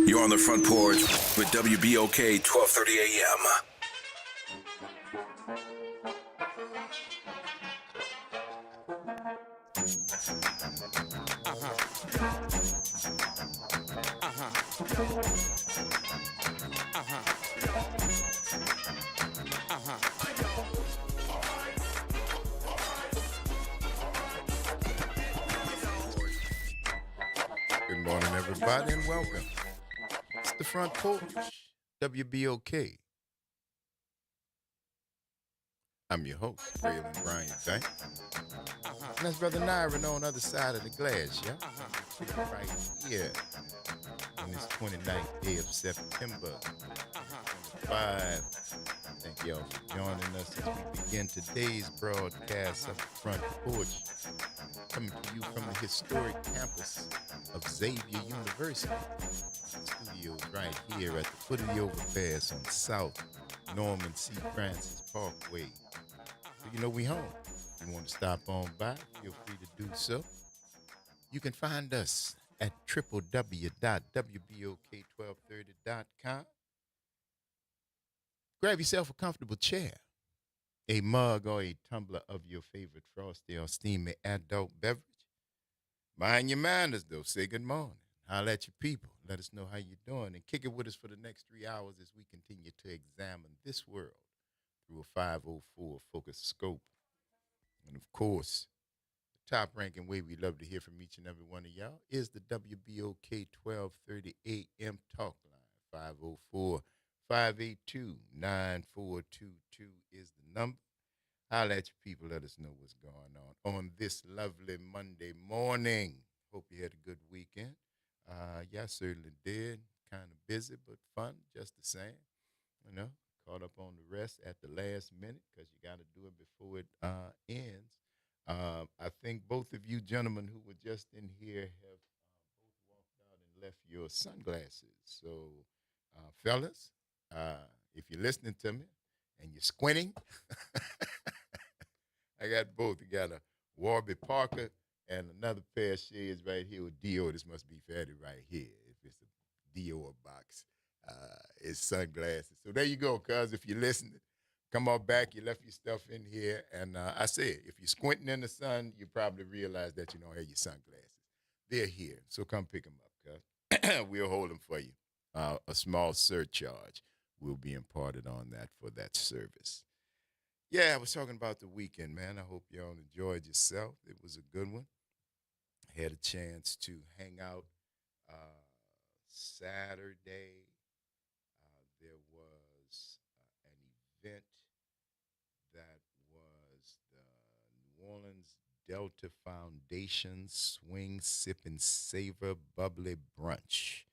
You're on the front porch with WBOK 1230 AM. Good morning, everybody, and welcome. It's the Front Porch, WBOK. I'm your host, Braylon Brian Dyke. And that's Brother Nyron on the other side of the glass, yeah? Right here on this 29th day of September 25. Thank y'all for joining us as we begin today's broadcast of the Front Porch, coming to you from the historic campus of Xavier University. Studios right here at the foot of the overpass on South Norman C. Francis Parkway. So you know we home. If you want to stop on by, feel free to do so. You can find us at www.wbok1230.com. Grab yourself a comfortable chair, a mug or a tumbler of your favorite frosty or steamy adult beverage. Mind your manners, though. Say good morning. Holler at your people. Let us know how you're doing. And kick it with us for the next 3 hours as we continue to examine this world through a 504 focus scope. And, of course, the top-ranking way we love to hear from each and every one of y'all is the WBOK 1230 AM talk line. 504-582-9422 is the number. Holler at your people. Let us know what's going on this lovely Monday morning. Hope you had a good weekend. Yeah, I certainly did. Kind of busy, but fun just the same. You know, caught up on the rest at the last minute because you got to do it before it ends. I think both of you gentlemen who were just in here have both walked out and left your sunglasses. So, fellas, if you're listening to me and you're squinting, I got both. I got a Warby Parker and another pair of shades right here with Dior. This must be Fatty right here. If it's a Dior box, it's sunglasses. So there you go, cuz. If you're listening, come on back. You left your stuff in here. And I said, if you're squinting in the sun, you probably realize that you don't have your sunglasses. They're here. So come pick them up, cuz. We'll hold them for you. A small surcharge will be imparted on that for that service. Yeah, I was talking about the weekend, man. I hope y'all enjoyed yourself. It was a good one. Had a chance to hang out Saturday. There was an event that was the New Orleans Delta Foundation Swing, Sip, and Savor Bubbly Brunch.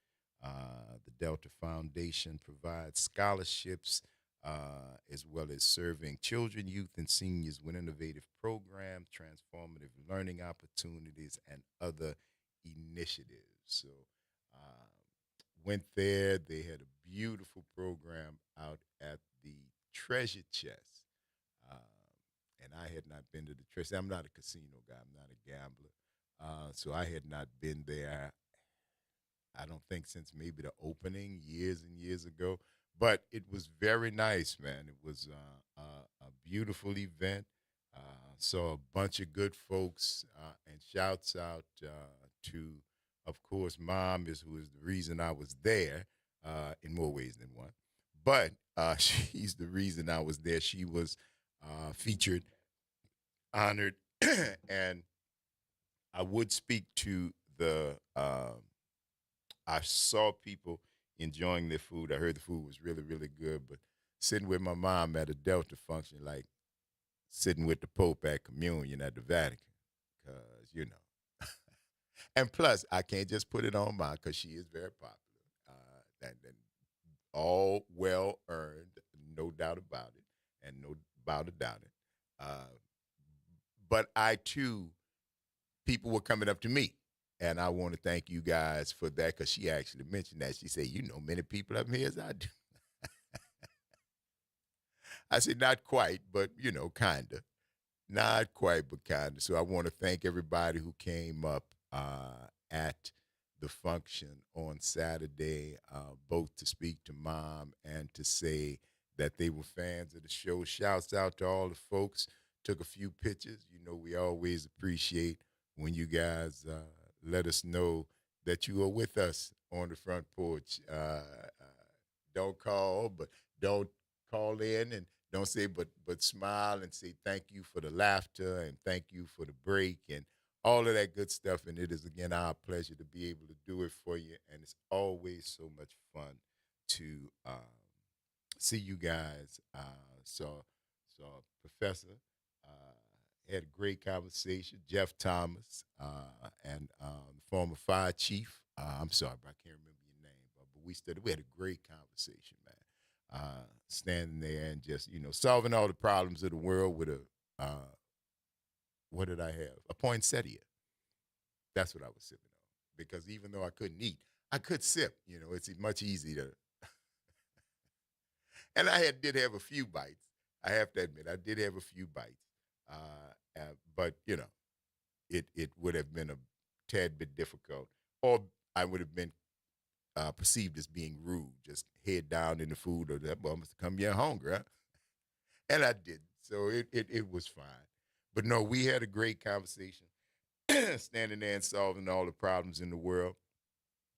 The Delta Foundation provides scholarships as well as serving children, youth, and seniors with innovative programs, transformative learning opportunities, and other initiatives. So went there. They had a beautiful program out at the Treasure Chest. And I had not been to the Treasure. I'm not a casino guy. I'm not a gambler. So I had not been there, I don't think, since maybe the opening years and years ago. But it was very nice, man. It was a beautiful event. Saw a bunch of good folks, and shouts out to, of course, Mom, who is the reason I was there in more ways than one. But she's the reason I was there. She was featured, honored, and I would speak to the. I saw people enjoying their food. I heard the food was really, really good. But sitting with my mom at a Delta function, like sitting with the Pope at communion at the Vatican, because, you know. And plus, I can't just put it on mine because she is very popular. And all well earned, no doubt about it, and no about about it. But I, too, people were coming up to me. And I want to thank you guys for that, because she actually mentioned that. She said, you know, many people up here as I do. I said, not quite, but, you know, kind of. Not quite, but kind of. So I want to thank everybody who came up at the function on Saturday, both to speak to Mom and to say that they were fans of the show. Shouts out to all the folks. Took a few pictures. You know, we always appreciate when you guys let us know that you are with us on the front porch. Don't call, but don't call in and don't say, but smile and say thank you for the laughter and thank you for the break and all of that good stuff. And it is again our pleasure to be able to do it for you. And it's always so much fun to see you guys. Saw Professor. Had a great conversation. Jeff Thomas and the former fire chief. I'm sorry, but I can't remember your name. But we had a great conversation, man. Standing there and just solving all the problems of the world with a what did I have? A poinsettia. That's what I was sipping on because even though I couldn't eat, I could sip. It's much easier to. And did have a few bites. I have to admit, I did have a few bites, but it would have been a tad bit difficult, or I would have been perceived as being rude, just head down in the food or that. Well, must come here hungry, huh? And I did, so it was fine. But no, we had a great conversation, standing there and solving all the problems in the world,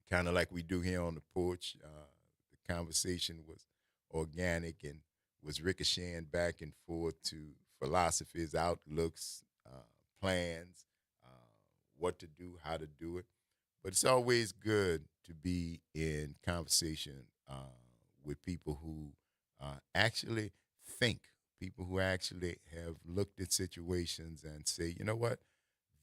kind of like we do here on the porch. The conversation was organic and was ricocheting back and forth to philosophies, outlooks, plans, what to do, how to do it. But it's always good to be in conversation with people who actually think, people who actually have looked at situations and say, you know what,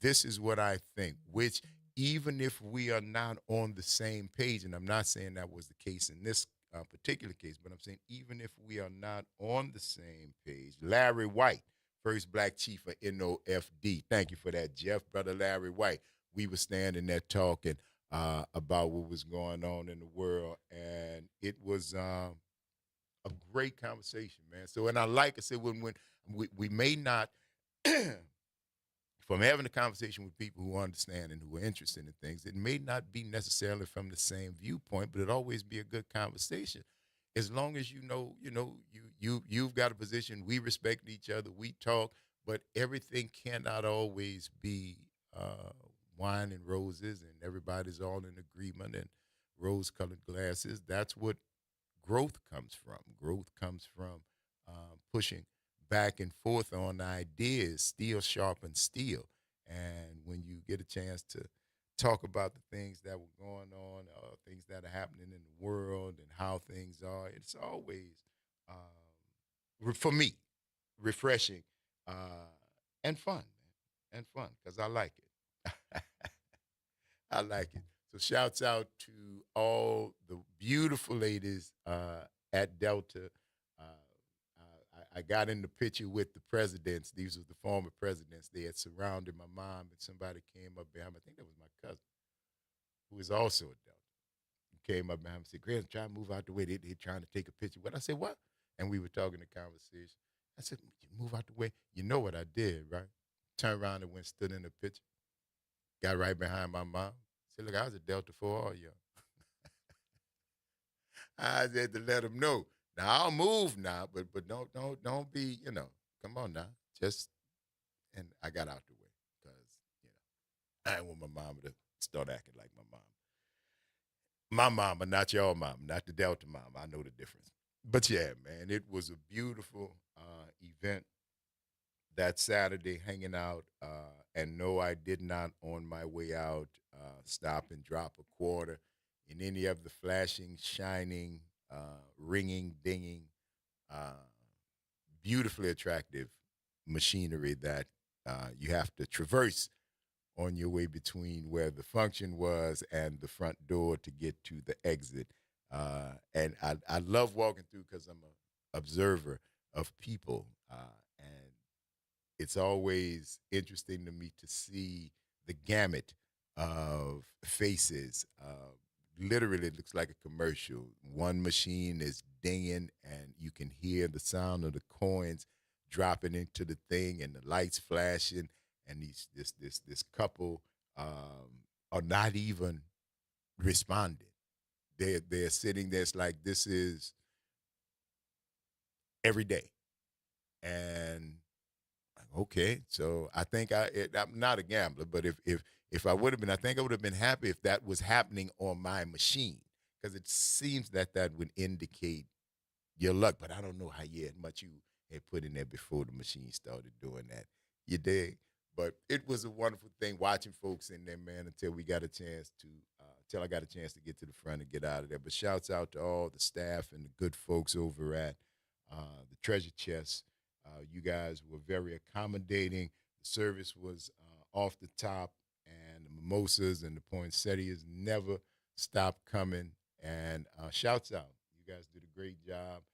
this is what I think, which even if we are not on the same page, and I'm not saying that was the case in this particular case, but I'm saying even if we are not on the same page, Larry White, first black chief of NOFD. Thank you for that, Jeff. Brother Larry White. We were standing there talking about what was going on in the world, and it was a great conversation, man. So, and I said, when we may not, from having a conversation with people who understand and who are interested in things, it may not be necessarily from the same viewpoint, but it'll always be a good conversation. As long as you've got a position, we respect each other, we talk, but everything cannot always be wine and roses, and everybody's all in agreement and rose-colored glasses. That's what growth comes from. Growth comes from pushing back and forth on ideas, steel sharpens steel. And when you get a chance to talk about the things that were going on, things that are happening in the world, and how things are, it's always, for me, refreshing and fun, man, and fun because I like it. I like it. So shouts out to all the beautiful ladies at Delta. I got in the picture with the presidents. These were the former presidents. They had surrounded my mom, and somebody came up behind me. I think that was my cousin, who is also a Delta. He came up behind me and said, Greg, try to move out the way. They're trying to take a picture. What? I said, what? And we were talking the conversation. I said, move out the way. You know what I did, right? Turned around and went stood in the picture. Got right behind my mom. Said, look, I was a Delta for all y'all. I had to let them know. Now I'll move now, but don't be, come on now. Just and I got out the way because, I didn't want my mama to start acting like my mom. My mama, not your mama, not the Delta mama. I know the difference. But yeah, man, it was a beautiful event that Saturday hanging out. And no, I did not on my way out stop and drop a quarter in any of the flashing, shining, ringing, dinging, uh, beautifully attractive machinery that you have to traverse on your way between where the function was and the front door to get to the exit. And I love walking through because I'm an observer of people. And it's always interesting to me to see the gamut of faces. Literally, it looks like a commercial. One machine is dinging, and you can hear the sound of the coins dropping into the thing, and the lights flashing. And this couple are not even responded. They're sitting there. It's like this is every day, and okay. So I think I'm not a gambler, but if I would have been, I think I would have been happy if that was happening on my machine, because it seems that would indicate your luck. But I don't know much you had put in there before the machine started doing that. You dig? But it was a wonderful thing watching folks in there, man, until I got a chance to get to the front and get out of there. But shouts out to all the staff and the good folks over at the Treasure Chest. You guys were very accommodating. The service was off the top, and the mimosas and the poinsettias never stopped coming. And shouts out. You guys did a great job,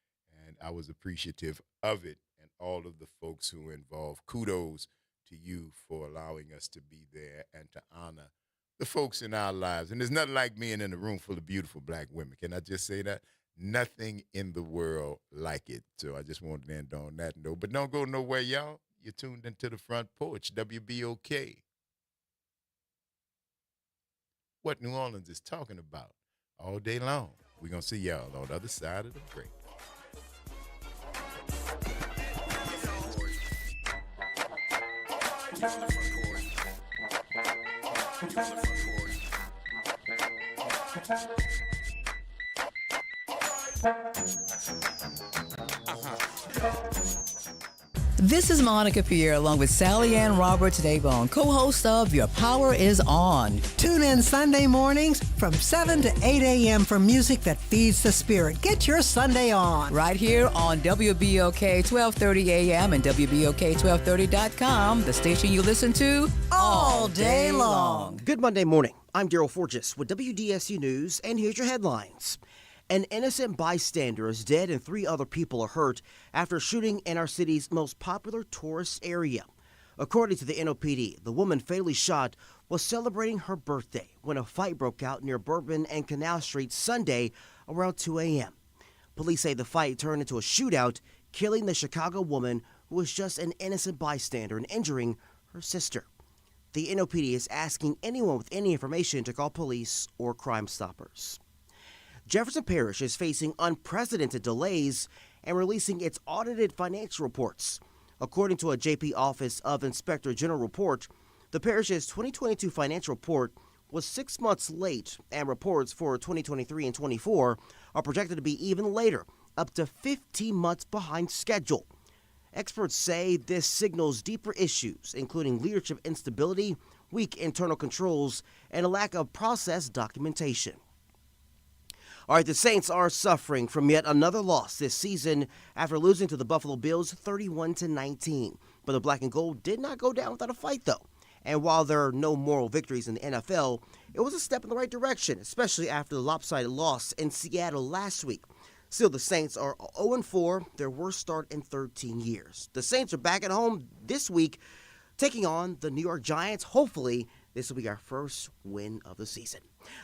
and I was appreciative of it and all of the folks who were involved. Kudos to you for allowing us to be there and to honor the folks in our lives. And there's nothing like being in a room full of beautiful black women. Can I just say that? Nothing in the world like it. So I just wanted to end on that note. But don't go nowhere, y'all. You're tuned into the Front Porch, WBOK. What New Orleans is talking about all day long. We're going to see y'all on the other side of the break. This is Monica Pierre along with Sally Ann Roberts Daybone, co-host of Your Power is On. Tune in Sunday mornings from 7 to 8 a.m. for music that feeds the spirit. Get your Sunday on. Right here on WBOK 1230 a.m. and WBOK1230.com, the station you listen to all day long. Good Monday morning. I'm Daryl Forges with WDSU News, and here's your headlines. An innocent bystander is dead and 3 other people are hurt after a shooting in our city's most popular tourist area. According to the NOPD, the woman fatally shot was celebrating her birthday when a fight broke out near Bourbon and Canal Street Sunday around 2 a.m. Police say the fight turned into a shootout, killing the Chicago woman who was just an innocent bystander and injuring her sister. The NOPD is asking anyone with any information to call police or Crime Stoppers. Jefferson Parish is facing unprecedented delays in releasing its audited financial reports. According to a JP Office of Inspector General report, the parish's 2022 financial report was 6 months late, and reports for 2023 and 24 are projected to be even later, up to 15 months behind schedule. Experts say this signals deeper issues, including leadership instability, weak internal controls, and a lack of process documentation. All right, the Saints are suffering from yet another loss this season after losing to the Buffalo Bills 31-19. But the Black and Gold did not go down without a fight, though. And while there are no moral victories in the NFL, it was a step in the right direction, especially after the lopsided loss in Seattle last week. Still, the Saints are 0-4, their worst start in 13 years. The Saints are back at home this week, taking on the New York Giants. Hopefully, this will be our first win of the season.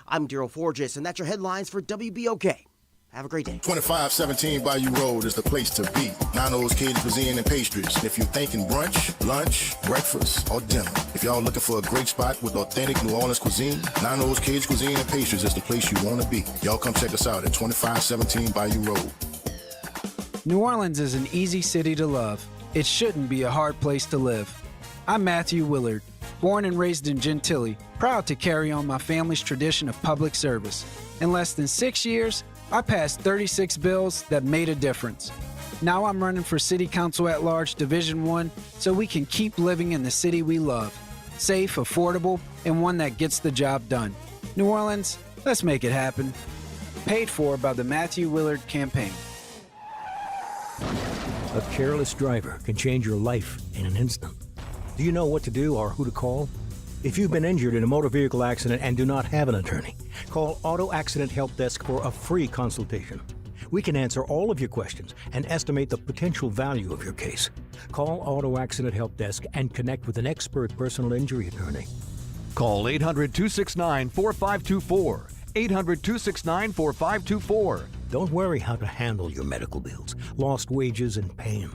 I'm Daryl Forges, and that's your headlines for WBOK. Have a great day. 2517 Bayou Road is the place to be. Nano's Kids Cuisine and Pastries. If you're thinking brunch, lunch, breakfast, or dinner, if y'all looking for a great spot with authentic New Orleans cuisine, Nano's Kids Cuisine and Pastries is the place you want to be. Y'all come check us out at 2517 Bayou Road. New Orleans is an easy city to love. It shouldn't be a hard place to live. I'm Matthew Willard, born and raised in Gentilly, proud to carry on my family's tradition of public service. In less than 6 years, I passed 36 bills that made a difference. Now I'm running for City Council at Large Division 1 so we can keep living in the city we love. Safe, affordable, and one that gets the job done. New Orleans, let's make it happen. Paid for by the Matthew Willard Campaign. A careless driver can change your life in an instant. Do you know what to do or who to call? If you've been injured in a motor vehicle accident and do not have an attorney, call Auto Accident Help Desk for a free consultation. We can answer all of your questions and estimate the potential value of your case. Call Auto Accident Help Desk and connect with an expert personal injury attorney. Call 800-269-4524. 800-269-4524. Don't worry how to handle your medical bills, lost wages, and pain.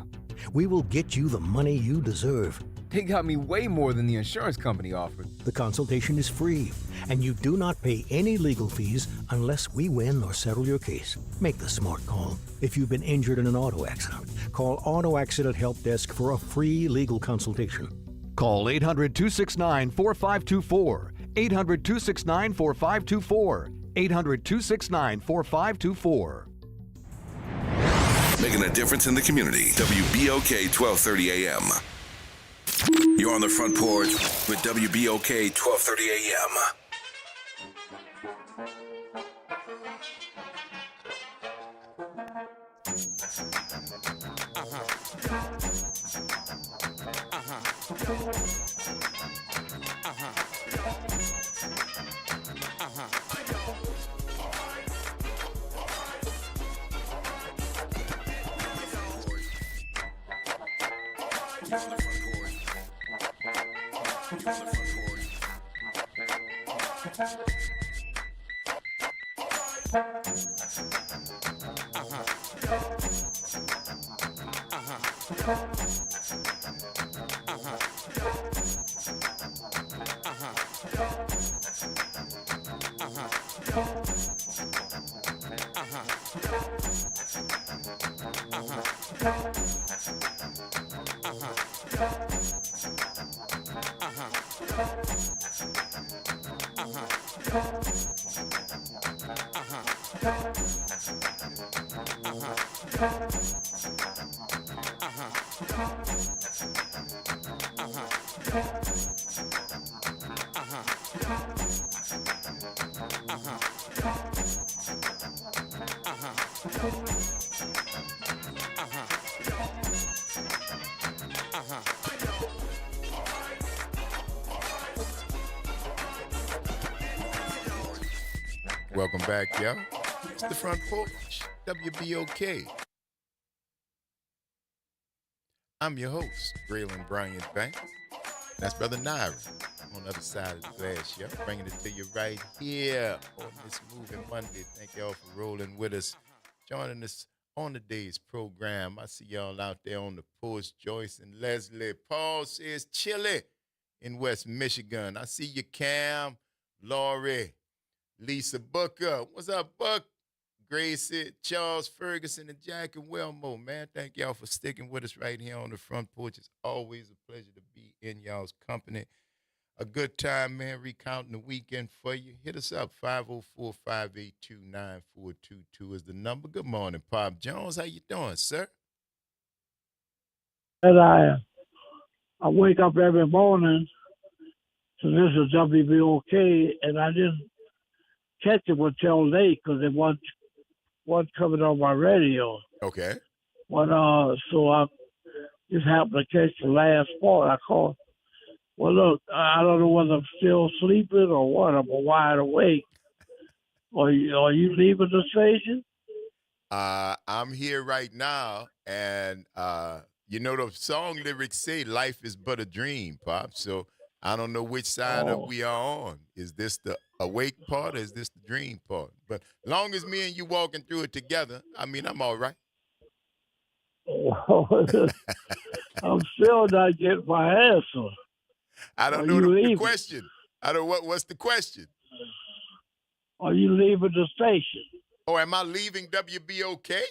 We will get you the money you deserve. They got me way more than the insurance company offered. The consultation is free, and you do not pay any legal fees unless we win or settle your case. Make the smart call. If you've been injured in an auto accident, call Auto Accident Help Desk for a free legal consultation. Call 800-269-4524. 800-269-4524. 800-269-4524. Making a difference in the community. WBOK 1230 AM. You're on the front porch with WBOK 1230 AM. Welcome back, y'all. It's the Front Porch, WBOK. I'm your host, Braylon Bryant Banks. That's Brother Naira on the other side of the glass, y'all. Bringing it to you right here on this Moving Monday. Thank y'all for rolling with us, joining us on today's program. I see y'all out there on the porch, Joyce and Leslie. Paul says chilly in West Michigan. I see you, Cam, Laurie, Lisa Booker. What's up, Buck? Gracie, Charles Ferguson, and Jack and Wilmo, man. Thank y'all for sticking with us right here on the Front Porch. It's always a pleasure to be in y'all's company. A good time, man, recounting the weekend for you. Hit us up, 504-582-9422 is the number. Good morning, Pop Jones. How you doing, sir? And I wake up every morning to this is WBOK, and I didn't catch it until late because it wasn't coming on my radio. Okay. But so I just happened to catch the last part. I called. Well, look, I don't know whether I'm still sleeping or what. I'm wide awake. Are you leaving the station? I'm here right now, and you know the song lyrics say life is but a dream, Pop. So I don't know which side of we are on. Is this the awake part or is this the dream part? But long as me and you walking through it together, I mean, I'm all right. I'm still not getting my answer. I don't know the question. I don't what's the question? Are you leaving the station? Oh, am I leaving WBOK?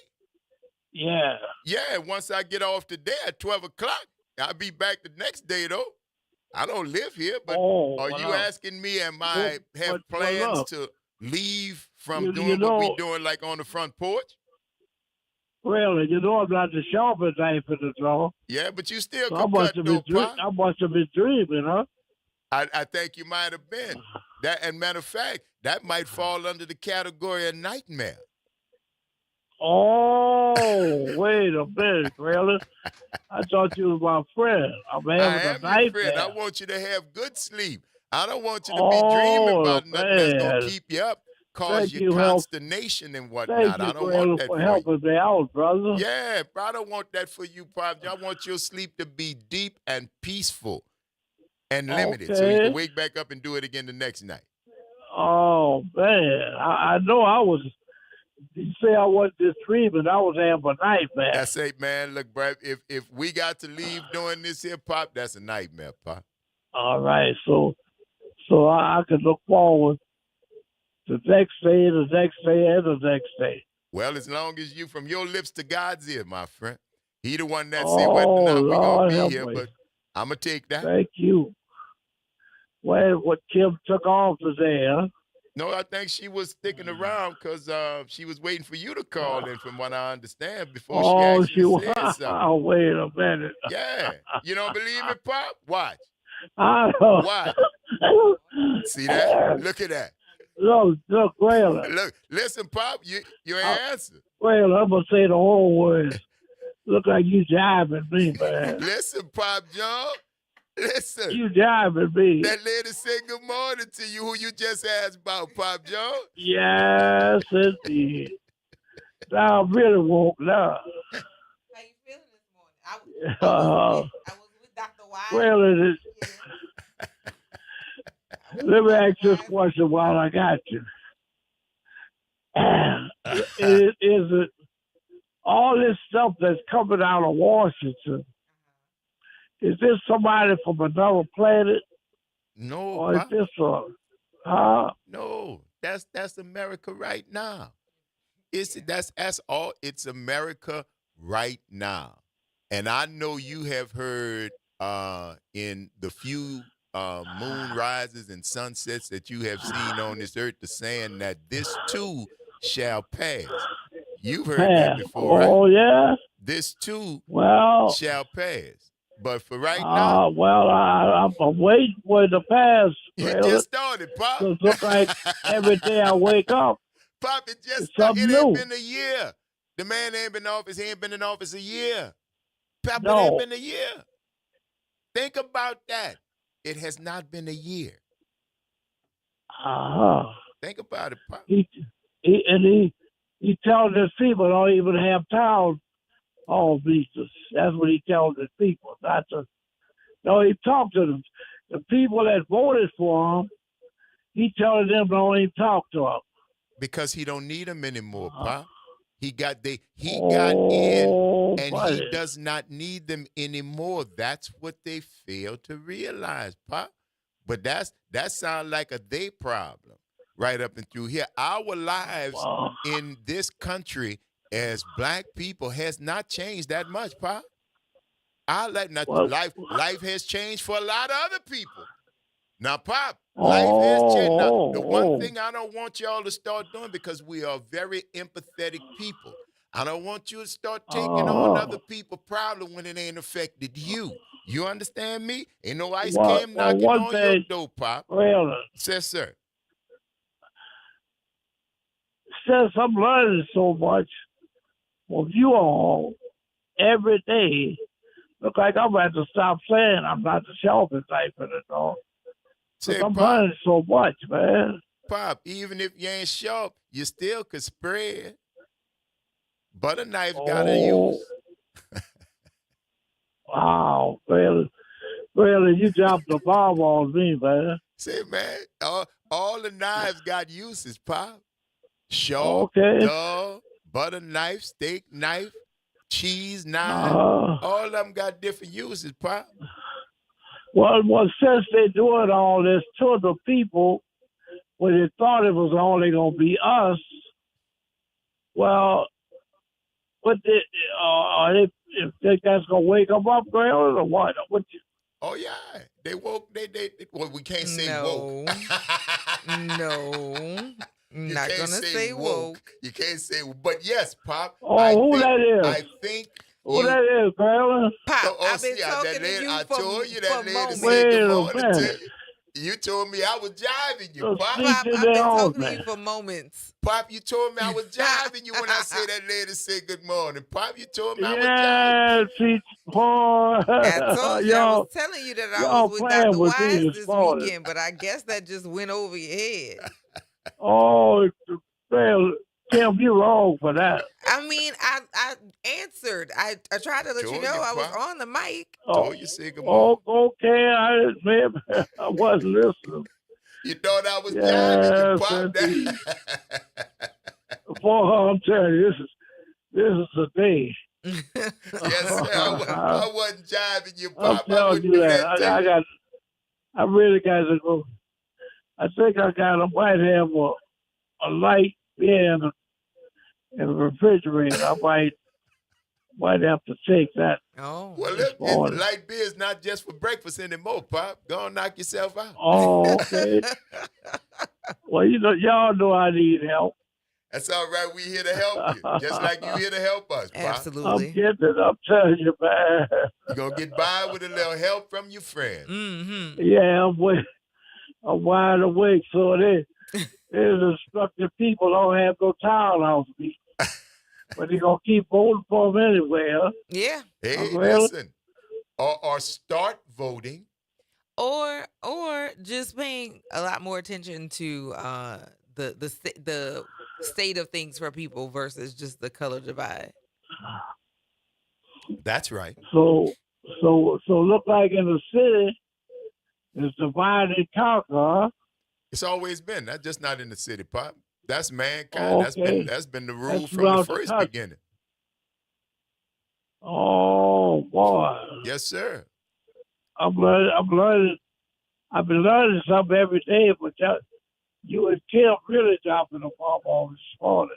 Yeah. Yeah, once I get off today at 12 o'clock. I'll be back the next day, though. I don't live here, but are you asking me, am I have plans to leave from doing what we doing like on the front porch? Really, you know I'm not the sharpest knife in the drawer. Yeah, but you still so can cut though, Pop. I must have been dreaming, huh? I think you might have been. That, and matter of fact, that might fall under the category of nightmare. Oh, wait a minute, really? I thought you were my friend. I'm having a nightmare. Friend. I want you to have good sleep. I don't want you to be dreaming about nothing that's going to keep you up, cause you consternation and whatnot. I don't want that for helping me out, brother. Yeah, but I don't want that for you, Pop. I want your sleep to be deep and peaceful and limited, so you can wake back up and do it again the next night. Oh, man. I know I was You say I wasn't just dreaming. I was having a nightmare. That's it, man. Look, bro, if we got to leave doing this here, Pop, that's a nightmare, Pop. All right, so I can look forward to the next day, the next day, and the next day. Well, as long as you from your lips to God's ear, my friend. He the one that said whether or not we Lord gonna help be here, me. but I'm gonna take that. Thank you. Well, what Kim took off today, huh? No, I think she was sticking around because she was waiting for you to call in, from what I understand, before she actually said something. Oh, wait a minute. Yeah. You don't believe me, Pop? Watch. I know. Watch. See that? Look at that. Look, Waylon. Look, listen, Pop, you ain't answer. Waylon, I'm going to say the whole word. Look like you jiving me, man. Listen, Pop John. Listen. You jiving me. That lady said good morning to you, who you just asked about, Pop John. Yes, indeed. Now I'm really woke now. How you feeling this morning? I was with Dr. Wise. Well, let me ask this question while I got you. Is it all this stuff that's coming out of Washington? Is this somebody from another planet? No, or is Pop. this No, that's America right now. That's all. It's America right now. And I know you have heard in the few moon rises and sunsets that you have seen on this earth, the saying that this too shall pass. You've heard that before, right? Oh, yeah? This too shall pass. But for right now, I'm waiting for it to pass. You just started, Pop. It looks like every day I wake up, Pop, it just something it ain't new. been a year. The man ain't been in office. He ain't been in office a year. Pop, No. it ain't been a year. Think about that. It has not been a year. Think about it, Pop. He tells his people don't even have town hall visas. That's what he tells his people. No, he talked to them. The people that voted for him, he telling them don't even talk to him. Because he don't need them anymore, Pop. He got in, and buddy. he does not need them anymore. That's what they fail to realize, Pop. But that sounds like a they problem right up and through here. Our lives in this country as black people has not changed that much, Pop. Life has changed for a lot of other people. Now, Pop, life has changed. Now, the one thing I don't want y'all to start doing, because we are very empathetic people, I don't want you to start taking on other people's problem when it ain't affected you. You understand me? Ain't no ice came knocking on your door, Pop. Well, Yes, sir. Since I'm learning so much from you all every day, look like I'm going to stop saying I'm not the sharpest type of it all. Say, I'm Pop, learning so much, man. Pop, even if you ain't sharp, you still could spread. Butter knife gotta use. Wow, well, you dropped the bomb on me, man. Say, man, all the knives got uses, Pop. Sharp, dull, butter knife, steak knife, cheese knife. All of them got different uses, Pop. Well, since they're doing all this to the people, when they thought it was only going to be us, well, if they that's going to wake them up, girl, or what? Oh, yeah. They woke. Well, we can't say No. woke. No. You Not can't gonna say woke. You can't say, but yes, Pop. That is? I think. Who that is, girl? Pop, Oh, I've been see, talking that to lady, you I told you that for lady moments. said good Wait a morning to minute. you. You told me I was jiving you, Pop. Pop, I've been talking to you for moments. Pop, you told me I was jiving you when I said that lady said good morning. Pop, you told me I was jiving. Yes, boy. I told you, I was telling you that I was with playing Dr. with me Wise this this morning. weekend, but I guess that just went over your head. Oh, well, Kim, you're wrong for that. I mean, I answered. I tried to let you Told know you, I was Pop. on the mic. Told you say good morning. Okay, I wasn't listening. You thought I was jiving you, Pop. Indeed. boy, I'm telling you, this is the day. Yes, sir. I wasn't jiving you, I'm Pop. I telling wouldn't you do that. that to you. I really got to go. I think I might have a light beer in the refrigerator. I might have to take that. Oh. Well, this look, morning. light beer is not just for breakfast anymore, Pop. Go and knock yourself out. Oh, okay. Well, y'all know I need help. That's all right. We here to help you, just like you here to help us, Pop. Absolutely. I'm getting it. I'm telling you, man. You're going to get by with a little help from your friend. Mm-hmm. Yeah, I'm wide awake, so there's instructed people don't have no towel on me. But they're going to keep voting for them anyway, huh? Yeah. Hey, Really? listen, or start voting. Or just paying a lot more attention to the state of things for people versus just the color divide. That's right. So look like in the city, it's divide and conquer, huh? It's always been. That's just not in the city, Pop. That's mankind. Okay. That's been the rule That's from the throughout the first country. beginning. Oh boy, Yes, sir. I'm learning. I've been learning something every day, but you and Tim really dropping the bomb on this morning.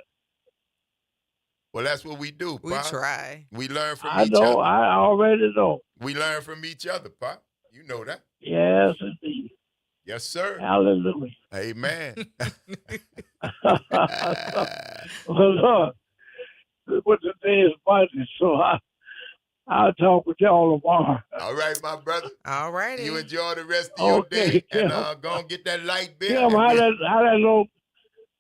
Well, that's what we do, Pop. We try. We learn from I each know. other. I already know. We learn from each other, Pop. You know that. Yes, indeed. Yes, sir. Hallelujah. Amen. Well, look, what today is Monday, so I'll talk with y'all tomorrow. All right, my brother. All righty. You enjoy the rest of your day, Kim. and go and get that light beer. Kim, how that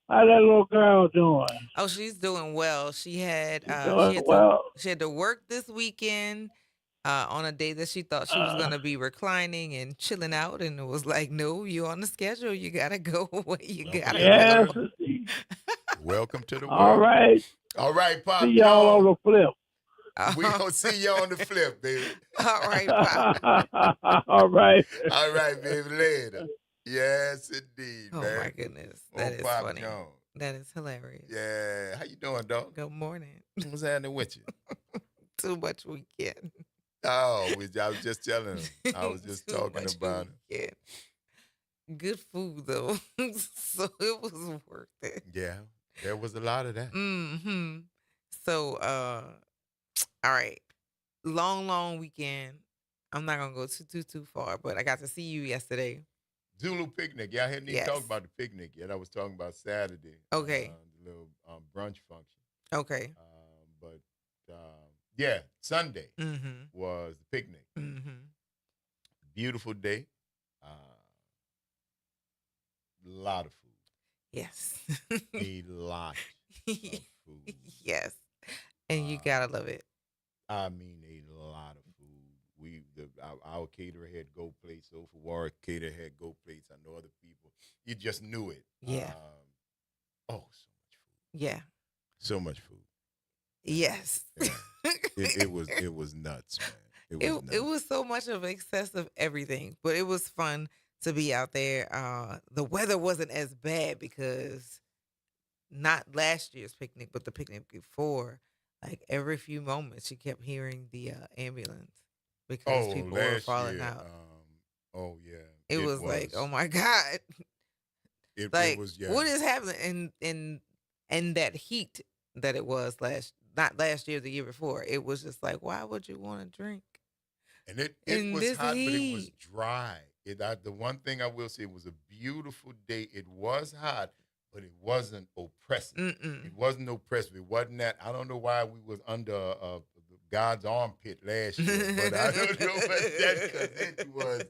little girl doing? Oh, she's doing well. She had she had to work this weekend on a day that she thought she was gonna be reclining and chilling out, and it was like, no, you're on the schedule. You gotta go away. You gotta go. Welcome to the world. All right. All right, Pop. See y'all on the flip. We gonna see you on the flip, baby. All right, Pop. All right. All right, baby. Later. Yes, indeed, Oh man. my goodness, that is Pop funny. Jones. That is hilarious. Yeah. How you doing, dog? Good morning. What's happening with you? Too much weekend. Oh, I was just telling him. I was just Too talking much about it. weekend. Good food though, so it was worth it. Yeah, there was a lot of that. Mm-hmm. So, all right, long weekend. I'm not gonna go too far, but I got to see you yesterday. Zulu picnic. Yeah, I hadn't even Yes. talked about the picnic yet. I was talking about Saturday. Okay. The little brunch function. Okay. But yeah, Sunday Mm-hmm. was the picnic. Mm-hmm. Beautiful day. Lot of food. Yes. A lot of food. Yes. And you gotta love it. I mean, a lot of food. Our caterer had Go Plates. So for Warwick, caterer had Go Plates. I know other people. You just knew it. Yeah. So much food. Yeah. So much food. Yes. Yeah. It was nuts, man. It was so much of excess of everything, but it was fun to be out there. The weather wasn't as bad because not last year's picnic, but the picnic before. Like every few moments, you kept hearing the ambulance because people were falling out. Oh yeah, it was like, oh my God, it was. Yeah. What is happening? And that heat that it was not last year, the year before. It was just like, why would you want to drink? And it was hot, but it was dry. The one thing I will say, it was a beautiful day. It was hot, but it wasn't oppressive. It wasn't oppressive. It wasn't that. I don't know why we was under God's armpit last year, but I don't know about that because it was.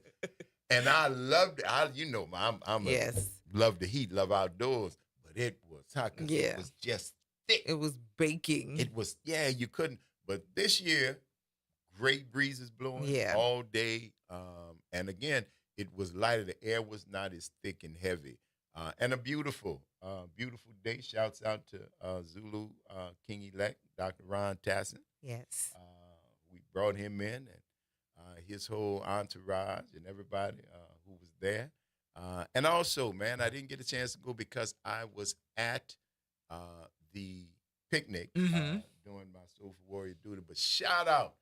And I loved it. I'm love the heat, love outdoors, but it was hot because it was just thick. It was baking. It was, you couldn't. But this year, great breezes blowing all day. And again, it was lighter. The air was not as thick and heavy. And a beautiful day. Shouts out to Zulu King-elect, Dr. Ron Tassin. Yes. We brought him in and his whole entourage and everybody who was there. And also, man, I didn't get a chance to go because I was at the picnic doing my Soulful Warrior duty. But shout out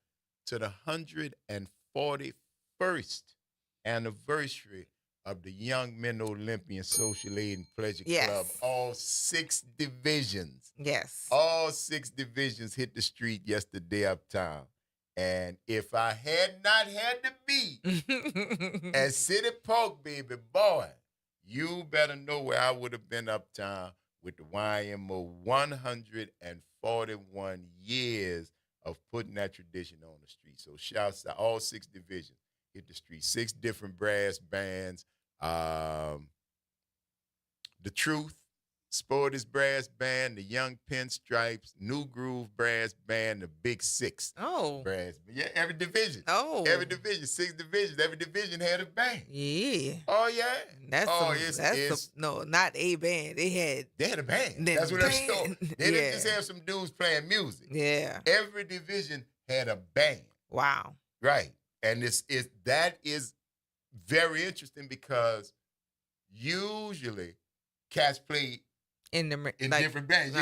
to the 141st anniversary of the Young Men Olympian Social Aid and Pleasure Club. All 6 divisions. Yes. All 6 divisions hit the street yesterday uptown. And if I had not had to be at City Park, baby boy, you better know where I would have been uptown with the YMO 141 years of putting that tradition on the street. So shouts to all 6 divisions hit the street. 6 different brass bands. The Truth, Sporters Brass Band, the Young Pinstripes, New Groove Brass Band, the Big Six. Oh. Brass band. Yeah, every division. Oh. Every division, 6 divisions. Every division had a band. Yeah. Oh, yeah. No, not a band. They had a band. That's what I'm saying. They didn't just have some dudes playing music. Yeah. Every division had a band. Wow. Right. And that is very interesting because usually cats play in different bands,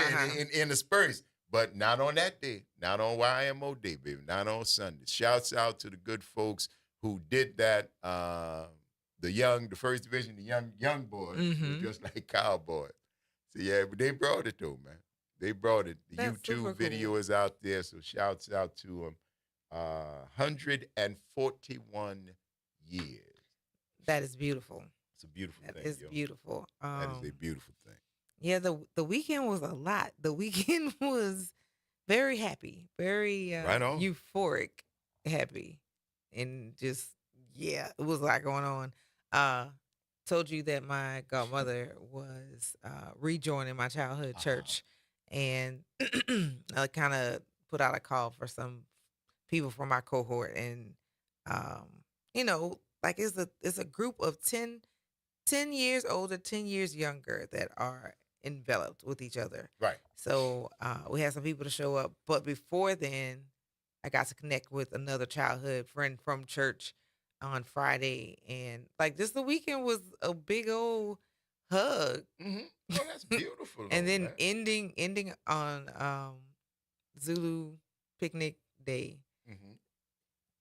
in the Spurs, but not on that day, not on YMO Day, baby, not on Sunday. Shouts out to the good folks who did that. The first division, the young boys, were just like cowboys. So yeah, but they brought it though, man. They brought it. The YouTube video is out there, so shouts out to them. 141 years. That is beautiful. It's a beautiful thing. That is beautiful. That is a beautiful thing. Yeah, the weekend was a lot. The weekend was very happy, very right on. Euphoric happy. And just, it was a lot going on. Told you that my godmother was rejoining my childhood church. And I kind of put out a call for some people from my cohort. And, like it's a group of 10 years older, 10 years younger that are enveloped with each other. Right. So we had some people to show up. But before then, I got to connect with another childhood friend from church on Friday. And like just the weekend was a big old hug. Mm-hmm. Oh, that's beautiful. And then ending on Zulu picnic day. Mm-hmm.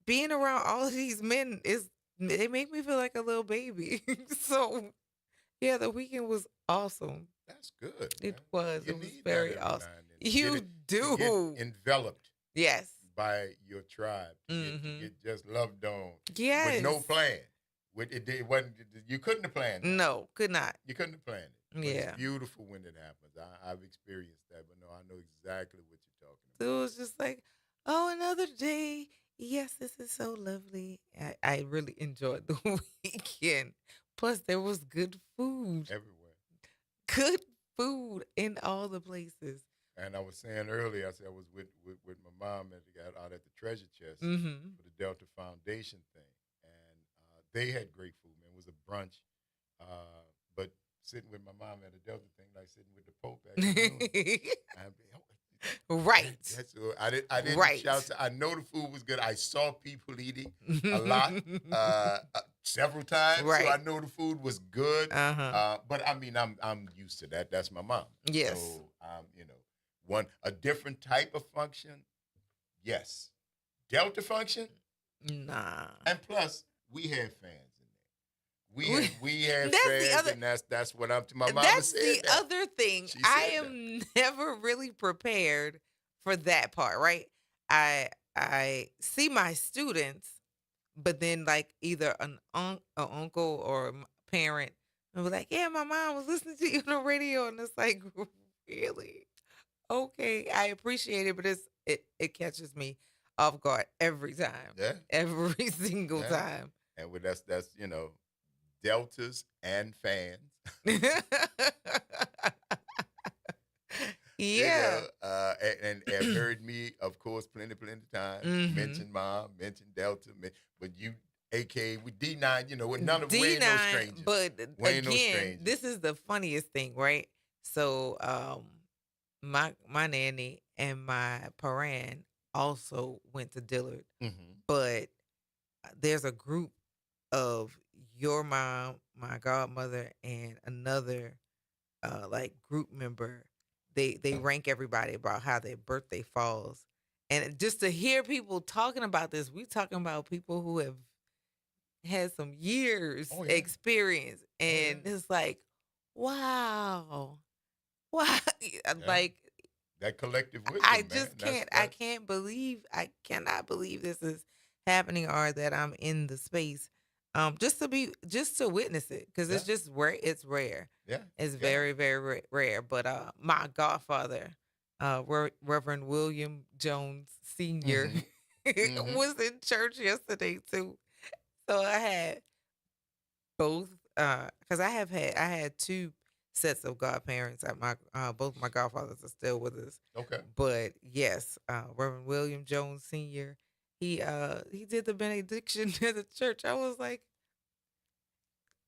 Being around all of these men they make me feel like a little baby. So, yeah, the weekend was awesome. That's good. It was. You It was need very that every awesome. now and then. You do. Get enveloped. Yes. By your tribe. You get just loved on. Yes. With no plan. It wasn't. You couldn't have planned it. No, could not. You couldn't have planned it. But Yeah. It's beautiful when it happens. I've experienced that, but no, I know exactly what you're talking about. It was just like, oh, another day. Yes, this is so lovely. I really enjoyed the weekend. Plus, there was good food. Everywhere. Good food in all the places. And I was saying earlier, I said I was with my mom out at the Treasure Chest for the Delta Foundation thing. And they had great food, man. It was a brunch. But sitting with my mom at a Delta thing, like sitting with the Pope at the Right. I didn't right. shout. I know the food was good. I saw people eating a lot, several times. Right. So I know the food was good. But I mean, I'm used to that. That's my mom. Yes. So a different type of function. Yes. Delta function. Nah. And plus, we had fans in there. We had fans, and that's what I'm. My mama that's said the that. other thing. I am never really prepared for that part, right? I see my students, but then like either an uncle or a parent will be like, "Yeah, my mom was listening to you on the radio," and it's like, really? Okay, I appreciate it, but it catches me off guard every time. Yeah. Every single time. And with that's Deltas and fans. Yeah. And heard me, of course, plenty of times. Mention mom, mention Delta, but you, aka with D9, with none of we ain't no strangers. But we ain't again, no strangers. this is the funniest thing, right? So, my nanny and my paran also went to Dillard, but there's a group of your mom, my godmother, and another like group member they rank everybody about how their birthday falls. And just to hear people talking about this, we talking about people who have had some years experience, and it's like, wow, like that collective wisdom. I just can't. I can't believe. I cannot believe this is happening, or that I'm in the space. Just to witness it, because it's just rare. It's rare. Yeah, it's very, very rare. But my godfather, Reverend William Jones Sr., was in church yesterday too. So I had both, because I had two sets of godparents. Both my godfathers are still with us. Okay. But yes, Reverend William Jones Sr., he did the benediction at the church. I was like,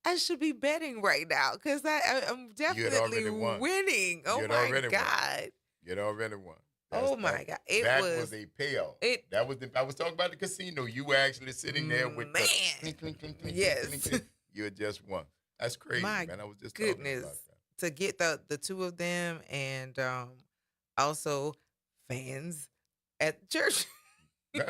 I should be betting right now, because I'm definitely winning. Oh my God. You already won. Oh my God. That was a payoff. I was talking about the casino. You were actually sitting there with the clink, clink, clink, clink, yes. Clink, clink. You had just won. That's crazy, man. I was just talking about that. To get the two of them, and also fans at church.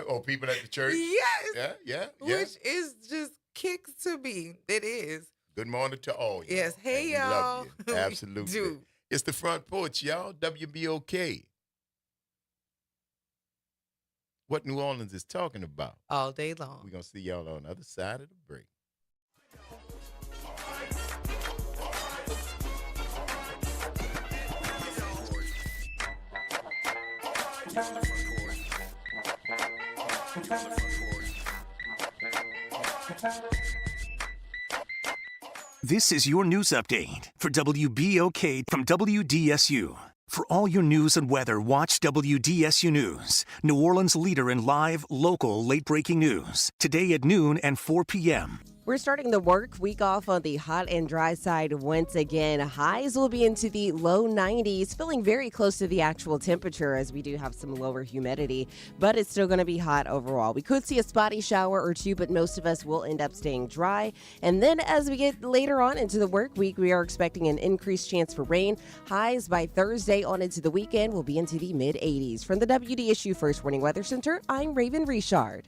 Or people at the church. Yes. Yeah. Which is just kicks to me. It is. Good morning to all. Yes. Hey, y'all. Love you. Absolutely. It's the Front Porch, y'all. WBOK. What New Orleans is talking about. All day long. We're going to see y'all on the other side of the break. This is your news update for WBOK from WDSU. For all your news and weather, watch WDSU News, New Orleans' leader in live, local, late-breaking news. Today at noon and 4 p.m. We're starting the work week off on the hot and dry side once again. Highs will be into the low 90s, feeling very close to the actual temperature as we do have some lower humidity, but it's still going to be hot overall. We could see a spotty shower or two, but most of us will end up staying dry. And then as we get later on into the work week, we are expecting an increased chance for rain. Highs by Thursday on into the weekend will be into the mid-80s. From the WDSU First Warning Weather Center, I'm Raven Richard.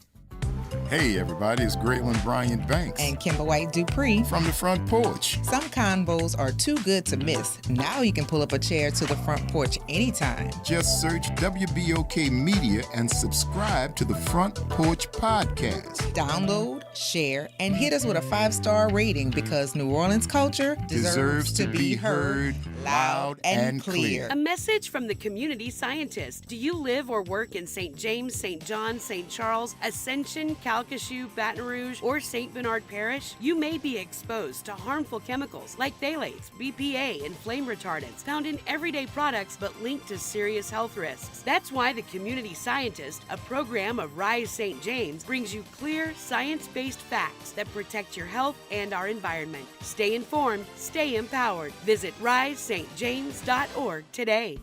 Hey everybody, it's Graylin Bryant Banks and Kimber White Dupree from the Front Porch. Some combos are too good to miss. Now you can pull up a chair to the Front Porch anytime. Just search WBOK Media and subscribe to the Front Porch Podcast. Download, share, and hit us with a 5-star rating, because New Orleans culture deserves to be heard loud and clear. A message from the community scientist. Do you live or work in St. James, St. John, St. Charles, Ascension, Calcasieu, Baton Rouge, or St. Bernard Parish? You may be exposed to harmful chemicals like phthalates, BPA, and flame retardants found in everyday products but linked to serious health risks. That's why the Community Scientist, a program of Rise St. James, brings you clear, science-based facts that protect your health and our environment. Stay informed, stay empowered. Visit risestjames.org today.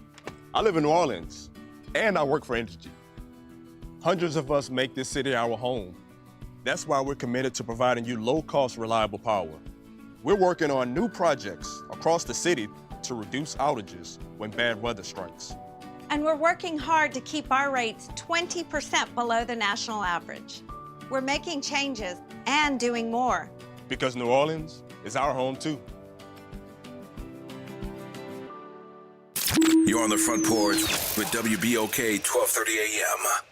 I live in New Orleans, and I work for Entergy. Hundreds of us make this city our home. That's why we're committed to providing you low-cost, reliable power. We're working on new projects across the city to reduce outages when bad weather strikes. And we're working hard to keep our rates 20% below the national average. We're making changes and doing more. Because New Orleans is our home, too. You're on the Front Porch with WBOK 1230 AM.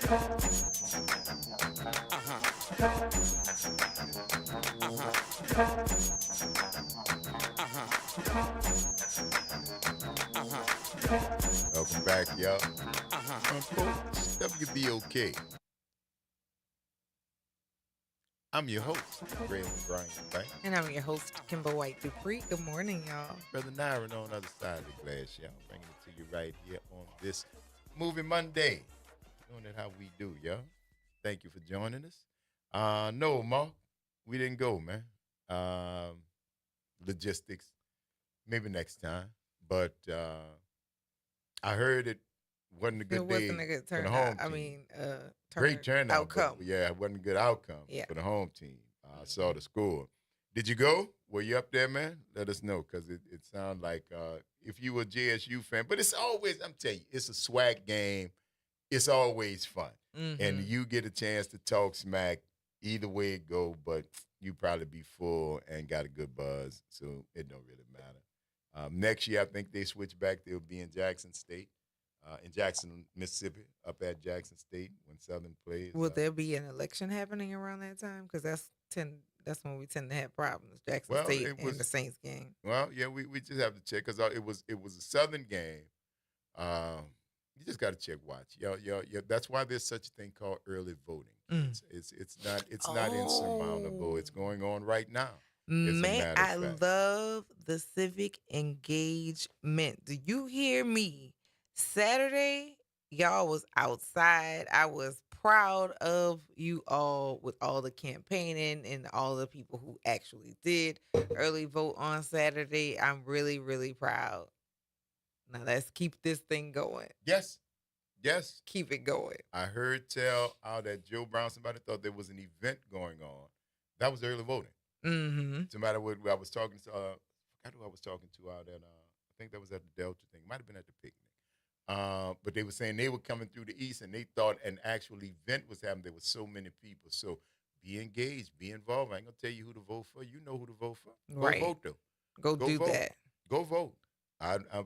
Welcome back, y'all. Front Porch, WBOK. I'm your host, Ray Brian Banks. And I'm your host, Kimber White Dupree. Good morning, y'all. Brother Nyron on the other side of the glass, y'all. Bringing it to you right here on this Movie Monday. Doing it how we do, y'all. Thank you for joining us. No, Mark, we didn't go, man. Logistics, maybe next time. But I heard it wasn't a good day. It wasn't a good for the turnout. home I team. mean, Great turnout. outcome. But, yeah, it wasn't a good outcome Yeah. for the home team. I saw the score. Did you go? Were you up there, man? Let us know, because it sounds like if you were a JSU fan. But it's always, I'm telling you, it's a swag game. It's always fun. Mm-hmm. And you get a chance to talk smack either way it go, but you probably be full and got a good buzz, so it don't really matter. Next year, I think they switch back. They'll be in Jackson State, in Jackson, Mississippi, up at Jackson State when Southern plays. Will there be an election happening around that time? Because that's when we tend to have problems. Jackson State and the Saints game. Well, yeah, we just have to check, because it was a Southern game. You just got to check watch. Yo, that's why there's such a thing called early voting. It's not insurmountable. It's going on right now. Man, I love the civic engagement. Do you hear me? Saturday, y'all was outside. I was proud of you all with all the campaigning and all the people who actually did early vote on Saturday. I'm really, really proud. Now let's keep this thing going. Yes. Keep it going. I heard tell out at Joe Brown, somebody thought there was an event going on. That was early voting. Mm-hmm. Somebody I was talking to, I forgot who I was talking to out at, I think that was at the Delta thing. Might have been at the picnic. But they were saying they were coming through the East, and they thought an actual event was happening. There were so many people. So be engaged, be involved. I ain't going to tell you who to vote for. You know who to vote for. Right. Go vote, though. Go do vote. that. Go vote.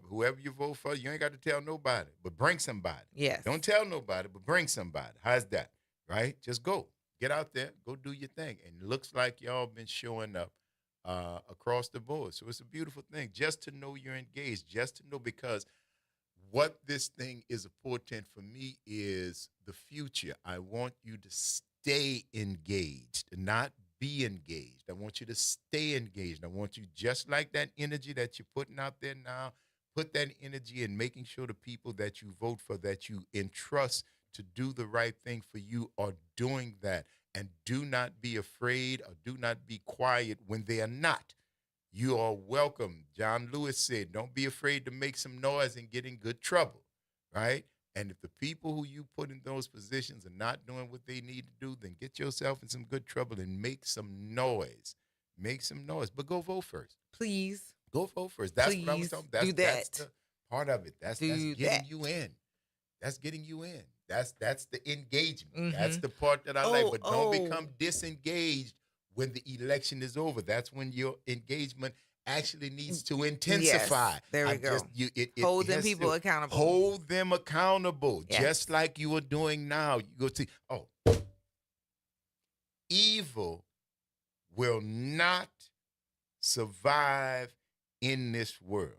Whoever you vote for, you ain't got to tell nobody, but bring somebody. Yes. Don't tell nobody, but bring somebody. How's that? Right? Just go. Get out there. Go do your thing. And it looks like y'all been showing up across the board. So it's a beautiful thing just to know you're engaged, just to know, because what this thing is a portent for me is the future. I want you to stay engaged, not be engaged. I want you to stay engaged. I want you, just like that energy that you're putting out there now, put that energy in making sure the people that you vote for, that you entrust to do the right thing for you, are doing that. And do not be afraid, or do not be quiet when they are not. You are welcome. John Lewis said, don't be afraid to make some noise and get in good trouble, right? And if the people who you put in those positions are not doing what they need to do, then get yourself in some good trouble and make some noise. Make some noise, but go vote first. Please. Go vote first. That's Please what I was talking about. do That's that. the part of it. That's getting you in. That's getting you in. That's the engagement. Mm-hmm. That's the part that I like. But don't become disengaged when the election is over. That's when your engagement actually needs to intensify. Yes, there we go. Hold them people accountable. Hold them accountable, Yes. just like you are doing now. You go see, evil will not survive in this world.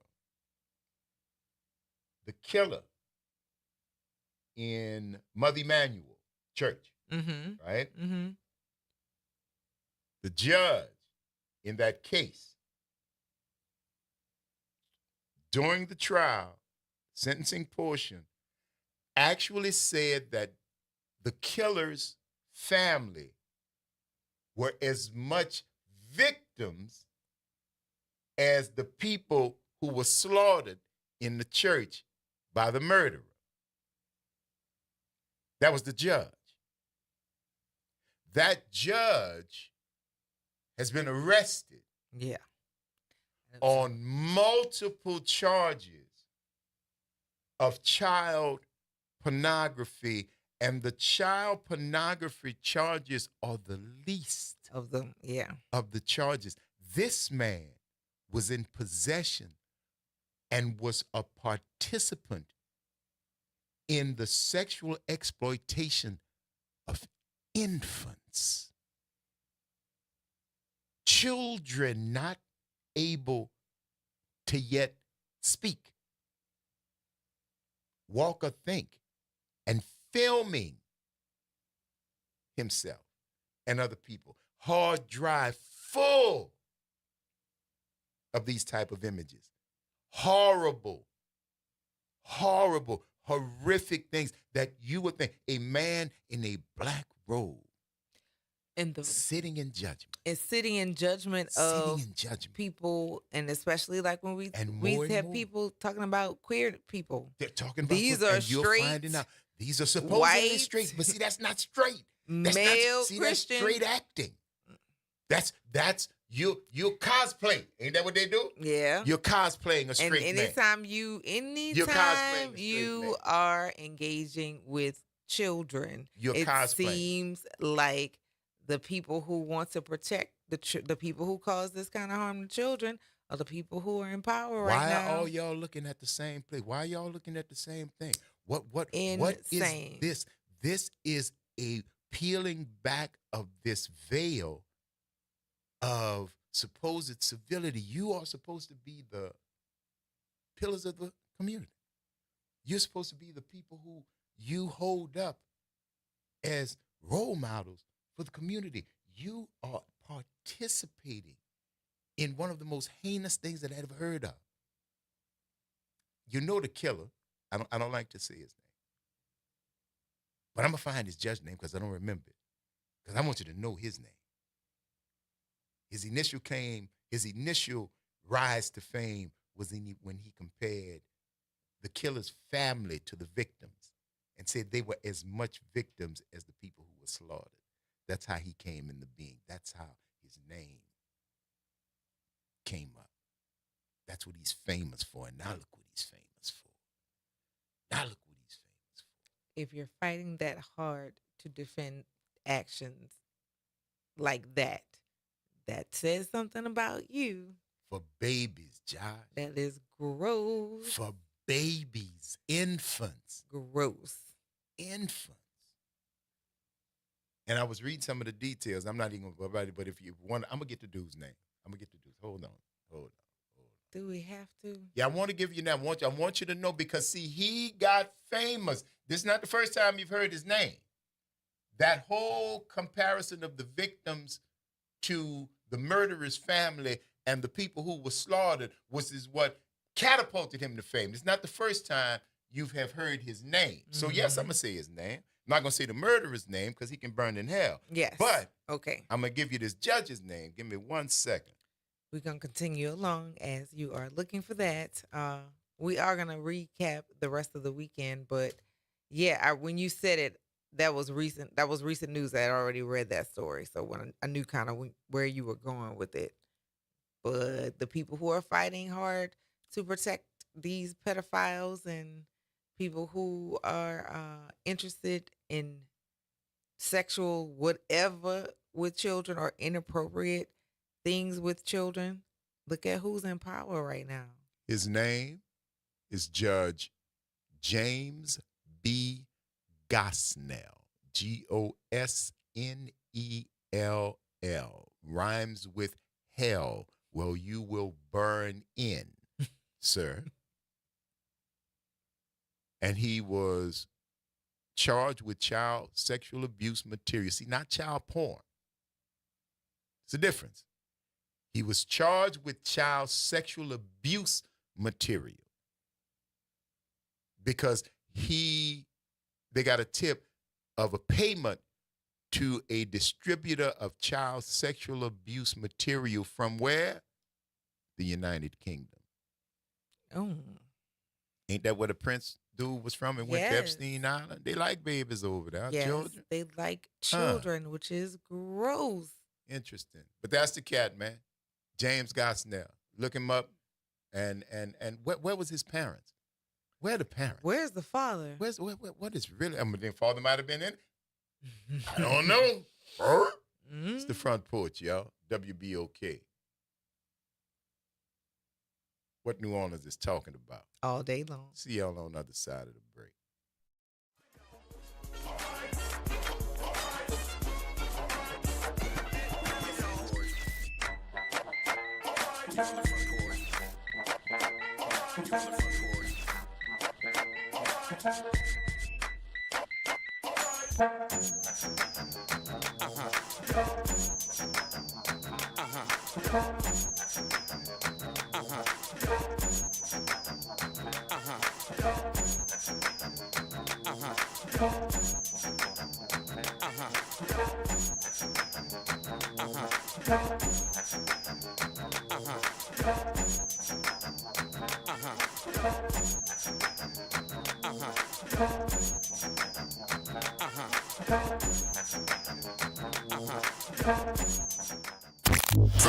The killer in Mother Emanuel Church, right? Mm-hmm. The judge in that case, during the trial, sentencing portion, actually said that the killer's family were as much victims as the people who were slaughtered in the church by the murderer. That was the judge. That judge has been arrested on multiple charges of child pornography, and the child pornography charges are the least of them, of the charges. This man was in possession and was a participant in the sexual exploitation of infants. Children not able to yet speak, walk, or think, and filming himself and other people. Hard drive full of these type of images. Horrible, horrific things that you would think a man in a black robe sitting in judgment. It's sitting in judgment of people, and especially like when we have people talking about queer people. They're talking about these queer, are and you're straight. finding out these are supposedly white, straight, but see, that's not straight. That's male not, see, Christian. that's straight acting. That's you cosplay. Ain't that what they do? Yeah. You're cosplaying a straight and man. anytime You're cosplaying a straight man. are engaging with children, You're it cosplaying. seems like the people who want to protect the people who cause this kind of harm to children are the people who are in power right now. Why are all y'all looking at the same place? Why are y'all looking at the same thing? What is this? This is a peeling back of this veil of supposed civility. You are supposed to be the pillars of the community. You're supposed to be the people who you hold up as role models for the community. You are participating in one of the most heinous things that I've ever heard of. You know the killer. I don't like to say his name. But I'm going to find his judge name because I don't remember it. Because I want you to know his name. His initial rise to fame was when he compared the killer's family to the victims and said they were as much victims as the people who were slaughtered. That's how he came into being. That's how his name came up. That's what he's famous for. And now look what he's famous for. Now look what he's famous for. If you're fighting that hard to defend actions like that says something about you. For babies, Josh. That is gross. For babies, infants. Gross. Infants. And I was reading some of the details. I'm not even going to provide it, but if you want, I'm going to get the dude's name. Hold on. Do we have to? Yeah, I want to give you that. I want you to know because, see, he got famous. This is not the first time you've heard his name. That whole comparison of the victims to the murderer's family and the people who were slaughtered is what catapulted him to fame. It's not the first time you have heard his name. So, yes, I'm going to say his name. I'm not going to say the murderer's name because he can burn in hell. Yes. But okay, I'm going to give you this judge's name. Give me 1 second. We're going to continue along as you are looking for that. We are going to recap the rest of the weekend. But, yeah, when you said it, that was recent. That was recent news. I had already read that story. So when I knew kind of where you were going with it. But the people who are fighting hard to protect these pedophiles and people who are interested in sexual whatever with children or inappropriate things with children, look at who's in power right now. His name is Judge James B. Gosnell, Gosnell, rhymes with hell. Well, you will burn in, sir. And he was charged with child sexual abuse material. See, not child porn. It's a difference. He was charged with child sexual abuse material because they got a tip of a payment to a distributor of child sexual abuse material from where? The United Kingdom. Oh. Ain't that where the Prince dude was from and went to Epstein Island? They like babies over there, yes, children. They like children, which is gross. Interesting. But that's the cat, man. James Gosnell. Look him up. And where was his parents? Where are the parents? Where's the father? What is really? I mean, the father might have been in it. I don't know. It's the Front Porch, y'all. WBOK. What New Orleans is talking about. All day long. See y'all on the other side of the break. From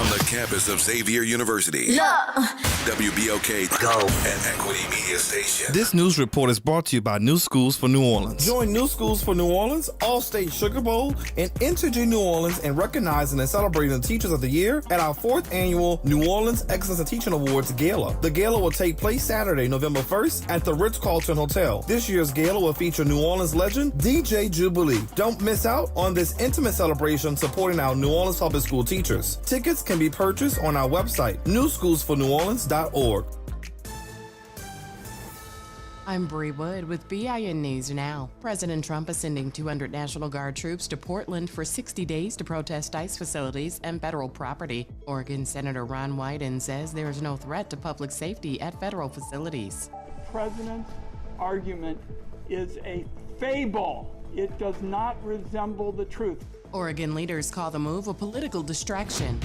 the campus of Xavier University, WBOK Go and Equity Media Station. This news report is brought to you by New Schools for New Orleans. Join New Schools for New Orleans, All-State Sugar Bowl, and Entergy New Orleans in recognizing and celebrating the Teachers of the Year at our 4th annual New Orleans Excellence in Teaching Awards Gala. The gala will take place Saturday, November 1st at the Ritz-Carlton Hotel. This year's gala will feature New Orleans legend DJ Jubilee. Don't miss out on this intimate celebration supporting our New Orleans public school teachers. Tickets can be purchased on our website, newschoolsforneworleans.org. I'm Bree Wood with BIN News Now. President Trump is sending 200 National Guard troops to Portland for 60 days to protest ICE facilities and federal property. Oregon Senator Ron Wyden says there is no threat to public safety at federal facilities. The president's argument is a fable. It does not resemble the truth. Oregon leaders call the move a political distraction.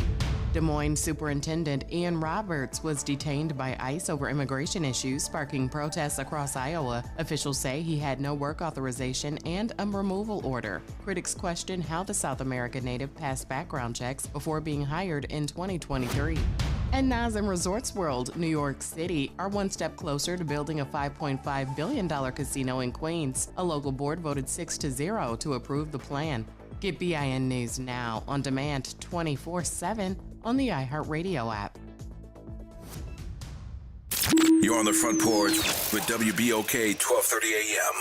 Des Moines Superintendent Ian Roberts was detained by ICE over immigration issues, sparking protests across Iowa. Officials say he had no work authorization and a removal order. Critics question how the South American native passed background checks before being hired in 2023. And Nazem Resorts World, New York City, are one step closer to building a $5.5 billion casino in Queens. A local board voted 6-0 to approve the plan. Get BIN News Now on demand 24/7 on the iHeartRadio app. You're on the Front Porch with WBOK 1230 AM.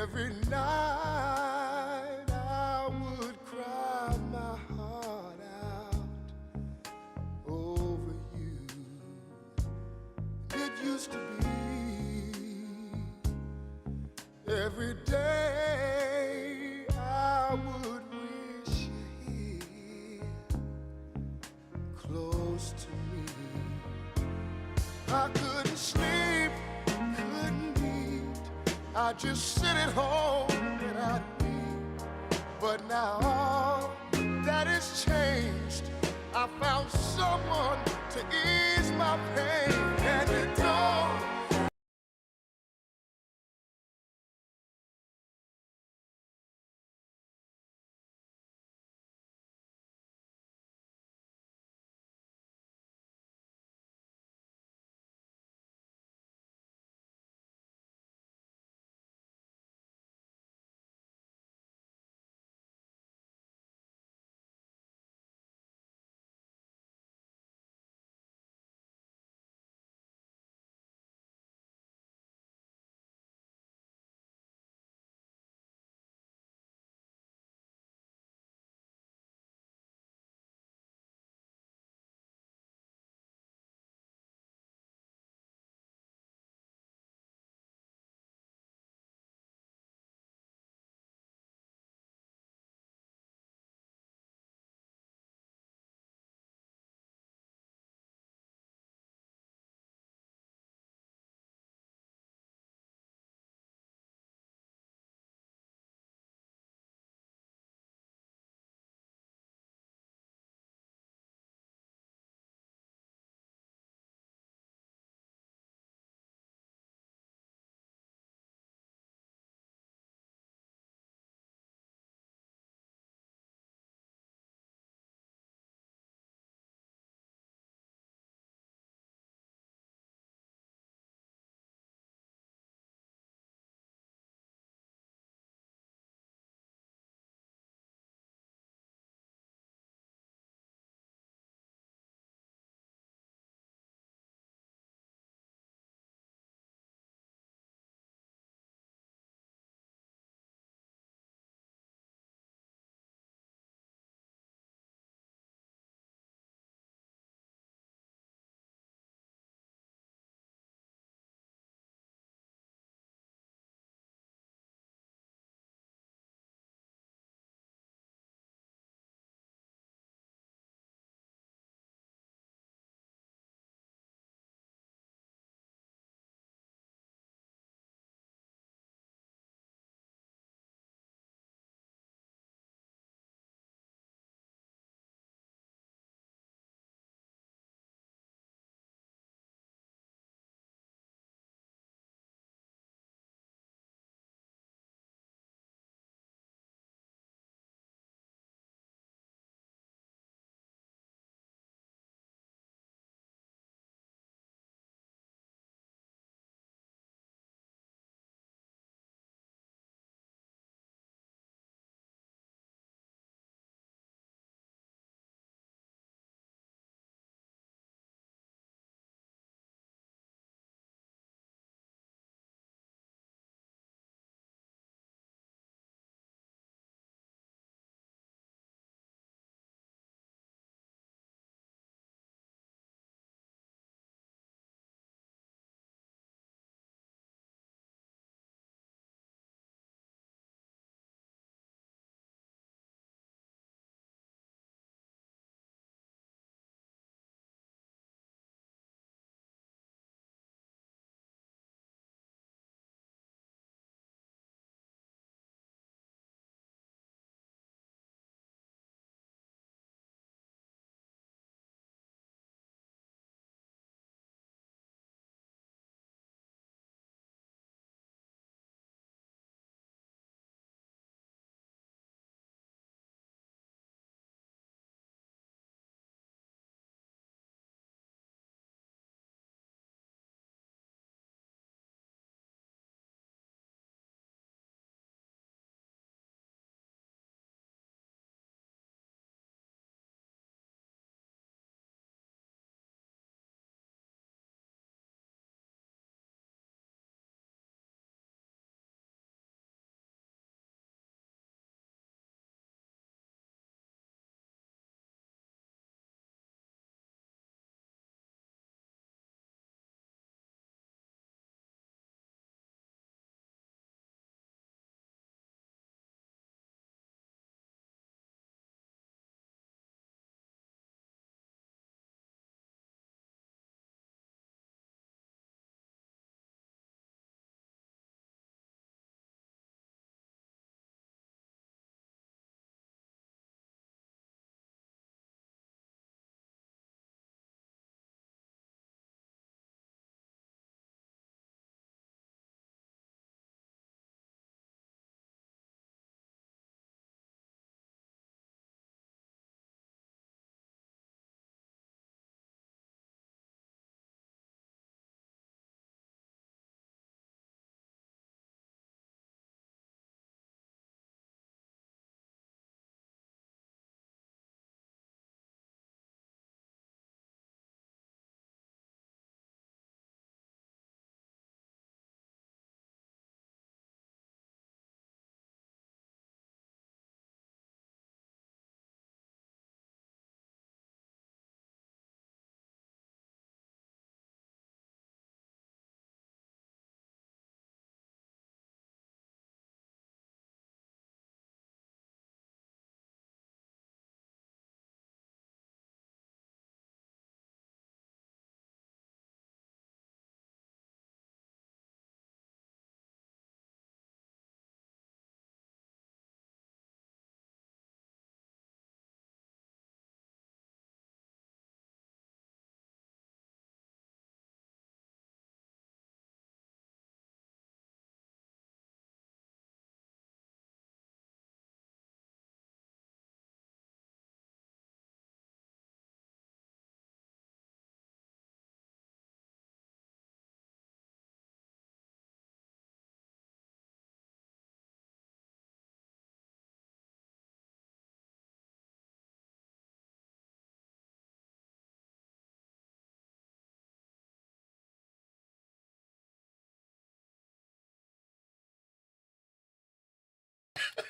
Every night I would cry my heart out over you. It used to be every day I would wish you here close to me. I couldn't sleep, couldn't eat. I just sit at home and I'd weep. But now all that has changed. I found someone to ease my pain, and it don't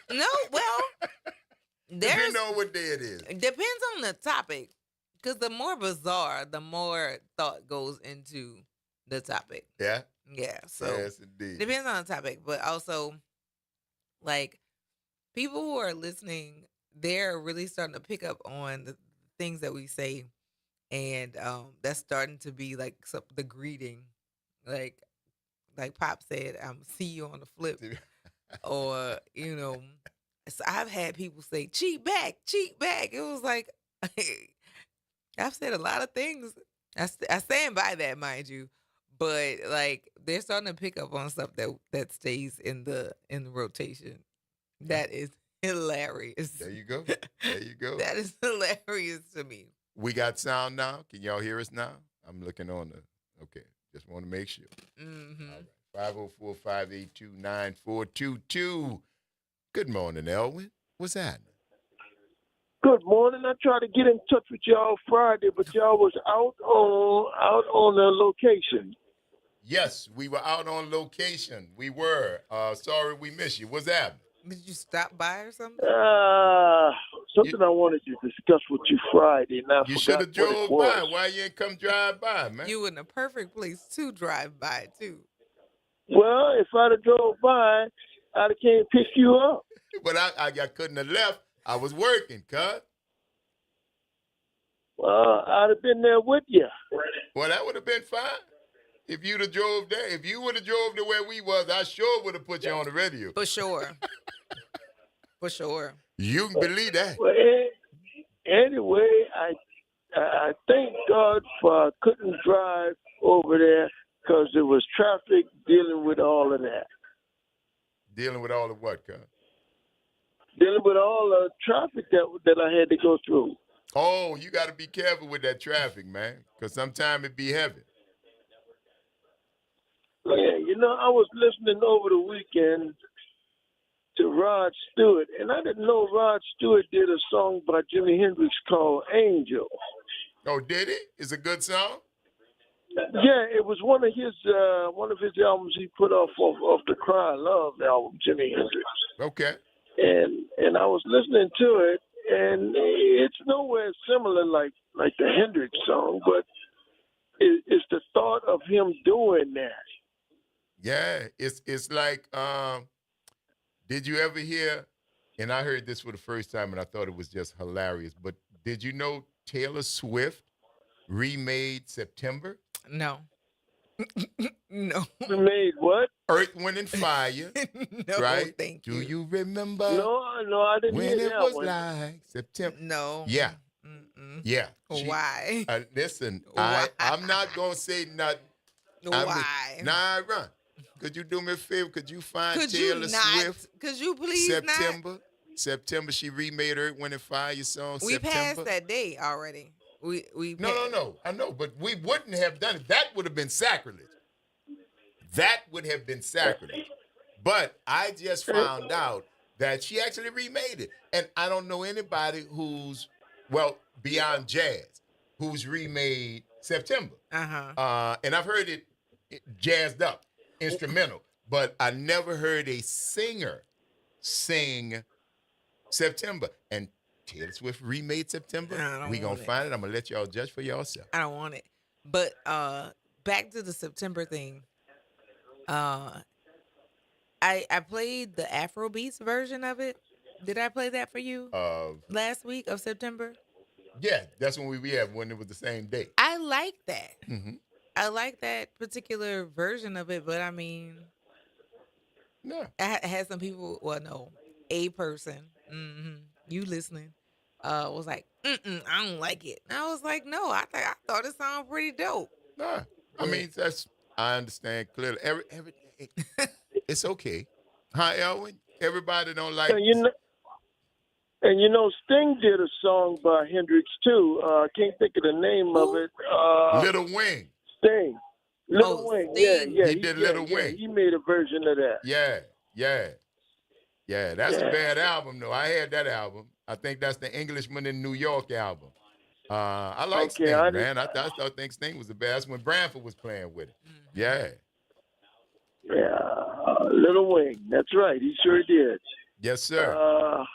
No, well, Depending on what day it is. It depends on the topic. Because the more bizarre, the more thought goes into the topic. Yeah? Yeah. So yes, indeed. depends on the topic. But also, like, people who are listening, they're really starting to pick up on the things that we say. And that's starting to be like the greeting. Like Pop said, see you on the flip. Or, so I've had people say, cheat back. It was like, I've said a lot of things. I stand by that, mind you. But like they're starting to pick up on stuff that stays in the rotation. That is hilarious. There you go. That is hilarious to me. We got sound now. Can y'all hear us now? I'm looking on the. Okay, just want to make sure. Mm-hmm. All right. 504-582-9422. Good morning, Elwin. What's happening? Good morning. I tried to get in touch with y'all Friday, but y'all was out on the location. Yes, we were out on location. We were. Sorry we missed you. What's happening? Did you stop by or something? Something I wanted to discuss with you Friday. Now You should have drove by. Why you ain't come drive by, man? You in the perfect place to drive by, too. Well, if I'd have drove by, I'd have came pick you up. But I couldn't have left. I was working, cuz. Well, I'd have been there with you. Well, that would have been fine. If you'd have drove there, if you would have drove to where we was, I sure would have put you on the radio. For sure. For sure. You can believe that. Well, anyway, I thank God for I couldn't drive over there because there was traffic dealing with all of that. Dealing with all of what, cuz? Dealing with all the traffic that I had to go through. Oh, you got to be careful with that traffic, man, because sometimes it be heavy. Yeah, I was listening over the weekend to Rod Stewart, and I didn't know Rod Stewart did a song by Jimi Hendrix called Angel. Oh, did it? It's a good song? Yeah, it was one of his albums he put off the Cry Love album, Jimi Hendrix. Okay. And I was listening to it, and it's nowhere similar like the Hendrix song, but it's the thought of him doing that. Yeah, it's like, did you ever hear, and I heard this for the first time, and I thought it was just hilarious, but did you know Taylor Swift remade September? No. No. Remade what? Earth, Wind, and Fire. No, right? thank you. Do you remember? No, I didn't hear when it that was one. like September. No. Yeah. Mm-mm. Yeah. Why? Listen, Why? I'm not going to say nothing. Why? Run. Could you do me a favor? Could you find Could Taylor you not? Swift? Could you please September, she remade Earth, Wind, and Fire song. We September. passed that day already. No. I know, but we wouldn't have done it. That would have been sacrilege. But I just found out that she actually remade it. And I don't know anybody who's, beyond jazz, who's remade September. Uh-huh. And I've heard it jazzed up, instrumental, but I never heard a singer sing September. And Taylor Swift remade September. We gonna find it. I'm gonna let y'all judge for yourself. I don't want it. But back to the September thing. I played the Afrobeats version of it. Did I play that for you last week of September? Yeah, that's when we had when it was the same day. I like that. Mm-hmm. I like that particular version of it, but I mean, no, I had some people. Well, no, a person. You listening? Was like, I don't like it. And I was like, no, I thought it sounded pretty dope. Nah, I mean I understand clearly. It's okay. Huh, Elwin? Everybody don't like. And Sting did a song by Hendrix too. I can't think of the name of it. Little Wing. Sting. Little Wing. Sting. Yeah. He did Little Wing. He made a version of that. Yeah. That's a bad album though. I had that album. I think that's the Englishman in New York album. I like Sting, man. I think Sting was the best when Branford was playing with it. Yeah. Yeah, Little Wing. That's right. He sure did. Yes, sir.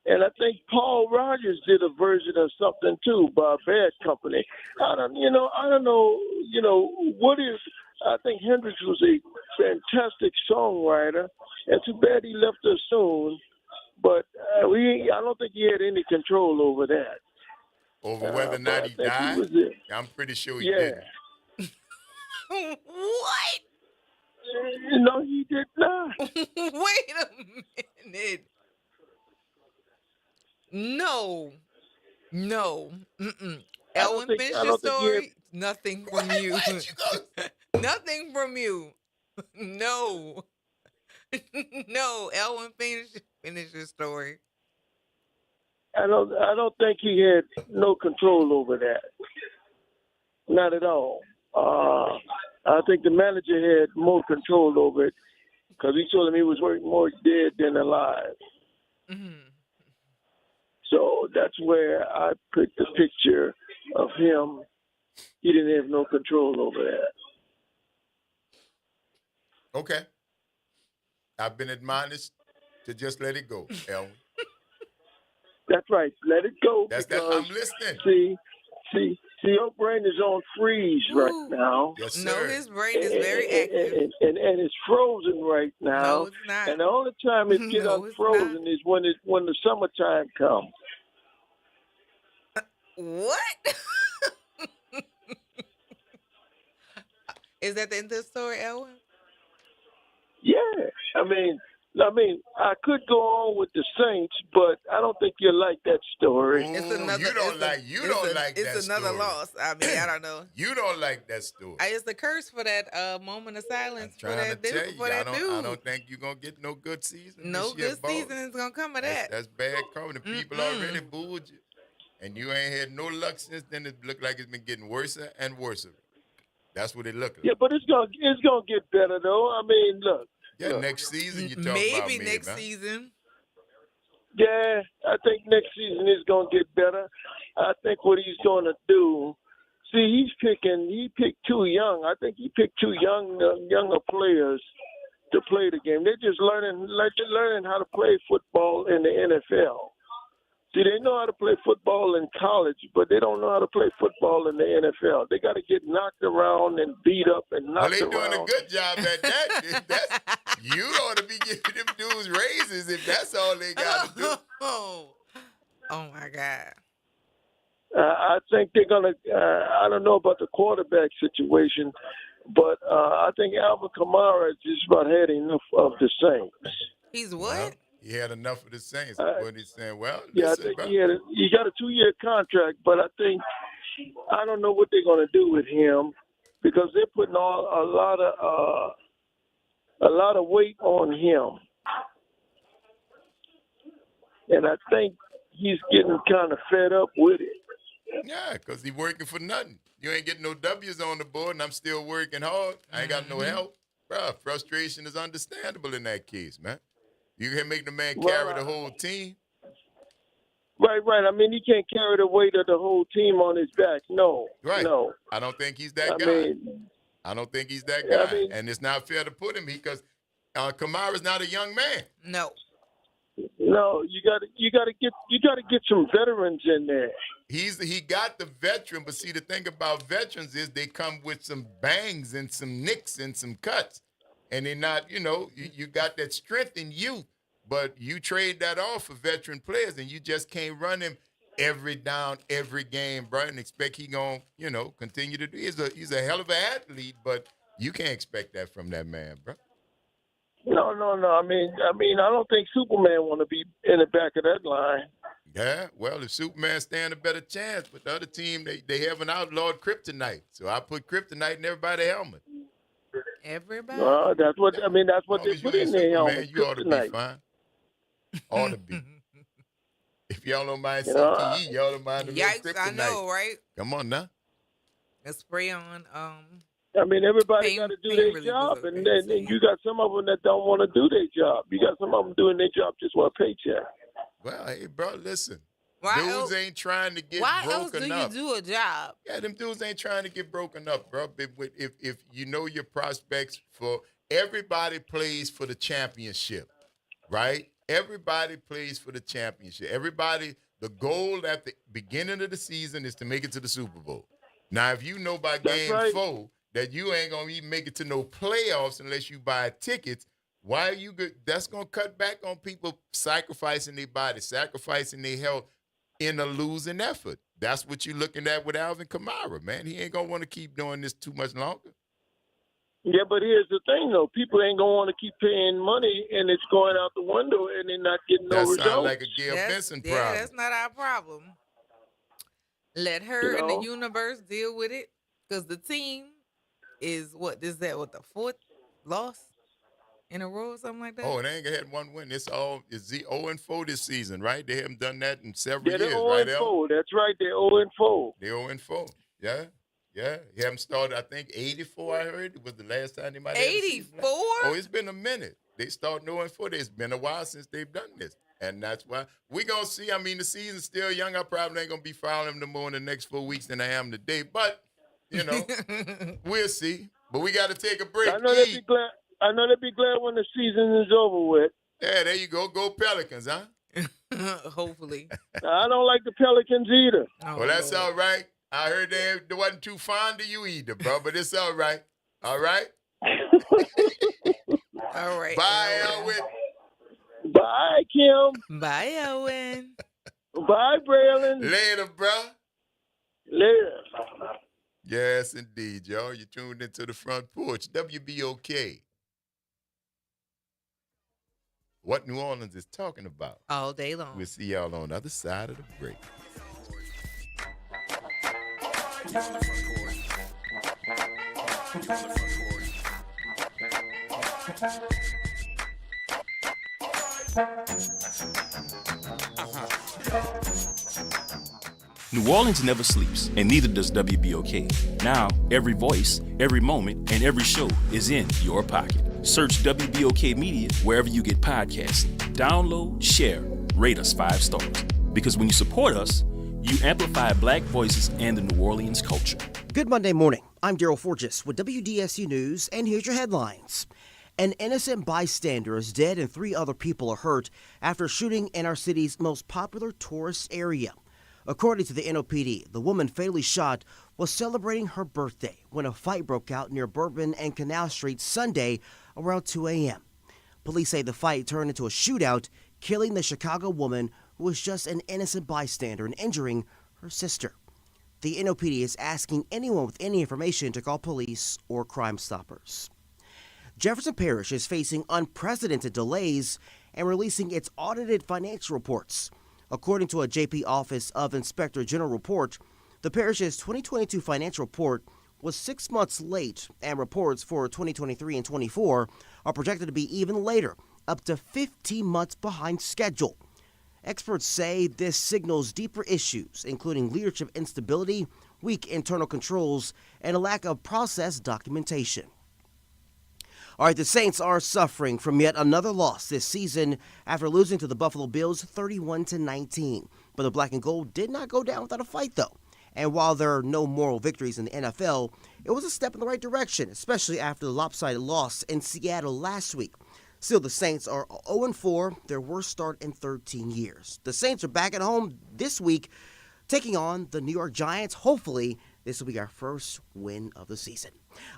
And I think Paul Rogers did a version of something too by Bad Company. I don't know. What is? I think Hendrix was a fantastic songwriter, and too bad he left us soon. But I don't think he had any control over that. Over whether or not he died? I'm pretty sure he didn't. What? No, he did not. Wait a minute. No. Elwin, finish your story. Nothing from you. Nothing from you. No. No, Elwin, finish your story. I don't think he had no control over that. Not at all. I think the manager had more control over it because he told him he was working more dead than alive. Mm-hmm. So that's where I put the picture of him. He didn't have no control over that. Okay. I've been admonished to just let it go, Elwin. That's right. Let it go. That's that. I'm listening. See, your brain is on freeze right now. Yes, sir. No, his brain is very active. And it's frozen right now. No, it's not. And the only time it gets unfrozen is when the summertime comes. What? Is that the end of the story, Elwin? Yeah. I mean, I could go on with the Saints, but I don't think you'll like that story. It's another. It's another loss. I mean, I don't know. You don't like that story. It's the curse for that moment of silence for that dude. I don't think you're gonna get no good season. No this year, good boss. season is gonna come of that. That's bad coming. The people already booed you, and you ain't had no luck since then. It looked like it's been getting worse and worse. That's what it looked like. Yeah, but it's gonna get better though. I mean, look. Yeah, next season you talk about maybe next season. Yeah, I think next season is going to get better. I think what he's going to do, he picked too young. I think he picked too younger players to play the game. They're just learning how to play football in the NFL. See, they know how to play football in college, but they don't know how to play football in the NFL. They got to get knocked around and beat up and knocked around. Well, they're doing a good job at that. You ought to be giving them dudes raises if that's all they got to do. Oh my God. I think they're going to I don't know about the quarterback situation, but I think Alvin Kamara just about had enough of the Saints. He's what? Well, he had enough of the Saints. What he's saying, I think he got a 2-year contract, but I don't know what they're going to do with him because they're putting a lot of weight on him, and I think he's getting kind of fed up with it. Yeah, because he's working for nothing. You ain't getting no W's on the board, and I'm still working hard. I ain't got no help. Bro, frustration is understandable in that case, man. You can make the man carry the whole team. Right. I mean, he can't carry the weight of the whole team on his back. No. Right. No. I don't think he's that guy. I don't think he's that guy. And it's not fair to put him because Kamara's not a young man. No. No, you got to get some veterans in there. He got the veteran, but see the thing about veterans is they come with some bangs and some nicks and some cuts. And they're not, you got that strength in youth, but you trade that off for veteran players, and you just can't run him every down, every game, bro, and expect he gonna, continue to do. He's a hell of an athlete, but you can't expect that from that man, bro. No. I mean, I don't think Superman want to be in the back of that line. Yeah, well, if Superman stand a better chance, but the other team they haven't outlawed kryptonite, so I put kryptonite in everybody's helmet. Everybody? That's what they put in their helmet. You ought to be fine. Ought to be. If y'all don't mind CTE, y'all don't mind the kryptonite. I know, right? Come on now. Let's spray on. I mean, everybody got to do their job, and then you got some of them that don't want to do their job. You got some of them doing their job just for a paycheck. Well, hey, bro, listen. Dudes ain't trying to get broken up. Why else do you do a job? Yeah, them dudes ain't trying to get broken up, bro. If you know your prospects everybody plays for the championship, right? everybody plays for the championship. Everybody, the goal at the beginning of the season is to make it to the Super Bowl. Now, if you know by game 4 that you ain't going to even make it to no playoffs unless you buy tickets, why are you good? That's going to cut back on people sacrificing their body, sacrificing their health in a losing effort. That's what you're looking at with Alvin Kamara, man. He ain't going to want to keep doing this too much longer. Yeah, but here's the thing, though. People ain't going to want to keep paying money, and it's going out the window, and they're not getting no results. That sounds like a Gail Benson problem. Yeah, that's not our problem. Let her and the universe deal with it, because the team is the 4th loss in a row or something like that? Oh, they ain't had one win. It's 0-4 this season, right? They haven't done that in several years, right? They're 0-4. That's right. They're 0-4. They're 0-4. Yeah. Yeah. He haven't started, I think, 84, I heard. It was the last time they might have 84? Oh, it's been a minute. They started 0-4. It's been a while since they've done this. And that's why we're going to see. I mean, the season's still young. I probably ain't going to be following them no more in the next 4 weeks than I am today. But, we'll see. But we got to take a break. I know they'll be glad when the season is over with. Yeah, there you go. Go Pelicans, huh? Hopefully. I don't like the Pelicans either. Well, that's all right. I heard they wasn't too fond of you either, bro, but it's all right. All right? All right. Bye, Elwin. Bye, Kim. Bye, Elwin. Bye, Braylon. Later, bro. Later. Yes, indeed, y'all. You tuned into the Front Porch. WBOK. What New Orleans is talking about. All day long. We'll see y'all on the other side of the break. New Orleans never sleeps, and neither does WBOK. Now, every voice, every moment, and every show is in your pocket. Search WBOK Media wherever you get podcasts. Download, share, rate us 5 stars. Because when you support us, you amplify Black voices and the New Orleans culture. Good Monday morning. I'm Daryl Forges with WDSU News, and here's your headlines. An innocent bystander is dead and 3 other people are hurt after shooting in our city's most popular tourist area. According to the NOPD, the woman fatally shot was celebrating her birthday when a fight broke out near Bourbon and Canal Street Sunday around 2 a.m. Police say the fight turned into a shootout, killing the Chicago woman who was just an innocent bystander and injuring her sister. The NOPD is asking anyone with any information to call police or Crime Stoppers. Jefferson Parish is facing unprecedented delays in releasing its audited financial reports. According to a JP Office of Inspector General report, the parish's 2022 financial report was 6 months late, and reports for 2023 and 24 are projected to be even later, up to 15 months behind schedule. Experts say this signals deeper issues, including leadership instability, weak internal controls, and a lack of process documentation. All right, the Saints are suffering from yet another loss this season after losing to the Buffalo Bills 31-19. But the Black and Gold did not go down without a fight, though. And while there are no moral victories in the NFL, it was a step in the right direction, especially after the lopsided loss in Seattle last week. Still, the Saints are 0-4, their worst start in 13 years. The Saints are back at home this week, taking on the New York Giants. Hopefully, this will be our first win of the season.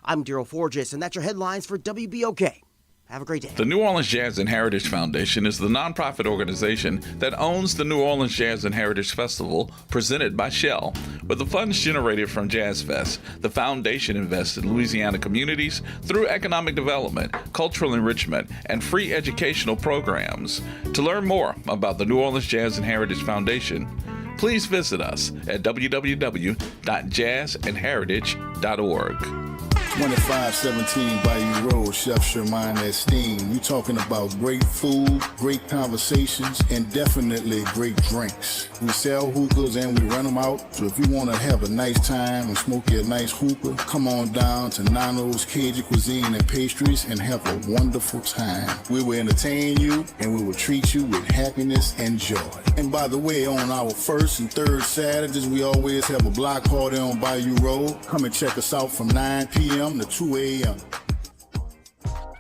I'm Daryl Forges, and that's your headlines for WBOK. Have a great day. The New Orleans Jazz and Heritage Foundation is the nonprofit organization that owns the New Orleans Jazz and Heritage Festival, presented by Shell. With the funds generated from Jazz Fest, the foundation invests in Louisiana communities through economic development, cultural enrichment, and free educational programs. To learn more about the New Orleans Jazz and Heritage Foundation, please visit us at www.jazzandheritage.org. 2517 Bayou Road, Chef Sherman Esteem. You talking about great food, great conversations, and definitely great drinks. We sell hookahs and we rent them out. So if you want to have a nice time and smoke your nice hookah, come on down to Nano's Cajun Cuisine and Pastries and have a wonderful time. We will entertain you and we will treat you with happiness and joy. And by the way, on our first and third Saturdays, we always have a block party on Bayou Road. Come and check us out from 9 p.m. to 2 a.m.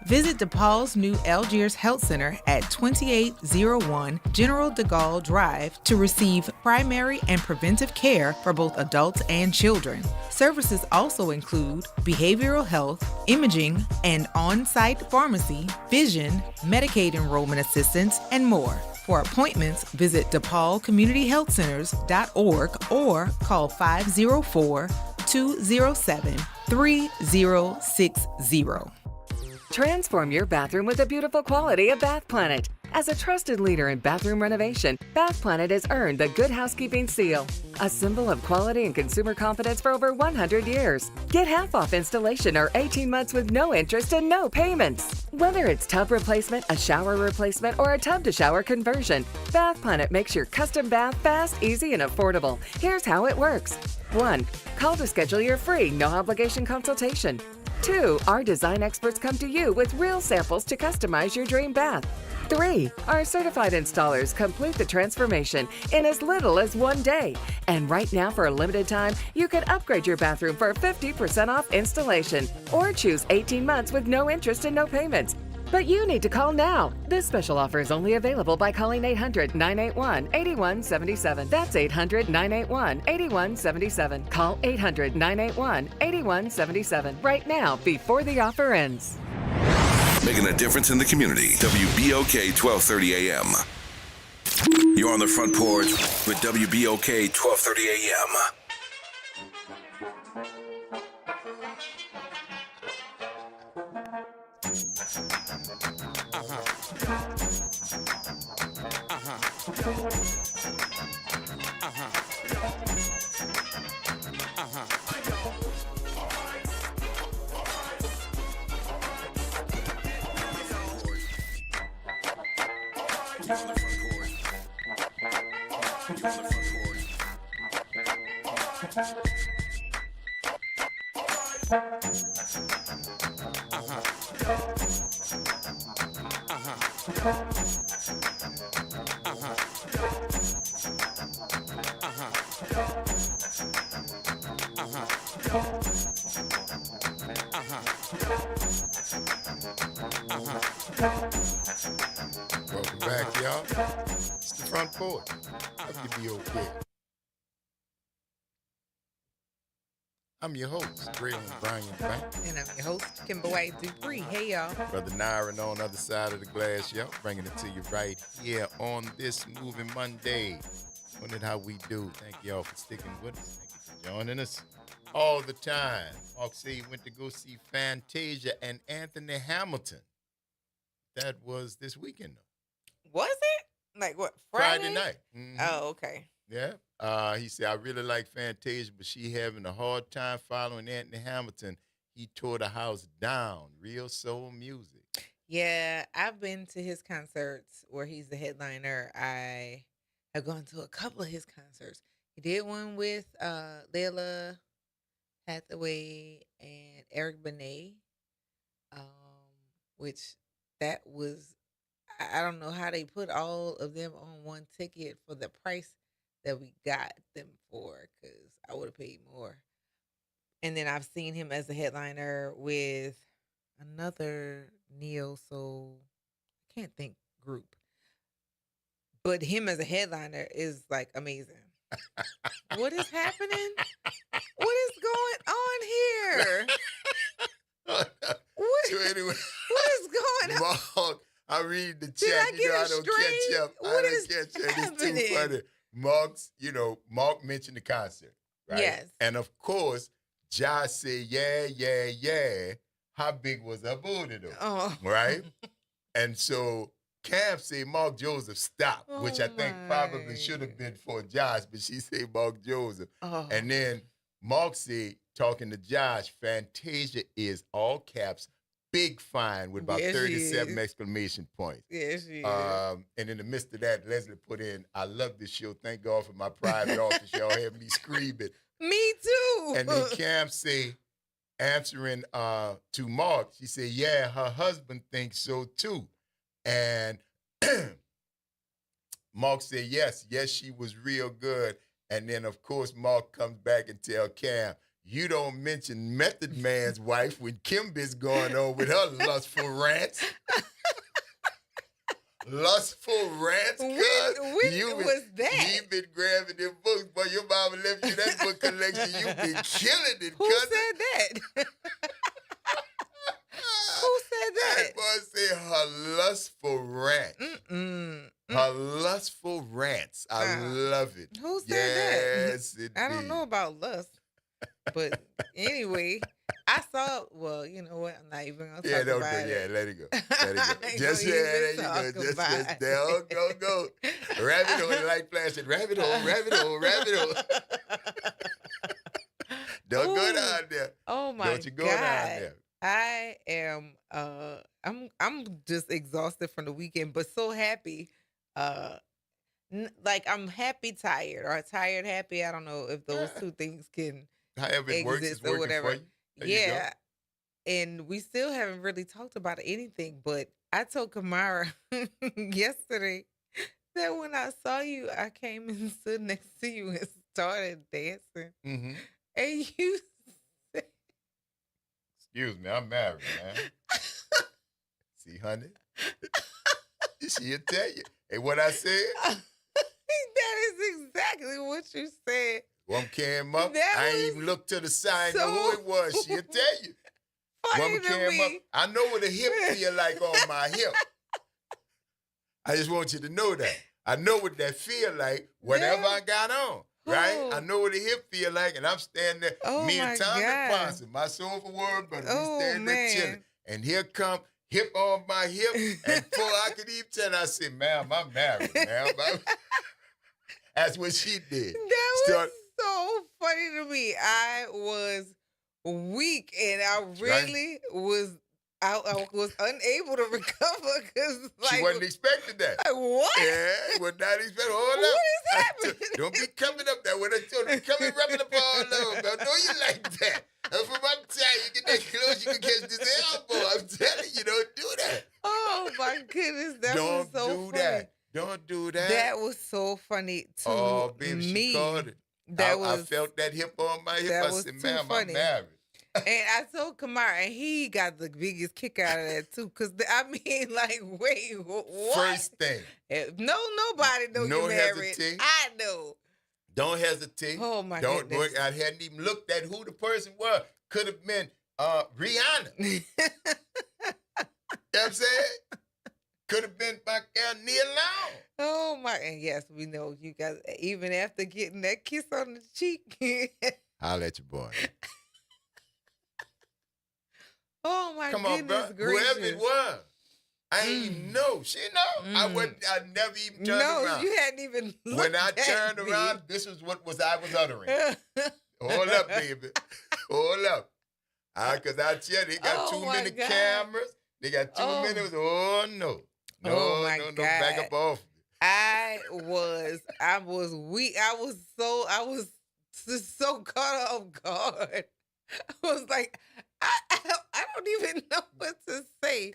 Visit DePaul's new Algiers Health Center at 2801 General de Gaulle Drive to receive primary and preventive care for both adults and children. Services also include behavioral health, imaging, and on-site pharmacy, vision, Medicaid enrollment assistance, and more. For appointments, visit DePaulCommunityHealthCenters.org or call 504-207-3060. Transform your bathroom with the beautiful quality of Bath Planet. As a trusted leader in bathroom renovation, Bath Planet has earned the Good Housekeeping seal, a symbol of quality and consumer confidence for over 100 years. Get half off installation or 18 months with no interest and no payments. Whether it's tub replacement, a shower replacement, or a tub-to-shower conversion, Bath Planet makes your custom bath fast, easy, and affordable. Here's how it works. 1. Call to schedule your free, no-obligation consultation. 2. Our design experts come to you with real samples to customize your dream bath. 3. Our certified installers complete the transformation in as little as 1 day. And right now, for a limited time, you can upgrade your bathroom for 50% off installation or choose 18 months with no interest and no payments. But you need to call now. This special offer is only available by calling 800-981-8177. That's 800-981-8177. Call 800-981-8177 right now before the offer ends. Making a difference in the community. WBOK 1230 AM. You're on the Front Porch with WBOK 1230 AM. Welcome back, y'all. It's the Front Porch. WBOK. I'm your host, Braylon Bryan Bank. And I'm your host, Kimber White Dupree. Hey, y'all. Brother Nyron on the other side of the glass, y'all. Bringing it to you right here on this Moving Monday. Doing it how we do. Thank y'all for sticking with us. Thank you for joining us all the time. Mark C went to go see Fantasia and Anthony Hamilton. That was this weekend, though. Was it? Like what, Friday? Night. Mm-hmm. Oh, okay. Yeah. He said, I really like Fantasia, but she having a hard time following Anthony Hamilton. He tore the house down. Real soul music. Yeah, I've been to his concerts where he's the headliner. I have gone to a couple of his concerts. He did one with Layla Hathaway and Eric Benet, which that was, I don't know how they put all of them on one ticket for the price that we got them for, because I would have paid more. And then I've seen him as a headliner with another neo soul, I can't think group, but him as a headliner is like amazing. What is happening? What is going on here? What, So anyway, what is going on? Mark, I read the Did chat. I You get know, it I don't straight? catch up. What I don't is catch up. It's happening? too funny. Mark mentioned the concert, right? Yes. And of course, Josh said, yeah. How big was her booty, though? Oh. Right? And so Cam said Mark Joseph stopped, which I think probably should have been for Josh, but she said Mark Joseph. Oh. And then Mark said, talking to Josh, Fantasia is all caps, big fine with about Yes, she 37 is. exclamation points. Yes, she is. And in the midst of that, Leslie put in, I love this show. Thank God for my private office. Y'all have me screaming. Me too. And then Cam say, answering to Mark, she said, yeah, her husband thinks so too. And Mark said, yes, she was real good. And then, of course, Mark comes back and tell Cam, you don't mention Method Man's wife when Kimby's going on with her lustful rants. Lustful rants, When was that? You've been grabbing them books, boy. Your mama left you that book collection. You've been killing it, Who cousin. said that? Who said that? That boy said her lustful rants. Her lustful rants. I love it. Who said yes, that? Indeed. I don't know about lust. But anyway, I saw, well, you know what? I'm not even going to talk about it. Yeah, let it go. Let it go. Just, gonna there even you talk go. Just about there. Go. Rabbit hole, light flashing. Rabbit hole. Don't go down there. Oh, my God. Don't you go down there. I am, I'm just exhausted from the weekend, but so happy. Like, I'm happy, tired, or tired, happy. I don't know if those two things can however it works, it's or working whatever. for you. There Yeah. you go. And we still haven't really talked about anything, but I told Kamara yesterday that when I saw you, I came and stood next to you and started dancing. Mm-hmm. And you said, Excuse me, I'm married, man. See, honey? She'll tell you. And what I said? that is exactly what you said. Woman came up. That I ain't was even looked to the side so know who it was. She'll tell you. Woman to came me. up. I know what a hip feel like on my hip. I just want you to know that. I know what that feel like whatever I got on. Right? Oh. I know what the hip feel like, and I'm standing there. Oh, me my and Tommy God. Ponson, my soulful word brother, Oh, we standing there man. chilling. And here come hip on my hip. And before I could even tell, I said, ma'am, I'm married, ma'am. That's what she did. That was so funny to me. I was weak, and I really was. I was unable to recover because She wasn't expecting that. Like, what? Yeah, was not expecting. Hold What up. is happening? Don't be coming up there with a don't come and rubbing up all over. I know you like that. And from my time, you get that close, you can catch this elbow. I'm telling you, don't do that. Oh my goodness, that was so Don't do funny. that. Don't do that. That was so funny to Oh, baby, me. she called it. I felt that hip on my hip. that I was said, too ma'am, funny. I'm married. And I told Kamara, and he got the biggest kick out of that too. Cause I mean, like, wait, what? First thing. Nobody know No you married. hesitate. I know. Don't hesitate. Oh my Don't goodness. I hadn't even looked at who the person was. Could have been Rihanna. You know what I'm saying? Could have been my girl Nia Long. Oh my, and yes, we know you guys. Even after getting that kiss on the cheek. I'll let you boy. Oh my Come on, goodness bro. gracious. Whoever it was. I ain't even know. She know. I never even turned around. No, you hadn't even looked When I at turned me. around, this was what I was uttering. Hold up, baby. Hold up. Because I tell you, they got too many cameras. They got too many. Oh, no. No, my no, God. back up off. I was weak. I was just so caught off guard. I was like, I don't even know what to say.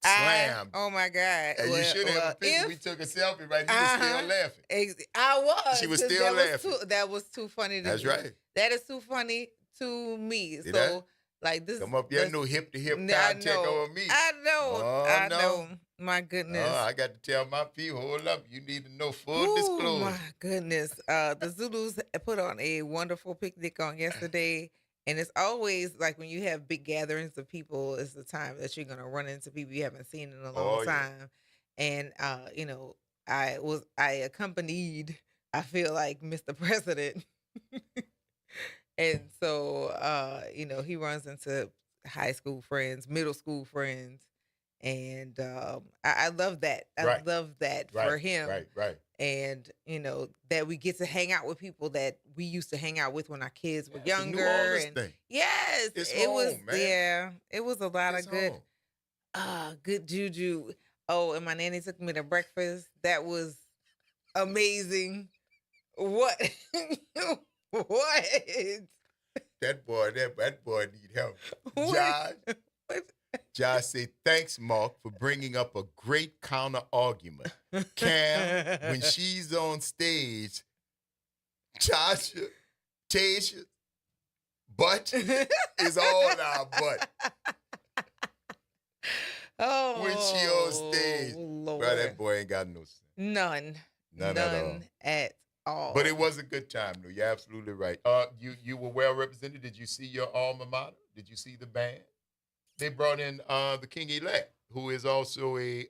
Slam. Oh my God. And you should have a picture. We took a selfie right there. You were still laughing. I was. She was 'cause still that laughing. That was too funny to me. That's right. That is too funny to me. See So that? like this. Come up here, no hip to hip I contact know. on me. I know. Oh, I no. know. My goodness. Oh, I got to tell my people, hold up, you need to know full Oh disclosure. my goodness. The Zulus put on a wonderful picnic on yesterday. And it's always like when you have big gatherings of people, it's the time that you're gonna run into people you haven't seen in a long time. And you know, I accompanied, I feel like, Mr. President. And so you know, he runs into high school friends, middle school friends. And I love that. I love that for him. Right. And, you know, that we get to hang out with people that we used to hang out with when our kids were New younger. Orleans And thing. yes, It's it home, was man. yeah, it was a lot It's of good home. good juju. Oh, and my nanny took me to breakfast. That was amazing. What? What? That boy need help. Josh said, thanks, Mark, for bringing up a great counter argument. Cam, when she's on stage, Tasha, butt is all our butt. Oh, When she on stage. Lord. Bro, that boy ain't got no sense. None None at all. at all. But it was a good time, though. You're absolutely right. You were well represented. Did you see your alma mater? Did you see the band? They brought in the King-elect, who is also a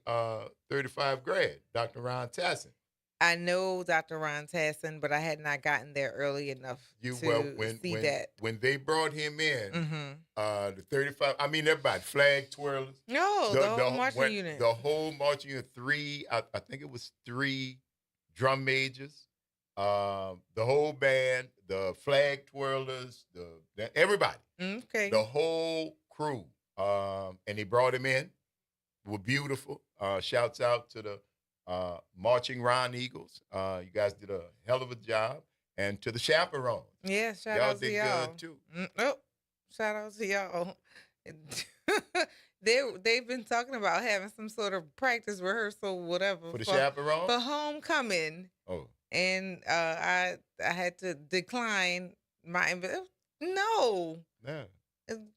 35 grad, Dr. Ron Tassin. I know Dr. Ron Tassin, but I had not gotten there early enough to see that. When they brought him in, Mm-hmm. the 35, I mean, everybody, flag twirlers. No, the whole marching unit. The whole marching unit, I think it was 3 drum majors, the whole band, the flag twirlers, everybody. Okay. The whole crew. And they brought him in. Were beautiful. Shouts out to the marching Ron Eagles. You guys did a hell of a job. And to the chaperones. Yeah, shout y'all out to did y'all. good too. Shout out to y'all. They've been talking about having some sort of practice rehearsal, whatever, For the chaperone? for homecoming. Oh. And I had to decline my invitation. No. Yeah.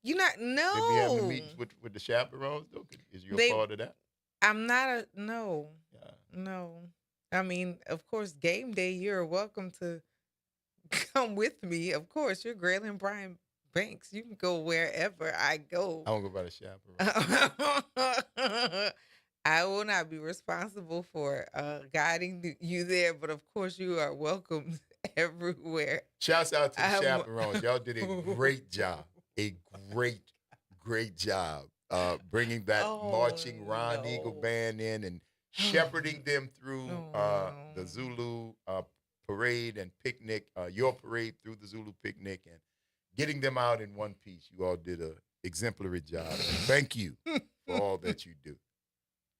You're not. They be No. having meetings with the chaperones though. Is you a part of that? I'm not no. Yeah. No. I mean, of course, game day, you're welcome to come with me. Of course, you're Graylin Brian Banks. You can go wherever I go. I won't go by the chaperone. I will not be responsible for guiding you there, but of course, you are welcome everywhere. Shouts out to the chaperones. Y'all did a great job. A great job bringing that marching Ron Eagle band in and shepherding them through the Zulu parade and picnic, your parade through the Zulu picnic, and getting them out in one piece. You all did an exemplary job. And thank you for all that you do.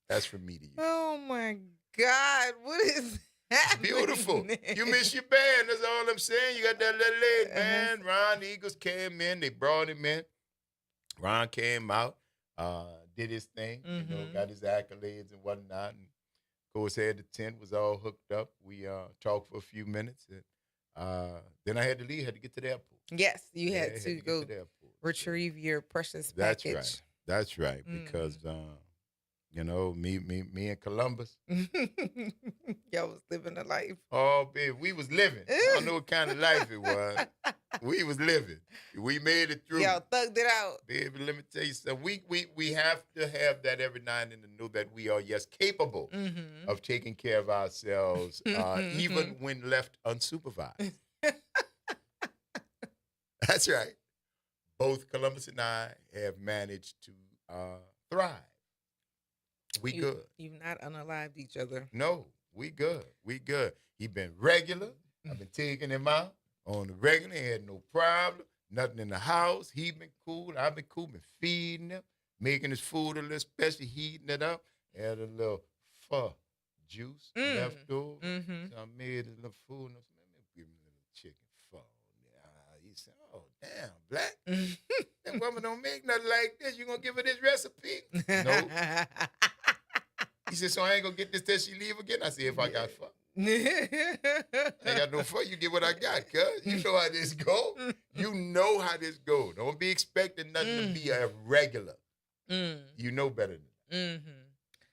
That's from me to you. Oh my God, what is that? Beautiful. You miss your band. That's all I'm saying. You got that little leg band. Ron Eagles came in. They brought him in. Ron came out, did his thing, got his accolades and whatnot. And of course, had the tent was all hooked up. We talked for a few minutes, and then I had to leave. Had to get to the airport. Yes, you had to go retrieve your precious package. That's right. Because me and Columbus. Y'all was living a life. Oh, baby, we was living. I don't know what kind of life it was. We was living. We made it through. Y'all thugged it out. Baby, let me tell you something. We have to have that every now and then to know that we are, yes, capable of taking care of ourselves, even when left unsupervised. That's right. Both Columbus and I have managed to thrive. Good. You've not unalived each other. No, we good. We good. He been regular. I've been taking him out on the regular. He had no problem. Nothing in the house. He been cool. I've been cool. Been feeding him, making his food a little special, heating it up. Had a little pho juice left over. So I made a little food. And I said, man, give me a little chicken pho. He said, oh, damn, Black. That woman don't make nothing like this. You gonna give her this recipe? No. He said, so I ain't gonna get this till she leave again? I said, if I got pho. I ain't got no pho, you get what I got, cuz. You know how this go. You know how this go. Don't be expecting nothing to be a regular. You know better than that.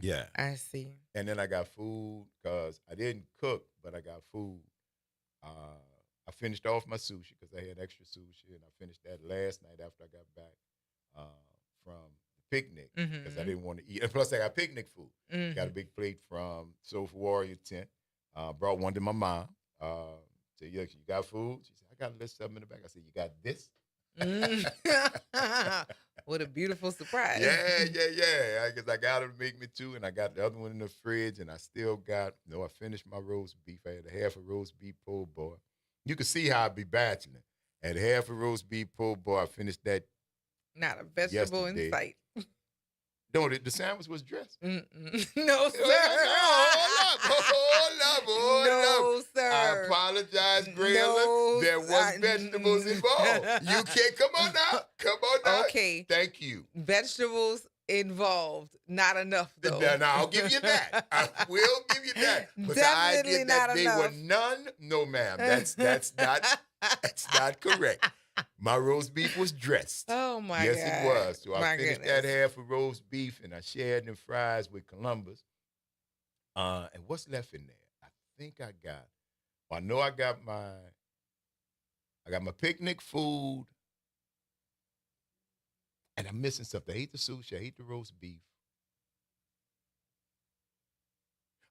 Yeah. I see. And then I got food, because I didn't cook, but I got food. I finished off my sushi, because I had extra sushi, and I finished that last night after I got back from picnic, because I didn't want to eat. And plus, I got picnic food. Got a big plate from Soulful Warrior tent. Brought one to my mom. Said, yeah, you got food? She said, I got a little something in the back. I said, you got this? What a beautiful surprise. Yeah. Because I got her to make me two, and I got the other one in the fridge, and I still got, I finished my roast beef. I had a half a roast beef po' boy. You can see how I be battling. I had half a roast beef po' boy. I finished that. Not a vegetable in sight. No, the sandwich was dressed. No, sir. Hold up. Sir. I apologize, Grayla. There was vegetables involved. You can't. Come on now. Okay. Thank you. Vegetables involved. Not enough, though. Now, I'll give you that. I will give you that. But Definitely the idea not that they enough. were none, no, ma'am. That's not correct. My roast beef was dressed. Oh, my yes, God. it was. So My I finished goodness. that half of roast beef, and I shared them fries with Columbus. And what's left in there? I think I know I got my picnic food, and I'm missing something. I ate the sushi, I ate the roast beef.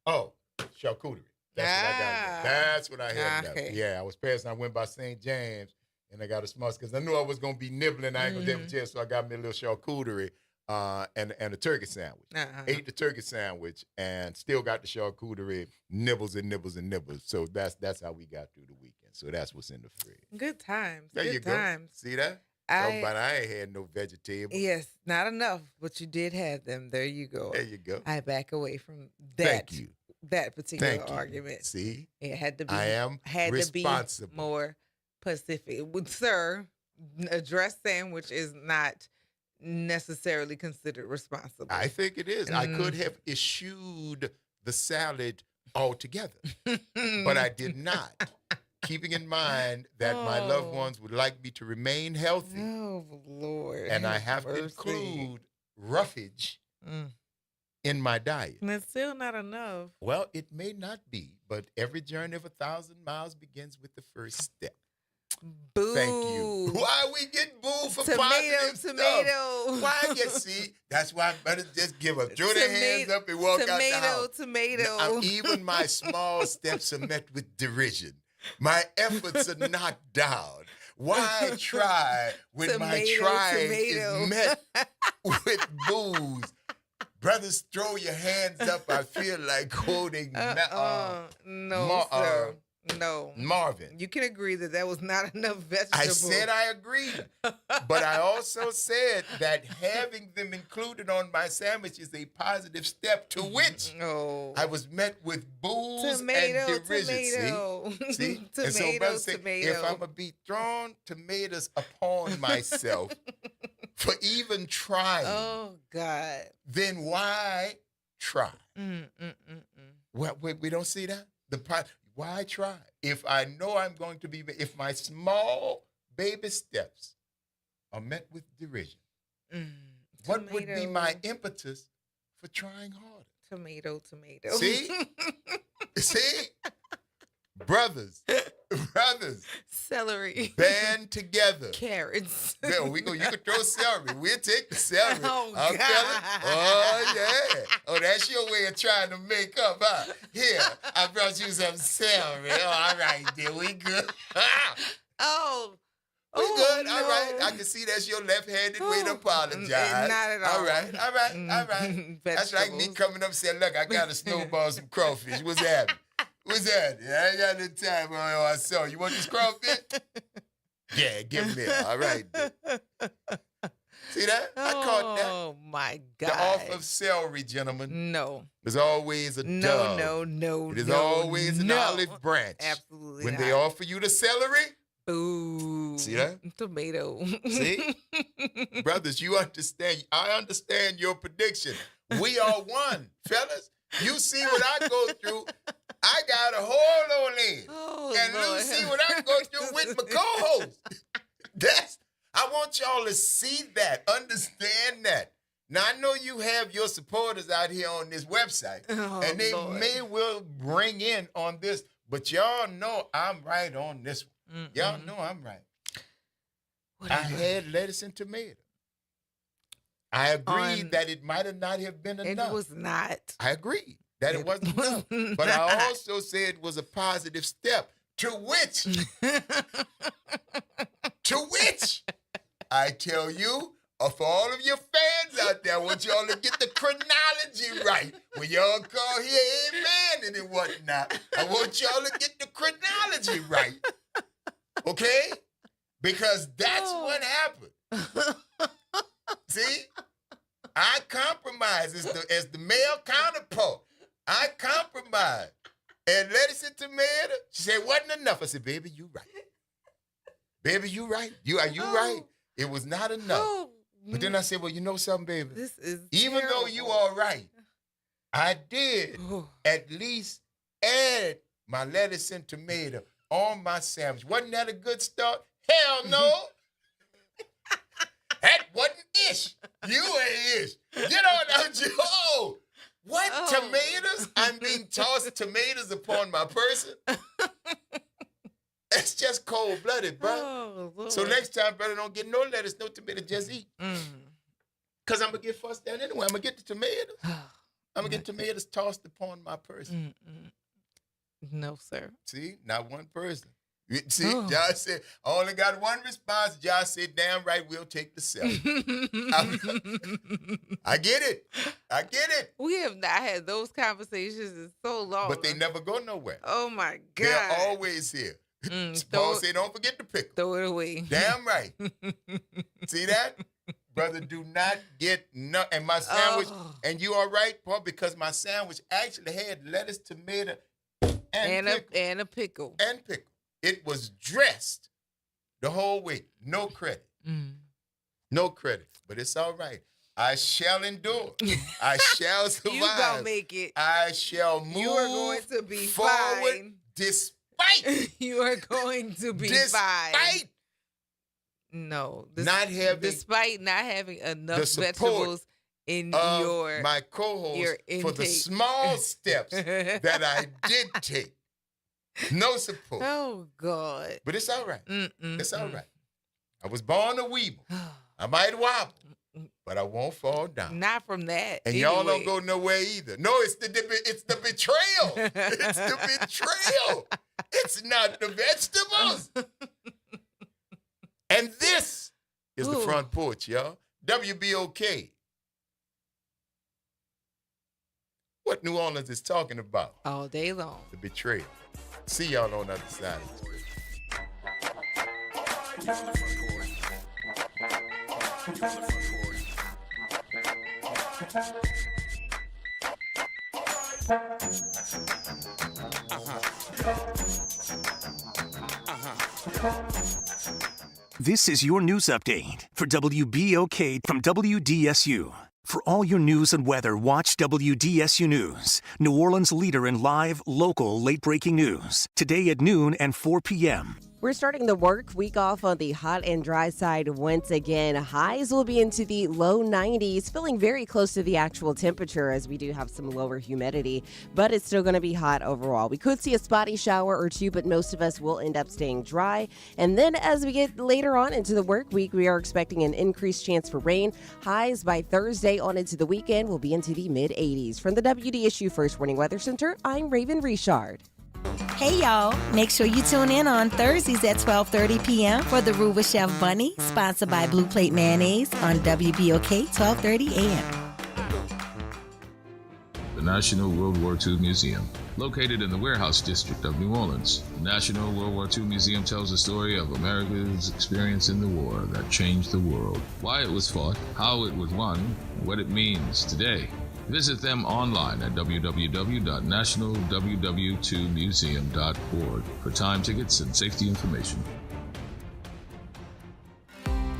Oh, charcuterie. That's what I got. That's what I had left. Okay. Yeah, I was passing. I went by St. James, and I got a small because I knew I was gonna be nibbling. I ain't gonna have a chance, so I got me a little charcuterie and a turkey sandwich. Ate the turkey sandwich and still got the charcuterie, nibbles and nibbles and nibbles. So that's how we got through the weekend. So that's what's in the fridge. Good times. There you Good times. go. See that? But I ain't had no vegetables. Yes, not enough, but you did have them. There you go. There you go. I back away from that. Thank you. That particular Thank you. argument. See? It had to be. I am responsible. To be more Pacific. Sir, a dressed sandwich is not necessarily considered responsible. I think it is. I could have eschewed the salad altogether, but I did not. Keeping in mind that my loved ones would like me to remain healthy. Oh, Lord. And I have to include roughage in my diet. And it's still not enough. Well, it may not be, but every journey of 1,000 miles begins with the first step. Boo. Thank you. Why we get booed for positive stuff? Why get see? That's why I better just give up. Throw their hands up and walk out the house. Tomato. Even my small steps are met with derision. My efforts are knocked down. Why try when my trying is met with boos? Brothers, throw your hands up. I feel like quoting No. Marvin. You can agree that was not enough vegetables. I said I agreed. But I also said that having them included on my sandwich is a positive step to which I was met with boos and derision. See? And so brother said, if I'm going to be throwing tomatoes upon myself for even trying, oh, God, then why try? Well, we don't see that? Why try? If I know I'm going to be, if my small baby steps are met with derision, what would be my impetus for trying harder? Tomato. See? See? Brothers. Celery. Band together. Carrots. There we go. You can throw celery. We'll take the celery. Oh, I'm God. telling. Oh, yeah. Oh, that's your way of trying to make up, huh? Here, I brought you some celery. Oh, all right, then. We good. We good. No. All right. I can see that's your left-handed way to apologize. Not at all. All right. That's like me coming up and saying, look, I got to snowball some crawfish. What's happening? What's that? I ain't got no time. Oh, I saw. You want this crawfish? Yeah, give me it. All right. Then. See that? I caught that. Oh, my God. The off of celery, gentlemen. No. There's always a dove. No. It is always an olive branch. Absolutely when not. they offer you the celery. Boo. See that? Tomato. See? Brothers, you understand. I understand your prediction. We are one, fellas. You see what I go through. I got a hold on it. Oh, and Lord. Lou see what I go through with my co-host. I want y'all to see that, understand that. Now, I know you have your supporters out here on this website, and they may well bring in on this, but y'all know I'm right on this one. Y'all know I'm right. I had lettuce and tomato. I agreed that it might have not have been enough. It was not. I agreed that it wasn't enough. But I also said it was a positive step, to which I tell you, for all of your fans out there, I want y'all to get the chronology right. When y'all call here amen and whatnot, I want y'all to get the chronology right. Okay? Because that's what happened. See? I compromise as the male counterpart. I compromise. And lettuce and tomato, she said, wasn't enough. I said, baby, you right. Baby, you right. Are you right? It was not enough. But then I said, well, you know something, baby? This is Even though you are right, I did at least add my lettuce and tomato on my sandwich. Wasn't that a good start? Hell no. That wasn't ish. You ain't ish. Get on out, Joe. What? Tomatoes? I'm being tossed tomatoes upon my person? That's just cold-blooded, bro. So next time, brother, don't get no lettuce, no tomato, just eat. Because I'm going to get fussed down anyway. I'm going to get the tomatoes. I'm going to get tomatoes tossed upon my person. No, sir. See? Not one person. See, Josh said, I only got one response. Josh said, damn right, we'll take the 7. I get it. I get it. We have not had those conversations in so long. But they never go nowhere. Oh, my God. They're always here. Paul said, don't forget the pickle. Throw it away. Damn right. See that? Brother, do not get no. And my sandwich, and you all right, Paul, because my sandwich actually had lettuce, tomato, and a pickle. And pickle. It was dressed the whole way. No credit. No credit. But it's all right. I shall endure. I shall survive. You gonna make it. I shall move. You are going to be forward fine. Despite. You are going to be fine. No. Despite not having enough vegetables in my co-host for the small steps that I did take. No support. Oh, God. But it's all right. It's all right. I was born a weeble. I might wobble, but I won't fall down. Not from that. And y'all don't go nowhere either. No, it's the betrayal. It's the betrayal. It's not the vegetables. And this is the Front Porch, y'all. WBOK. What New Orleans is talking about. All day long. The betrayal. See y'all on the other side of the This is your news update for WBOK from WDSU. For all your news and weather, watch WDSU News, New Orleans' leader in live, local, late-breaking news. Today at noon and 4 p.m. We're starting the work week off on the hot and dry side once again. Highs will be into the low 90s, feeling very close to the actual temperature as we do have some lower humidity, but it's still going to be hot overall. We could see a spotty shower or two, but most of us will end up staying dry. And then as we get later on into the work week, we are expecting an increased chance for rain. Highs by Thursday on into the weekend will be into the mid-80s. From the WDSU First Warning Weather Center, I'm Raven Richard. Hey y'all, make sure you tune in on Thursdays at 12:30 p.m. for the Rule with Chef Bunny, sponsored by Blue Plate Mayonnaise on WBOK 12:30 a.m. The National World War II Museum, located in the Warehouse District of New Orleans. The National World War II Museum tells the story of America's experience in the war that changed the world, why it was fought, how it was won, and what it means today. Visit them online at www.nationalww2museum.org for time tickets and safety information.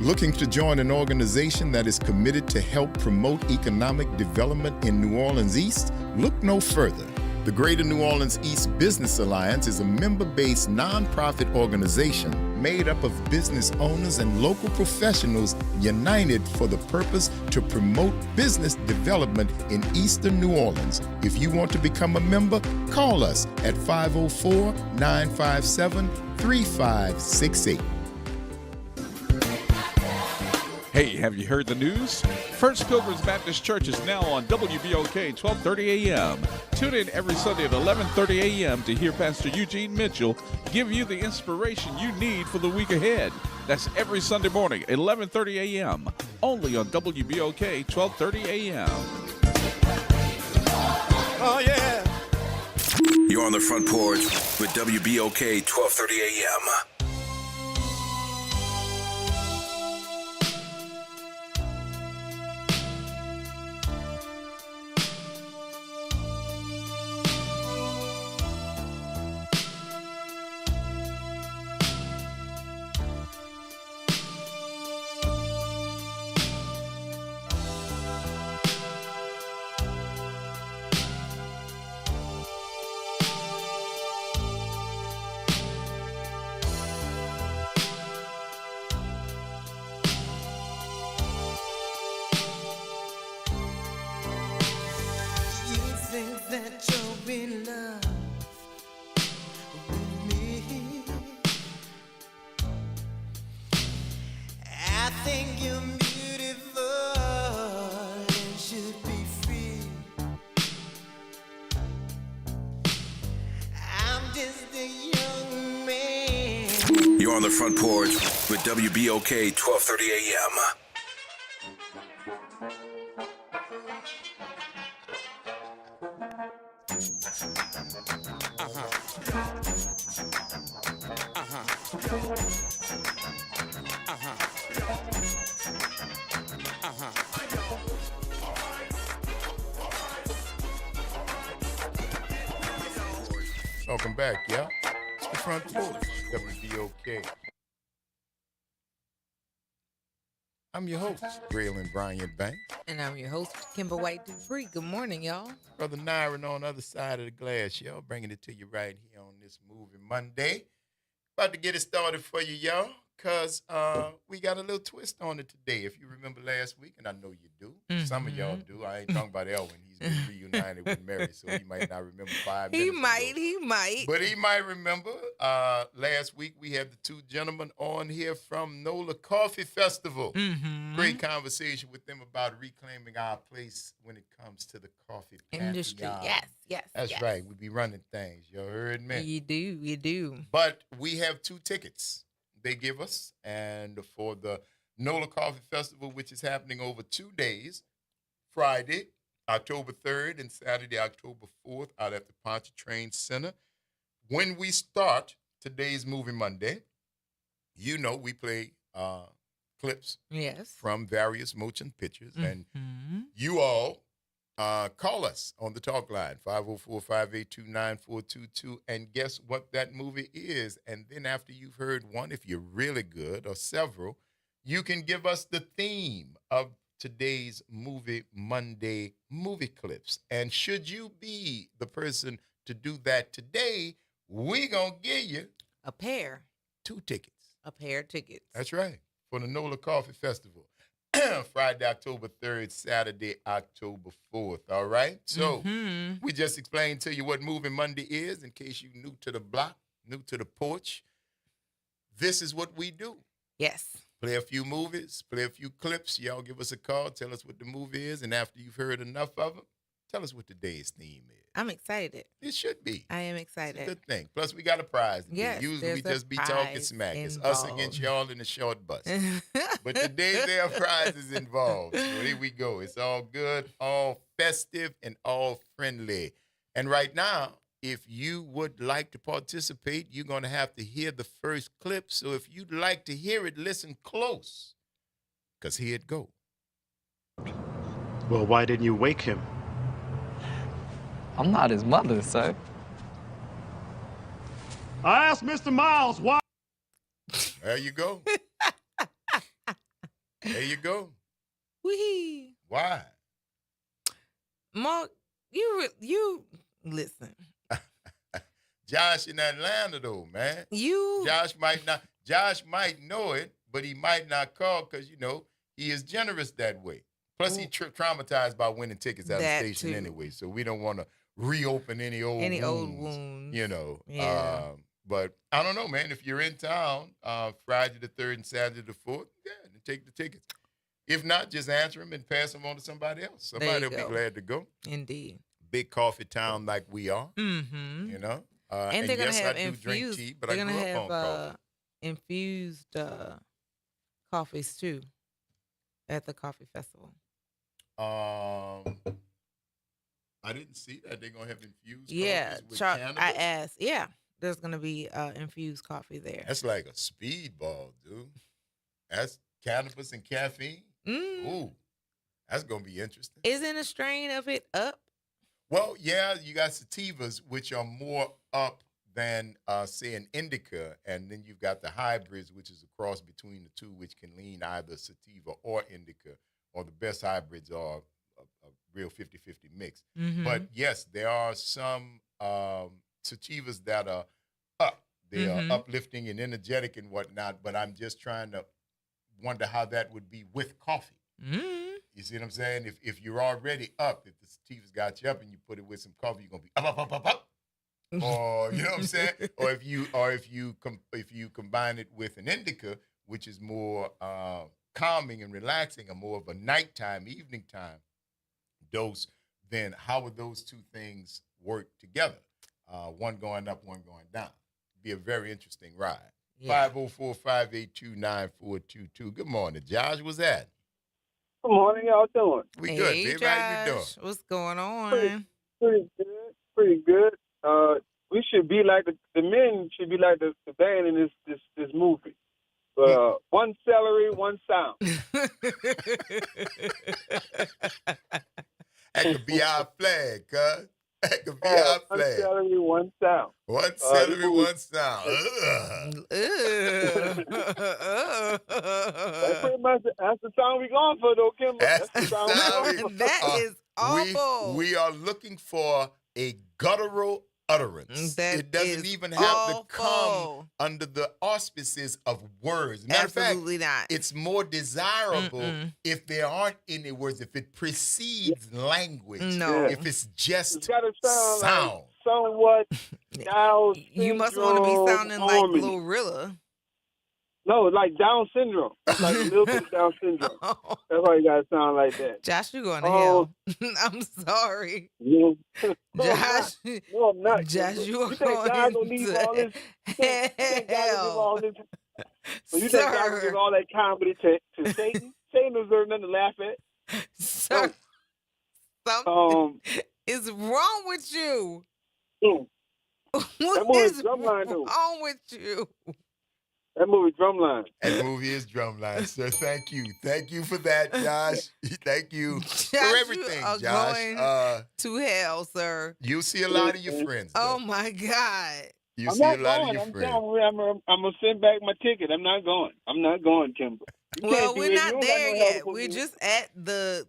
Looking to join an organization that is committed to help promote economic development in New Orleans East? Look no further. The Greater New Orleans East Business Alliance is a member-based nonprofit organization made up of business owners and local professionals united for the purpose to promote business development in Eastern New Orleans. If you want to become a member, call us at 504-957-3568. Hey, have you heard the news? First Pilgrims Baptist Church is now on WBOK 1230 a.m. Tune in every Sunday at 11:30 a.m. to hear Pastor Eugene Mitchell give you the inspiration you need for the week ahead. That's every Sunday morning, 11:30 a.m. Only on WBOK 1230 a.m. Oh, yeah. You're on the Front Porch with WBOK 1230 a.m. think you're beautiful and should be free. I'm just a young man. You're on the Front Porch with WBOK 1230 AM. Welcome back, y'all. It's the Front Porch, WBOK. I'm your host, Braylon Bryant Banks. And I'm your host, Kimber White Dupree. Good morning, y'all. Brother Nyron on the other side of the glass, y'all. Bringing it to you right here on this Movie Monday. About to get it started for you, y'all, because we got a little twist on it today. If you remember last week, and I know you do. Some of y'all do. I ain't talking about Elwin. He's been reunited with Mary, so he might not remember 5 minutes ago. He might. But he might remember. Last week, we had the two gentlemen on here from NOLA Coffee Festival. Great conversation with them about reclaiming our place when it comes to the coffee industry. pantheon. Yes. That's right. We be running things. You heard me? You do. But we have 2 tickets they give us, and for the NOLA Coffee Festival, which is happening over 2 days, Friday, October 3rd, and Saturday, October 4th, out at the Pontchartrain Center. When we start today's Movie Monday, you know we play clips from various motion pictures, and you all call us on the talk line, 504-582-9422, and guess what that movie is. And then after you've heard one, if you're really good, or several, you can give us the theme of today's Movie Monday movie clips. And should you be the person to do that today, we gonna give you a pair. 2 tickets. A pair of tickets. That's right. For the NOLA Coffee Festival. Friday, October 3rd, Saturday, October 4th. All right? So we just explained to you what Movie Monday is in case you're new to the block, new to the porch. This is what we do. Yes. Play a few movies, play a few clips. Y'all give us a call, tell us what the movie is, and after you've heard enough of them, tell us what today's theme is. I'm excited. It should be. I am excited. It's a good thing. Plus, we got a prize. Yes, usually we there's just a be talking prize smack. It's involved. us against y'all in the short bus. But today there are prizes involved. So here we go. It's all good, all festive, and all friendly. And right now, if you would like to participate, you're going to have to hear the first clip. So if you'd like to hear it, listen close, because here it go. Well, why didn't you wake him? I'm not his mother, sir. I asked Mr. Miles why. There you go. There you go. Wee. Why? Mark, you listen. Josh in Atlanta, though, man. Josh might know it, but he might not call because, you know, he is generous that way. Plus, he traumatized by winning tickets at the station anyway, so we don't want to reopen any old wounds. You know. Yeah. But I don't know, man. If you're in town Friday the 3rd and Saturday the 4th, then take the tickets. If not, just answer them and pass them on to somebody else. Somebody will be glad to go. Indeed. Big coffee town like we are. Mm-hmm. You know. And they're yes, gonna have I do infused. drink tea, but they're I gonna grew have up on coffee. infused coffees too at the coffee festival. I didn't see that. They're gonna have infused Yeah, coffees with I cannabis. asked. Yeah, there's gonna be infused coffee there. That's like a speedball, dude. That's cannabis and caffeine. Ooh, that's gonna be interesting. Isn't a strain of it up? Well, yeah, you got sativas, which are more up than, say, an indica, and then you've got the hybrids, which is a cross between the two, which can lean either sativa or indica, or the best hybrids are a real 50-50 mix. But yes, there are some sativas that are up. They are uplifting and energetic and whatnot, but I'm just trying to wonder how that would be with coffee. You see what I'm saying? If you're already up, if the sativa's got you up and you put it with some coffee, you're gonna be up. Or you know what I'm saying? Or if you combine it with an indica, which is more calming and relaxing, or more of a nighttime, evening time dose, then how would those two things work together? One going up, one going down. Be a very interesting ride. Yeah. 504-582-9422. Good morning, Josh. What's that? Good morning. Y'all doing? We good, Hey, baby. How you doing? Josh. What's going on? Pretty good. Pretty good. We should be like the men should be like the band in this movie. One celery, one sound. That could be our flag, cuz. That could be our flag. One celery, one sound. One celery, one sound. That's pretty much that's the sound we going for, though, Kimber. That's the sound we going for. That is awful. We are looking for a guttural utterance. It doesn't even have to come under the auspices of words. Matter Absolutely of fact, not. it's more desirable if there aren't any words, if it precedes language. No. If it's just It's gotta sound. sound. Like somewhat Down You must want to be syndrome sounding like harmony. Glorilla. No, like Down syndrome. Like a little bit of Down syndrome. That's why you gotta sound like that. Josh, you're going to hell. I'm sorry. Yeah. Josh, No, I'm not. Josh, you are think God going gonna leave to all this? You think God gonna give all this? So you think God gonna Sir. give all that comedy to Satan? Satan deserves nothing to laugh at. Sir, So, something is wrong with you. That What movie is Drumline, though. wrong with you? That movie Drumline. That movie is Drumline, sir. Thank you. Thank you for that, Josh. Thank you Josh, for everything, you are Josh. going to hell, sir. You'll see a lot of your friends. Oh, my God. You I'm see a not lot going. of your I'm friends. telling you, I'm gonna send back my ticket. I'm not going. I'm not going, Kimber. You Well, can't do we're it. You not don't got there no yet. help We're with me. just at the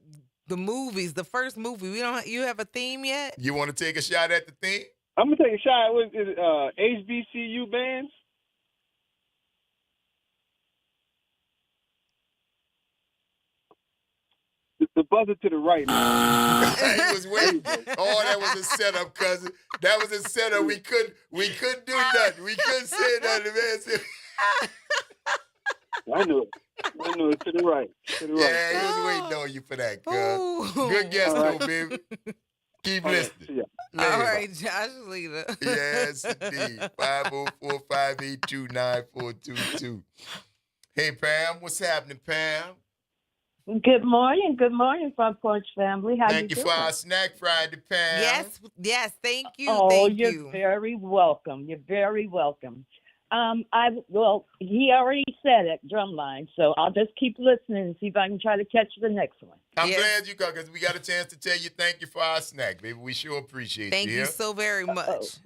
movies, the first movie. You have a theme yet? You want to take a shot at the thing? I'm gonna take a shot with HBCU bands. The buzzer to the right, man. He was waiting. Oh, that was a setup, cousin. That was a setup. We couldn't do nothing. We couldn't say nothing, man. I knew it. To the right. To the right. Yeah, he was waiting on you for that, cuz. Good guess, though, baby. Keep listening. All right, Josh Leader. Yes, indeed. 504-582-9422. Hey, Pam. What's happening, Pam? Good morning, Front Porch family. How Thank you you doing? for our Snack Friday, Pam. Yes, thank you. Oh, thank you're you. very welcome. You're very welcome. He already said it, Drumline, so I'll just keep listening and see if I can try to catch the next one. I'm glad you got, because we got a chance to tell you thank you for our snack, baby. We sure appreciate Thank you. you so very much.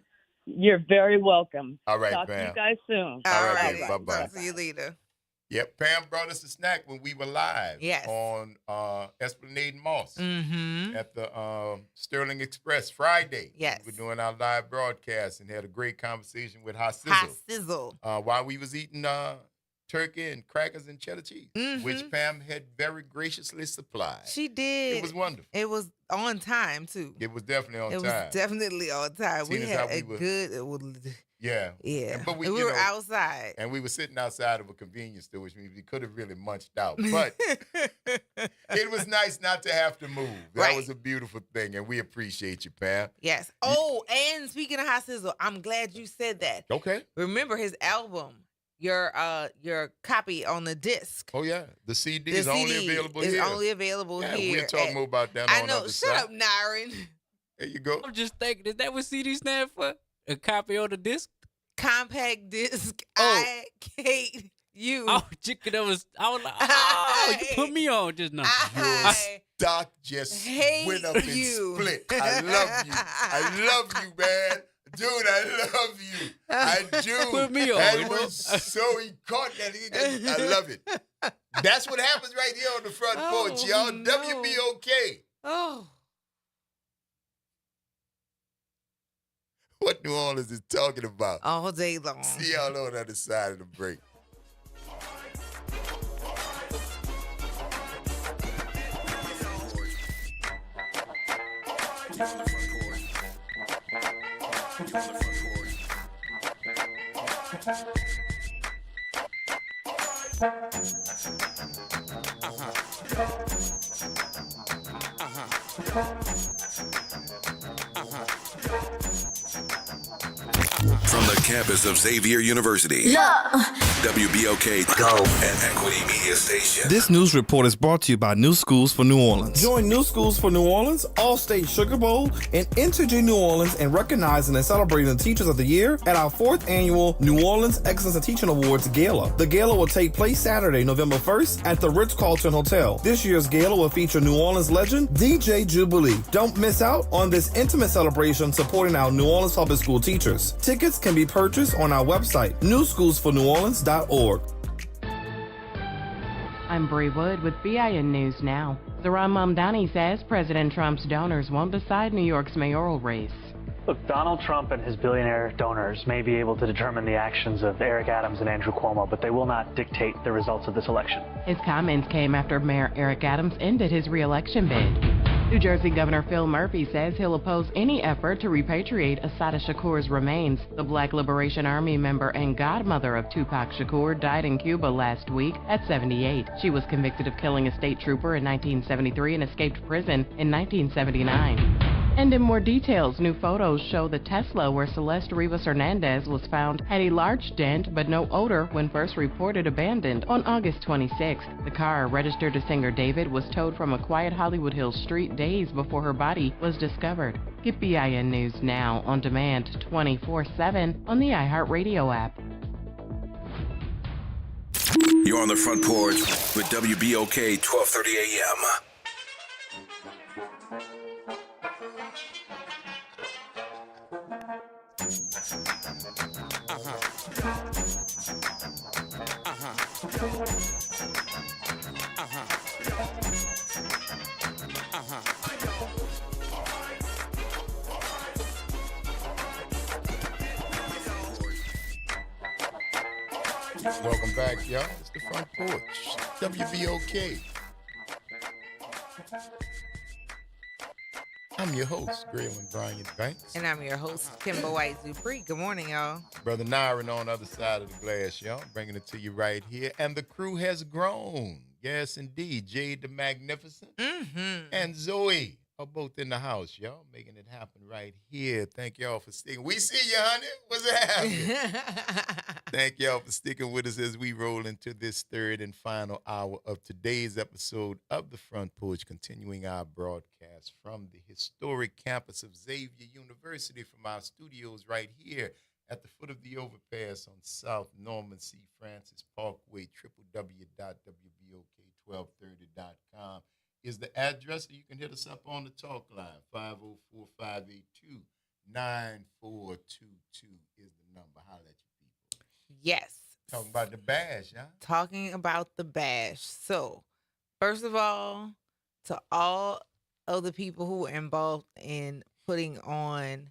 You're very welcome. All right, Talk to Pam. you guys soon. All right, baby. Bye-bye. Talk to you later. Yep, Pam brought us a snack when we were live Yes. on Esplanade and Moss Mm-hmm. at the Sterling Express Friday. Yes. We were doing our live broadcast and had a great conversation with Hot Sizzle. Hot Sizzle. While we was eating turkey and crackers and cheddar cheese, which Pam had very graciously supplied. She did. It was wonderful. It was on time, too. It was definitely on It time. was definitely on time. Seeing We as had how a good... Yeah. Yeah. But we you were know, outside. And we were sitting outside of a convenience store, which means we could have really munched out. But it was nice not to have to move. That was a beautiful thing, and we appreciate you, Pam. Yes. Oh, and speaking of Hot Sizzle, I'm glad you said that. Okay. Remember his album, your copy on the disc. Oh, yeah. The CD The is only CD available is here. only available Yeah, here. we'll talk more about that I on know. other Shut side. up, Naren. There you go. I'm just thinking, is that what CD stand for? A copy on the disc? Compact disc. Oh. I hate you. Oh, chicken, I was like, oh, you put me on just now. Your stock just went up and split. I love you. I love you, man. Dude, I love you. I do. Put me on, That you know? was so he caught that. I love it. That's what happens right here on the front porch, y'all. WBOK. Oh. What New Orleans is talking about. All day long. See y'all on the other side of the break. From the campus of Xavier University, WBOK Go and Equity Media Station. This news report is brought to you by New Schools for New Orleans. Join New Schools for New Orleans, All-State Sugar Bowl, and Integer New Orleans in recognizing and celebrating the Teachers of the Year at our 4th annual New Orleans Excellence in Teaching Awards Gala. The gala will take place Saturday, November 1st at the Ritz-Carlton Hotel. This year's gala will feature New Orleans legend DJ Jubilee. Don't miss out on this intimate celebration supporting our New Orleans public school teachers. Tickets can be purchased on our website, newschoolsforneworleans.org. I'm Bree Wood with BIN News Now. Zoran Mamdani says President Trump's donors won't decide New York's mayoral race. Look, Donald Trump and his billionaire donors may be able to determine the actions of Eric Adams and Andrew Cuomo, but they will not dictate the results of this election. His comments came after Mayor Eric Adams ended his re-election bid. New Jersey Governor Phil Murphy says he'll oppose any effort to repatriate Assata Shakur's remains. The Black Liberation Army member and godmother of Tupac Shakur died in Cuba last week at 78. She was convicted of killing a state trooper in 1973 and escaped prison in 1979. And in more details, new photos show the Tesla where Celeste Rivas Hernandez was found had a large dent but no odor when first reported abandoned on August 26th. The car, registered to singer David, was towed from a quiet Hollywood Hills street days before her body was discovered. Get BIN News Now on demand 24/7 on the iHeartRadio app. You're on the Front Porch with WBOK 1230 AM. Welcome back, y'all. It's the Front Porch. WBOK. I'm your host, Graylin Bryant Banks. And I'm your host, Kimber White Dupree. Good morning, y'all. Brother Nyron on the other side of the glass, y'all. Bringing it to you right here. And the crew has grown. Yes, indeed. Jade the Magnificent and Zoe are both in the house, y'all. Making it happen right here. Thank y'all for sticking. We see you, honey. What's happening? Thank y'all for sticking with us as we roll into this third and final hour of today's episode of the Front Porch, continuing our broadcast from the historic campus of Xavier University from our studios right here at the foot of the overpass on South Norman C. Francis Parkway. www.wbok1230.com is the address, or you can hit us up on the talk line. 504-582-9422 is the number. Holla at you people. Yes. Talking about the bash, huh? Talking about the bash. So, first of all, to all of the people who were involved in putting on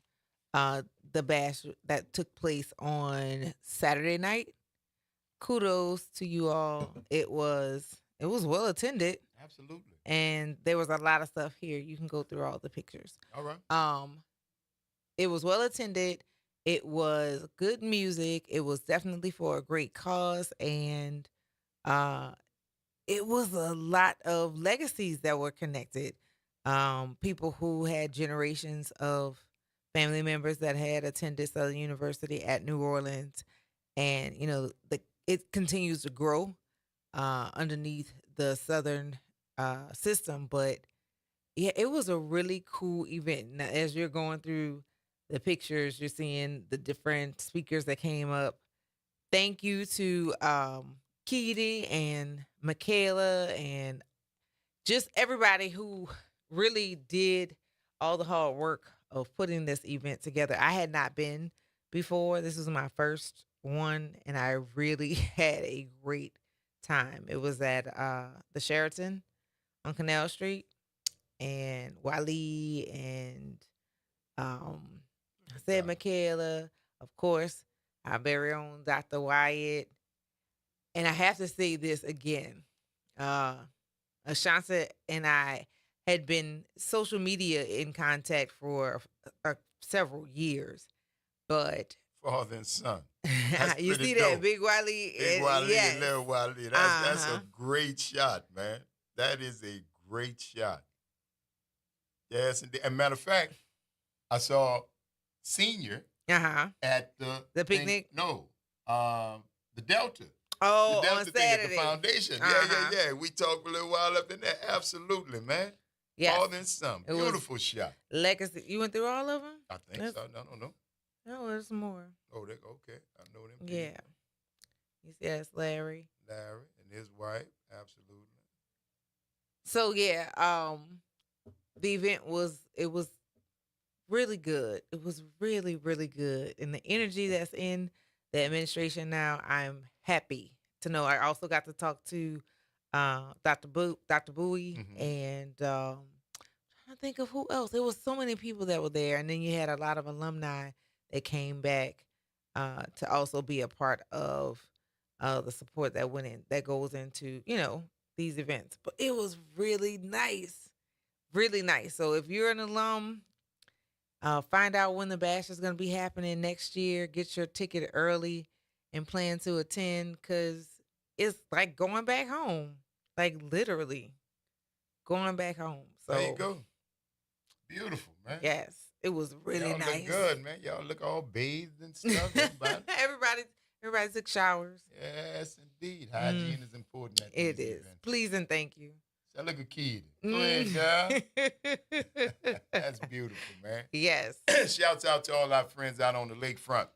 the bash that took place on Saturday night, kudos to you all. It was well attended. Absolutely. And there was a lot of stuff here. You can go through all the pictures. All right. It was well attended. It was good music. It was definitely for a great cause. And it was a lot of legacies that were connected. People who had generations of family members that had attended Southern University at New Orleans. And, you know, it continues to grow underneath the Southern system. But, yeah, it was a really cool event. Now, as you're going through the pictures, you're seeing the different speakers that came up. Thank you to Keedy and Michaela and just everybody who really did all the hard work of putting this event together. I had not been before. This was my first one, and I really had a great time. It was at the Sheraton on Canal Street, and Wally and said Michaela, of course, our very own Dr. Wyatt. And I have to say this again. Ashanti and I had been social media in contact for several years, but father and son. You see that dope. Big Wally, Big Wally and little Wally. That's a great shot, man. That is a great shot. Yes, and matter of fact, I saw Senior at the picnic. The Delta. Oh, the Delta on thing Saturday. at the foundation. Uh-huh. Yeah. We talked a little while up in there. Absolutely, man. Yes. All in some. It was Beautiful shot. Legacy. You went through all of them? I think so. I don't know. No, there's more. Oh, okay. I know them. Yeah. You see, that's Larry. Larry and his wife. Absolutely. So yeah, the event was really good. It was really, really good. And the energy that's in the administration now, I'm happy to know. I also got to talk to Dr. Bowie and trying to think of who else. There was so many people that were there. And then you had a lot of alumni that came back to also be a part of the support that goes into, these events. But it was really nice. Really nice. So if you're an alum, find out when the bash is going to be happening next year. Get your ticket early and plan to attend, because it's like going back home. Like literally going back home. So there you go. Beautiful, man. Yes. It was really Y'all nice. Look good, man. Y'all look all bathed and stuff. Everybody took showers. Yes, indeed. Hygiene is important. It is. Events. Please and thank you. Sound like a kid. Go ahead, girl. That's beautiful, man. Yes. Shouts out to all our friends out on the lakefront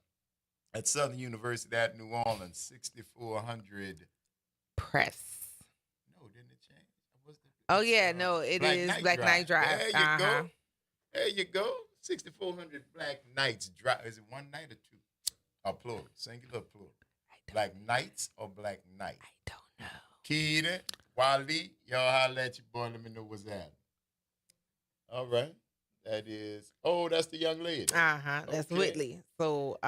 at Southern University at New Orleans, 6400 Press. No, didn't it change? Oh, yeah. No, it is Black Knight Drive. There you go. There you go. 6400 Black Knights Drive. Is it one night or two? Or plural? Singular or plural? Black Knights or Black Knight? I don't know. Keita, Wally, y'all holler at your boy. Let me know what's happening. All right. That is, that's the young lady. That's Whitley. So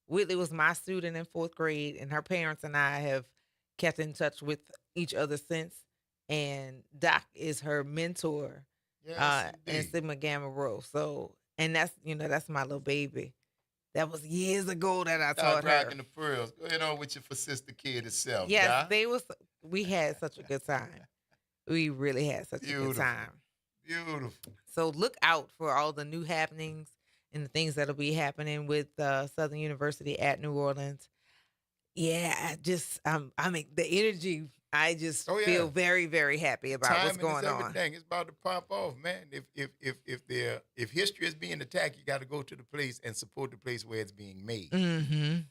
Whitley was my student in 4th grade, and her parents and I have kept in touch with each other since. And Doc is her mentor in Sigma Gamma Rho. So, and that's my little baby. That was years ago that I taught her. Rocking the pearls. Go ahead on with your sister kid itself. Yes, we had such a good time. We really had such a good time. Beautiful. So look out for all the new happenings and the things that'll be happening with Southern University at New Orleans. Yeah, I mean, the energy. I just feel very, very happy about what's going on. Everything. It's about to pop off, man. If history is being attacked, you got to go to the place and support the place where it's being made.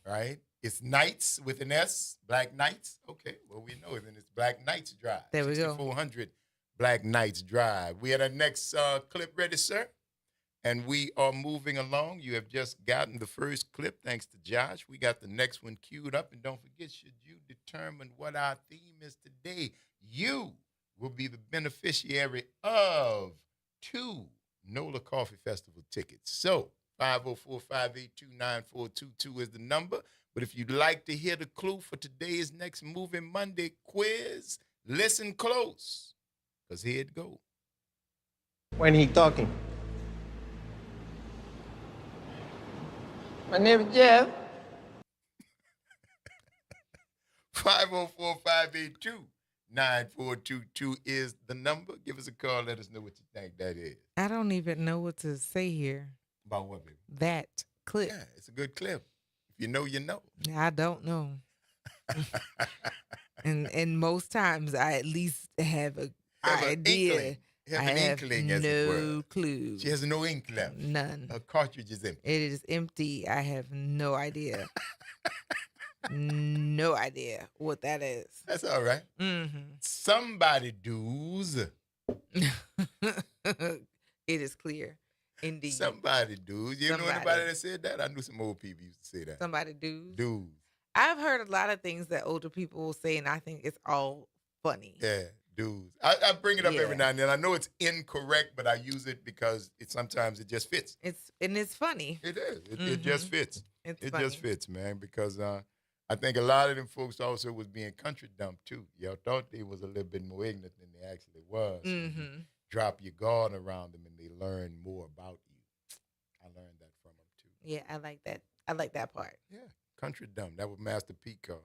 Right? It's Knights with an S, Black Knights. Okay, well, we know it. And it's Black Knights Drive. There we go. 6400 Black Knights Drive. We had our next clip ready, sir. And we are moving along. You have just gotten the first clip, thanks to Josh. We got the next one queued up. And don't forget, should you determine what our theme is today, you will be the beneficiary of 2 NOLA Coffee Festival tickets. So 504-582-9422 is the number. But if you'd like to hear the clue for today's next Moving Monday quiz, listen close, because here it goes. When he talking? My name is Jeff. 504-582-9422 is the number. Give us a call. Let us know what you think that is. I don't even know what to say here. About what, baby? That clip. Yeah, it's a good clip. If you know, you know. I don't know. and most times I at least have an idea. Have an inkling, as it were. No clue. She has no ink left. None. Her cartridge is empty. It is empty. I have no idea. No idea what that is. That's all right. Somebody does. It is clear. Indeed. Somebody does. You know anybody that said that? I knew some old people used to say that. Somebody does. Dudes. I've heard a lot of things that older people will say, and I think it's all funny. Yeah. Dudes. I bring it up every now and then. I know it's incorrect, but I use it because sometimes it just fits. It's funny. It is. It just fits. It just fits, man, because I think a lot of them folks also was being country dumped, too. Y'all thought they was a little bit more ignorant than they actually was. You drop your guard around them, and they learn more about you. I learned that from them, too. Yeah, I like that. I like that part. Yeah, country dump. That was Master P called.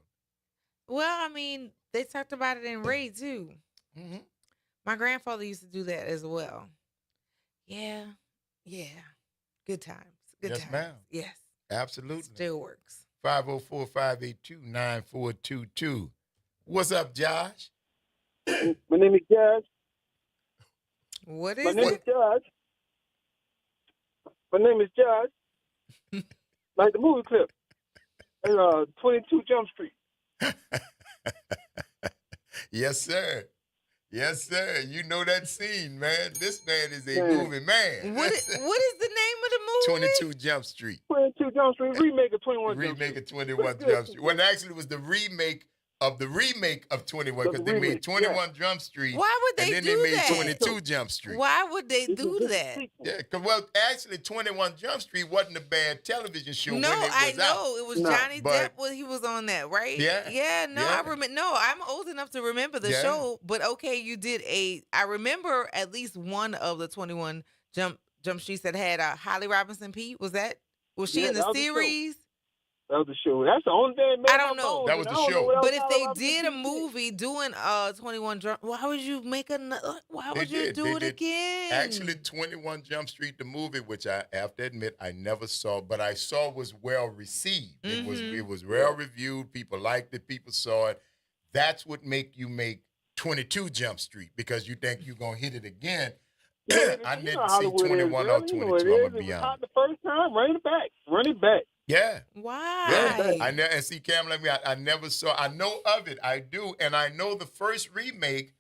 Well, I mean, they talked about it in Ray, too. My grandfather used to do that as well. Yeah. Good times. Good Yes, times. ma'am. Yes. Absolutely. Still works. 504-582-9422. What's up, Josh? My name is Josh. What My is name it? is Josh. My name is Josh. Like the movie clip. And 22 Jump Street. Yes, sir. Yes, sir. You know that scene, man. This man is a Man. movie man. What is the name of the movie? 22 Jump Street. 22 Jump Street, remake of 21 Jump Remake Street. of 21 Jump Street. Well, actually, it was the remake of 21 because they made 21 Jump Street. Why would they and then do they made that? 22 Jump Street. Why would they do that? Yeah, because, well, actually, 21 Jump Street wasn't a bad television show No, when it was I know. out. It was Johnny but- Depp when he was on that, right? Yeah. Yeah, no, Yeah. I remember. No, I'm old enough to remember the Yeah. show, but okay, you did I remember at least one of the 21 Jump Streets that had Holly Robinson Pete. Was she in the that was the show. series? That was the show. That's the only thing. I don't know. That was the show. But if they did a movie doing 21 Jump, why would you make another? Why would you do it again? Actually, 21 Jump Street, the movie, which I have to admit I never saw, but I saw was well received. It was well reviewed. People liked it. People saw it. That's what make you make 22 Jump Street, because you think you're gonna hit it again. I didn't see 21 or 22. I'm gonna be honest. Not the first time. Run it back. Yeah. Why? Yeah. And see, Cam, like me, I never saw. I know of it. I do, and I know the first remake.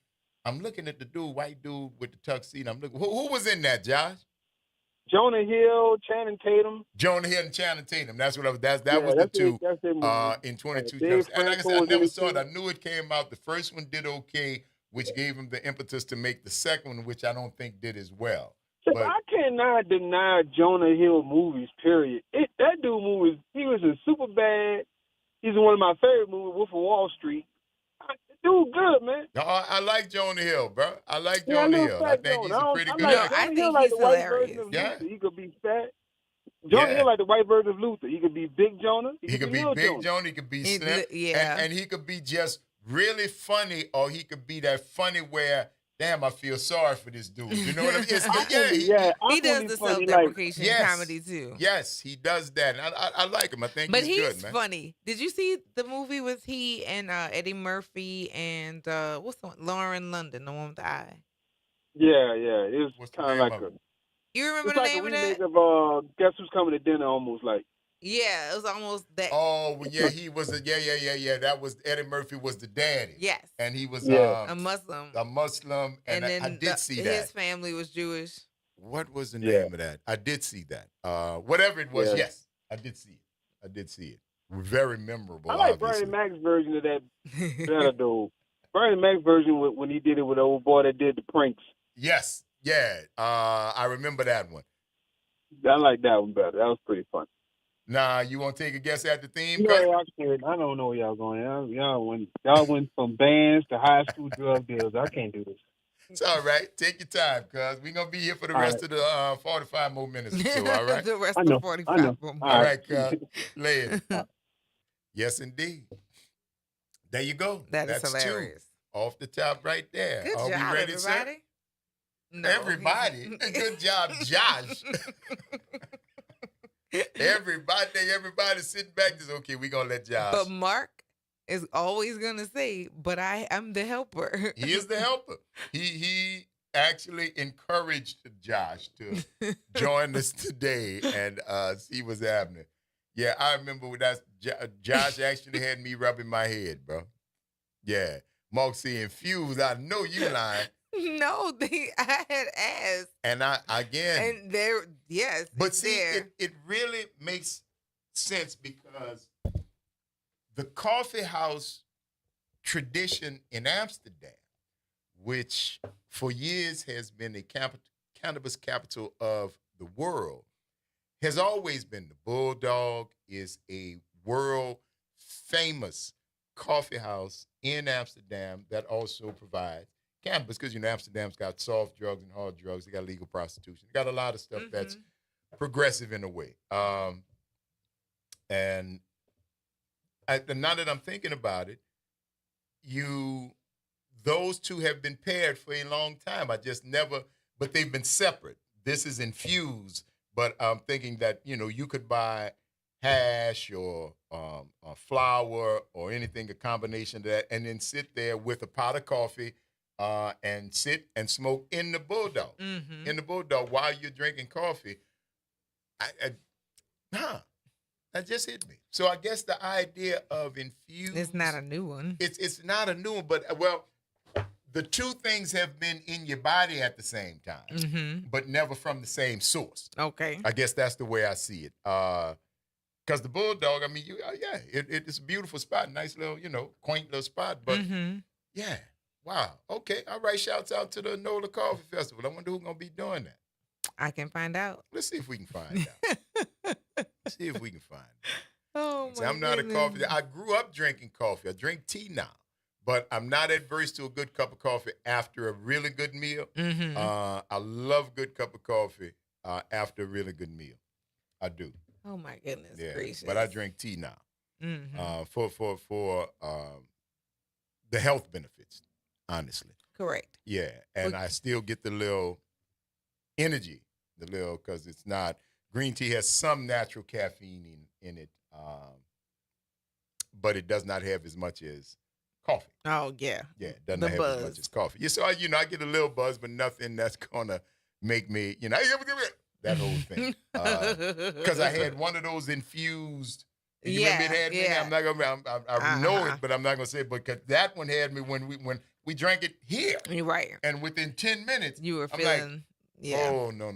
I'm looking at the white dude with the tuxedo. I'm looking. Who was in that, Josh? Jonah Hill, Channing Tatum. Jonah Hill and Channing Tatum. That's what I was. That was the two. In 22 Jump Street. And like I said, I never saw it. I knew it came out. The first one did okay, which gave him the impetus to make the second one, which I don't think did as well. But I cannot deny Jonah Hill movies, period. That dude he was in Superbad. He's in one of my favorite movies, Wolf of Wall Street. Dude, good, man. No, I like Jonah Hill, bro. I like Jonah Hill. I think he's a pretty good actor. I think he's hilarious. Luther. He could be fat. Jonah Hill like the white version of Luther. He could be Big Jonah. He could be Big Jonah. He could be Slim. And he could be just really funny, or he could be that funny where, damn, I feel sorry for this dude. You know what I mean? He does the self-deprecation comedy too. Yes, he does that. And I like him. I think but he's good, man. Funny. Did you see the movie with he and Eddie Murphy and what's the one? Lauren London, the one with the eye? Yeah. It was kind of like you remember the name of that? It's like a remake of Guess Who's Coming to Dinner, almost like. Yeah, it was almost that. Oh, yeah, he was yeah. That was Eddie Murphy was the daddy. Yes. And he was a Muslim. A Muslim, and then I did see that. His family was Jewish. What was the name of that? I did see that. Whatever it was, yes, I did see it. Very memorable. I like obviously. Bernie Mac's version of that dude. Bernie Mac's version when he did it with the old boy that did the pranks. Yes, yeah. I remember that one. I like that one better. That was pretty fun. Nah, you want to take a guess at the theme? No, I don't know where y'all going. Y'all went from bands to high school drug deals. I can't do this. It's all right. Take your time, cuz we're going to be here for the rest of the 45 more minutes or so, all right? The rest of the 45 more minutes. All right, cuz. Later. Yes, indeed. There you go. That's hilarious. Two off the top right there. Good Are job, we ready, everybody? sir? No. Everybody. Good job, Josh. Everybody's sitting back just, okay, we're going to let Josh. But Mark is always going to say, but I'm the helper. He is the helper. He actually encouraged Josh to join us today and see what's happening. Yeah, I remember when Josh actually had me rubbing my head, bro. Yeah. Mark saying, Fuse, I know you lying. No, I had asked. And And there, yes. But see, it really makes sense because the coffee house tradition in Amsterdam, which for years has been the cannabis capital of the world, has always been. The Bulldog is a world famous coffee house in Amsterdam that also provides cannabis, because Amsterdam's got soft drugs and hard drugs. They got legal prostitution. They got a lot of stuff that's progressive in a way. And now that I'm thinking about it, those two have been paired for a long time. But they've been separate. this is infused, but I'm thinking that, you could buy hash or flour or anything, a combination of that, and then sit there with a pot of coffee and sit and smoke in the Bulldog. Mm-hmm. In the Bulldog while you're drinking coffee. That just hit me. So I guess the idea of infused. It's not a new one. It's not a new one, but the two things have been in your body at the same time, but never from the same source. Okay. I guess that's the way I see it. Because the Bulldog, I mean, it's a beautiful spot, nice little, quaint little spot. But yeah, wow. Okay, all right. Shouts out to the NOLA Coffee Festival. I wonder who's gonna be doing that. I can find out. Let's see if we can find out. See if we can find it. Oh, See, I'm not a coffee. I grew up drinking coffee. I drink tea now, but I'm not adverse to a good cup of coffee after a really good meal. I love a good cup of coffee after a really good meal. I do. Oh my goodness gracious! But I drink tea now for the health benefits. Honestly, correct. Yeah, and I still get the little energy, because it's not. Green tea has some natural caffeine in it, but it does not have as much as coffee. Oh, yeah. Yeah, it doesn't have as much as coffee. Yeah, so, I get a little buzz, but nothing that's going to make me, that whole thing. Because I had one of those infused, you remember it had me? I'm not gonna, I know it, but I'm not going to say it, because that one had me when we drank it here. You're right. And within 10 minutes, you were I'm feeling, oh, no.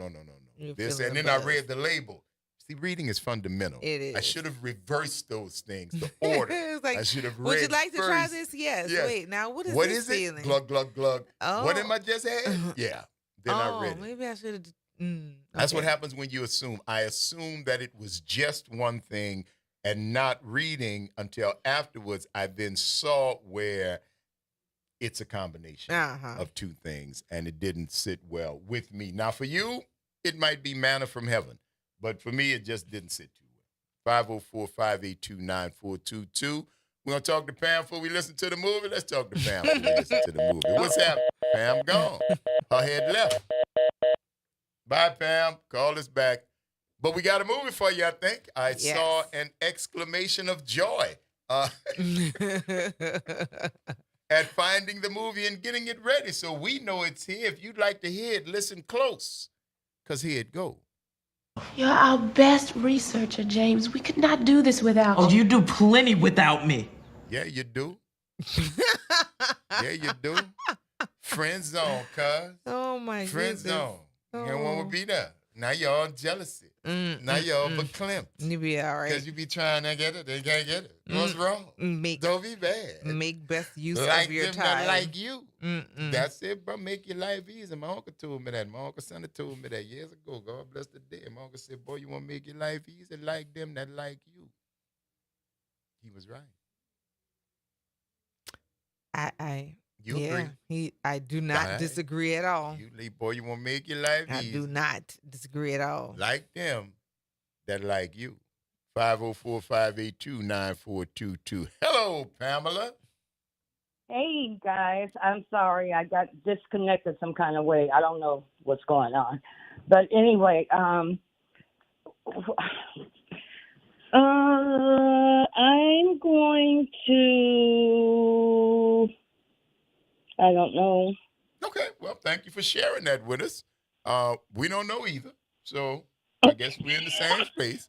This, and then I read the label. See, reading is fundamental. It is. I should have reversed those things, the order. It's like, I should have read would you like to try first. this? Yes. Wait, now what is what this is feeling? It? Glug, glug, glug. Oh. What am I just had? Yeah. Then I read it. Maybe I should have. That's what happens when you assume. I assumed that it was just one thing and not reading until afterwards. I then saw where it's a combination of two things, and it didn't sit well with me. Now, for you, it might be manna from heaven, but for me, it just didn't sit too well. 504-582-9422. We're going to talk to Pam before we listen to the movie. Let's talk to Pam before we listen to the movie. What's happening? Pam gone. Her head left. Bye, Pam. Call us back. But we got a movie for you, I think. I saw an exclamation of joy at finding the movie and getting it ready. So we know it's here. If you'd like to hear it, listen close, because here it goes. You're our best researcher, James. We could not do this without you. Oh, you do plenty without me. Yeah, you do. Yeah, you do. Friend zone, cuz. Oh, my Friend goodness. zone. You don't want to be there. Now you're all jealousy. Now you're all verklempt. You be all right. Because you be trying to get it. They can't get it. What's wrong? Don't be bad. Make best use like of your them time. That like you. That's it, bro. Make your life easy. My uncle told me that. My uncle Sonny told me that years ago. God bless the day. My uncle said, boy, you want to make your life easy? Like them that like you. He was right. You agree? I do not disagree at all. Boy, you want to make your life easy. I do not disagree at all. Like them that like you. 504-582-9422. Hello, Pamela. Hey, guys. I'm sorry. I got disconnected some kind of way. I don't know what's going on. But anyway, I'm going to... I don't know. Okay, well, thank you for sharing that with us. We don't know either, so I guess we're in the same space.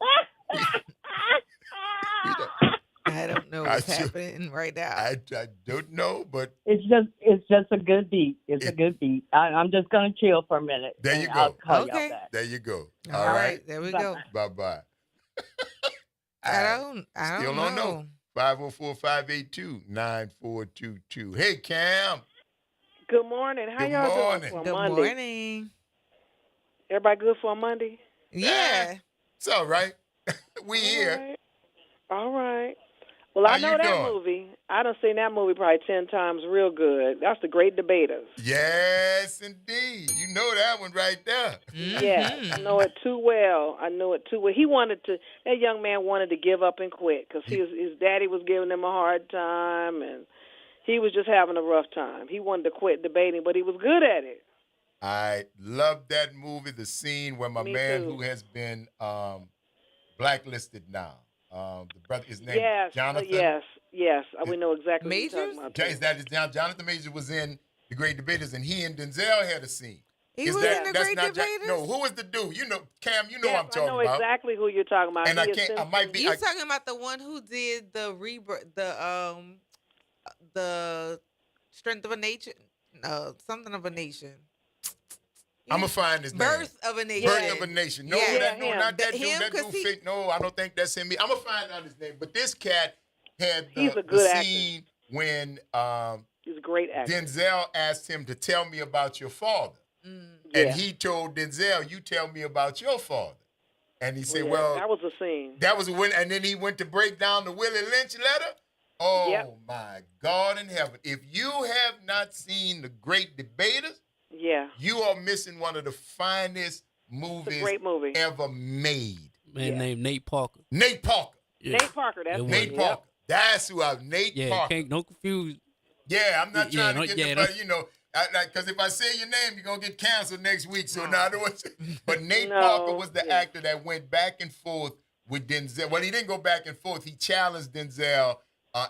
I don't know what's happening right now. I don't know, but it's just a good beat. It's a good beat. I'm just gonna chill for a minute. There you go. I'll call y'all back. There you go. All right, there we go. Bye. I don't Still don't know. 504-582-9422. Hey, Cam. Good morning. How y'all doing for Good Monday? morning. Everybody good for a Monday? Yeah. It's all right. We here. Right. All right. Well, I know that movie. I done seen that movie probably 10 times real good. That's The Great Debaters. Yes, indeed. You know that one right there. Yeah, I know it too well. That young man wanted to give up and quit because his daddy was giving him a hard time and he was just having a rough time. He wanted to quit debating, but he was good at it. I love that movie. The scene where my Me man too. who has been blacklisted now, the brother, his name Yes, Jonathan. yes. We know exactly what you're Majors? talking about. Is that is now Jonathan Majors was in The Great Debaters, and he and Denzel had a scene. He Is was that in The that's Great not Debaters? no? Who is the dude? You know, Cam. You know Yes, what I'm talking I know about. exactly who you're talking about. And He I is can't. I Simpson. might be. You talking about the one who did the Strength of a Nation? No, something of a nation. I'm gonna find his name. Birth of a Nation. Birth of a Nation. No, Yeah. no, not that dude. Him, That 'cause dude fake. No, I don't think that's him. I'm gonna find out his name. But this cat had He's a the good scene when He's a great actor. Denzel asked him to tell me about your father, Yeah. and he told Denzel, "You tell me about your father." And he said, Yeah, "Well, that was a scene. that was when." And then he went to break down the Willie Lynch letter. Oh Yep. my God in heaven! If you have not seen The Great Debaters, Yeah. you are missing one of the finest movies great movie. ever made. Man named Nate Parker. Nate Parker. Yeah. Nate Parker, that's Nate it. Parker. That's who Nate Yeah, Parker. don't confuse. Yeah, I'm not Yeah, trying to get don't- the, because if I say your name, you're going to get canceled next week. So now I don't want to. But Nate No, Parker was the yeah. actor that went back and forth with Denzel. Well, he didn't go back and forth. He challenged Denzel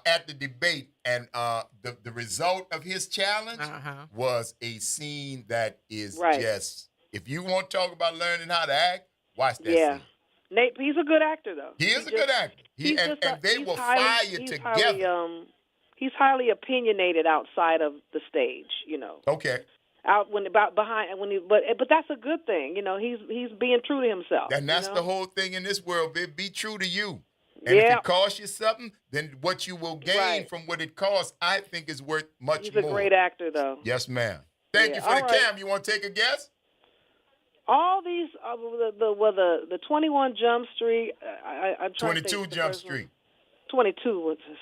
at the debate. And the result of his challenge was a scene that is Right. just, if you want to talk about learning how to act, watch that Yeah. scene. Nate, he's a good actor though. He is a good actor. And they were fired together. He's highly opinionated outside of the stage, you know. Okay. Out but that's a good thing, you know. He's being true to himself. And that's you know? the whole thing in this world, babe. Be true to you. And if it costs you something, then what you will gain from what it costs, I think is worth much more. He's a great actor, though. Yes, ma'am. Thank you for the cam. You want to take a guess? All these, the 21 Jump Street, I'm trying to 22 think Jump Street. 22 was the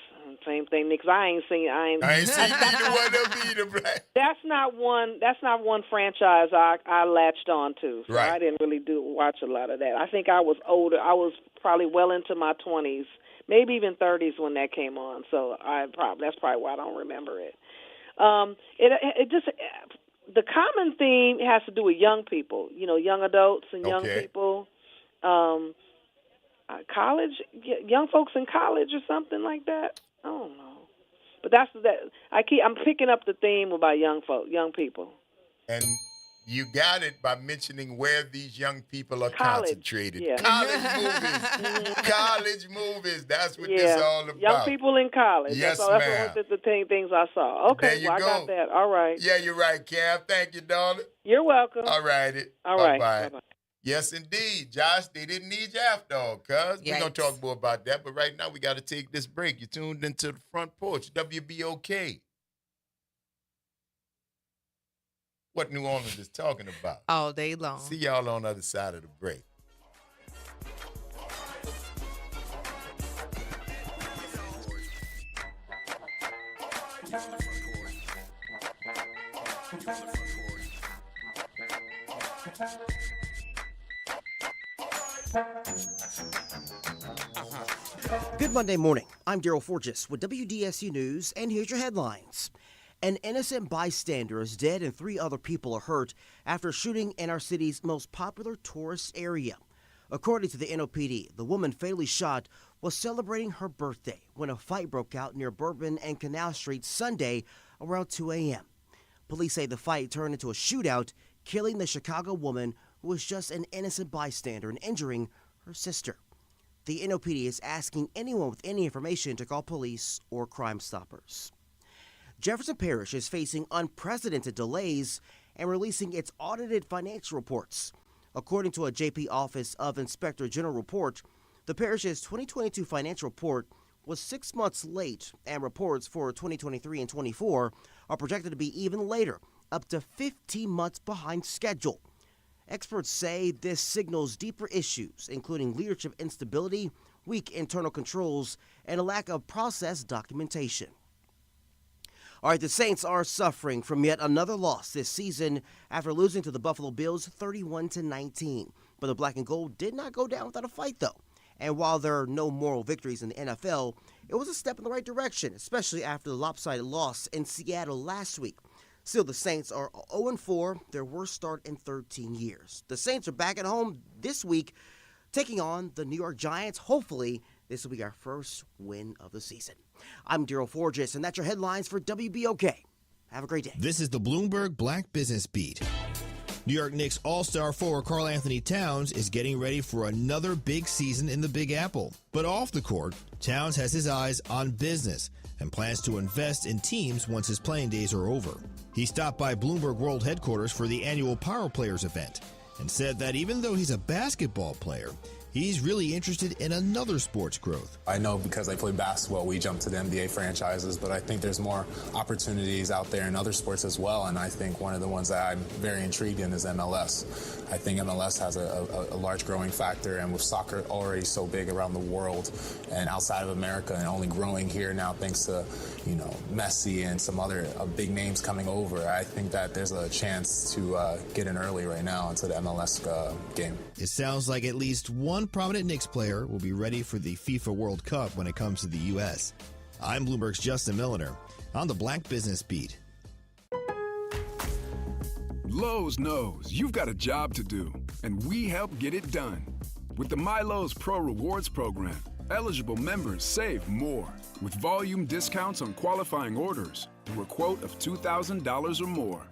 same thing, because I ain't seen neither one of them either, right? That's not one franchise I latched on to. So Right. I didn't really watch a lot of that. I think I was older. I was probably well into my 20s, maybe even 30s when that came on. So that's probably why I don't remember it. It just, the common theme has to do with young people, you know, young adults and young people. College, young folks in college or something like that. I don't know, but I'm picking up the theme about young people. And you got it by mentioning where these young people are College, concentrated. yeah. College movies. College movies. That's what this is all about. Young people in college. Yes, that's ma'am. That's the things I saw. Okay, There you I go. got that. All right. Yeah, you're right, Cam. Thank you, darling. You're welcome. All righty. All right. Bye-bye. Bye-bye. Yes, indeed. Josh, they didn't need you after all, cuz. We're going to talk more about that. But right now, we got to take this break. You're tuned into the Front Porch, WBOK. What New Orleans is talking about. All day long. See y'all on the other side of the break. Good Monday morning. I'm Daryl Forges with WDSU News, and here's your headlines. An innocent bystander is dead and 3 other people are hurt after a shooting in our city's most popular tourist area. According to the NOPD, the woman fatally shot was celebrating her birthday when a fight broke out near Bourbon and Canal Street Sunday around 2 a.m. Police say the fight turned into a shootout, killing the Chicago woman who was just an innocent bystander and injuring her sister. The NOPD is asking anyone with any information to call police or Crime Stoppers. Jefferson Parish is facing unprecedented delays in releasing its audited financial reports. According to a JP Office of Inspector General report, the parish's 2022 financial report was 6 months late, and reports for 2023 and 24 are projected to be even later, up to 15 months behind schedule. Experts say this signals deeper issues, including leadership instability, weak internal controls, and a lack of process documentation. All right, the Saints are suffering from yet another loss this season after losing to the Buffalo Bills 31-19. But the Black and Gold did not go down without a fight, though. And while there are no moral victories in the NFL, it was a step in the right direction, especially after the lopsided loss in Seattle last week. Still, the Saints are 0-4, their worst start in 13 years. The Saints are back at home this week, taking on the New York Giants. Hopefully, this will be our first win of the season. I'm Daryl Forges, and that's your headlines for WBOK. Have a great day. This is the Bloomberg Black Business Beat. New York Knicks All-Star forward Karl Anthony Towns is getting ready for another big season in the Big Apple. But off the court, Towns has his eyes on business and plans to invest in teams once his playing days are over. He stopped by Bloomberg World headquarters for the annual Power Players event and said that even though he's a basketball player, he's really interested in another sport's growth. I know because I play basketball, we jump to the NBA franchises, but I think there's more opportunities out there in other sports as well, and I think one of the ones that I'm very intrigued in is MLS. I think MLS has a large growing factor, and with soccer already so big around the world and outside of America and only growing here now thanks to, Messi and some other big names coming over, I think that there's a chance to get in early right now into the MLS game. It sounds like at least one prominent Knicks player will be ready for the FIFA World Cup when it comes to the U.S. I'm Bloomberg's Justin Milliner on the Black Business Beat. Lowe's knows you've got a job to do, and we help get it done. With the MyLowe's Pro Rewards program, eligible members save more with volume discounts on qualifying orders through a quote of $2,000 or more.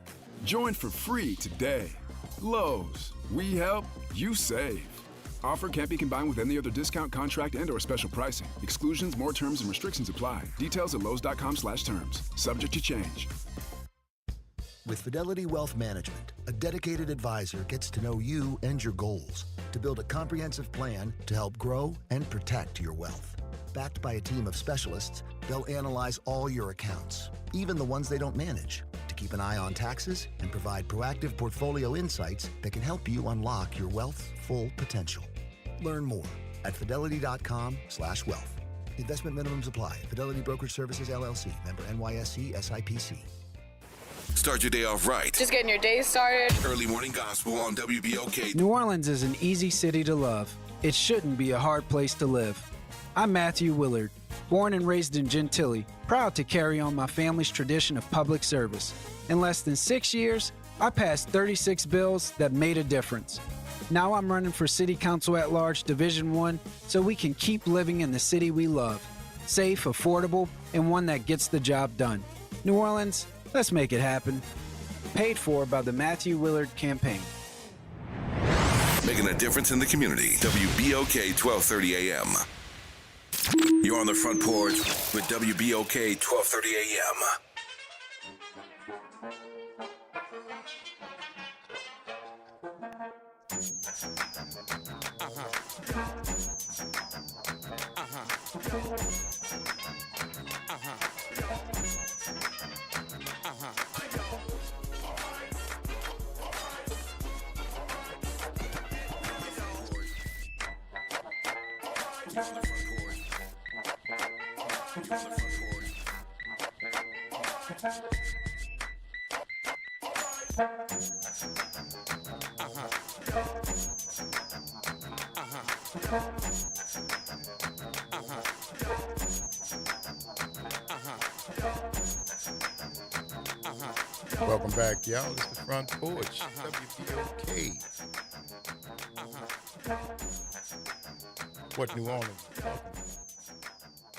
Join for free today. Lowe's, we help, you save. Offer can't be combined with any other discount, contract, and/or special pricing. Exclusions, more terms, and restrictions apply. Details at lowes.com/terms. Subject to change. With Fidelity Wealth Management, a dedicated advisor gets to know you and your goals to build a comprehensive plan to help grow and protect your wealth. Backed by a team of specialists, they'll analyze all your accounts, even the ones they don't manage, to keep an eye on taxes and provide proactive portfolio insights that can help you unlock your wealth's full potential. Learn more at fidelity.com/wealth. Investment minimums apply. Fidelity Brokerage Services, LLC. Member NYSE SIPC. Start your day off right. Just getting your day started. Early morning gospel on WBOK. New Orleans is an easy city to love. It shouldn't be a hard place to live. I'm Matthew Willard, born and raised in Gentilly, proud to carry on my family's tradition of public service. In less than 6 years, I passed 36 bills that made a difference. Now I'm running for City Council at Large Division 1 so we can keep living in the city we love. Safe, affordable, and one that gets the job done. New Orleans, let's make it happen. Paid for by the Matthew Willard Campaign. Making a difference in the community. WBOK 1230 AM. You're on the Front Porch with WBOK 1230 AM. Welcome back, y'all. It's the Front Porch, WBOK. What New Orleans is talking about.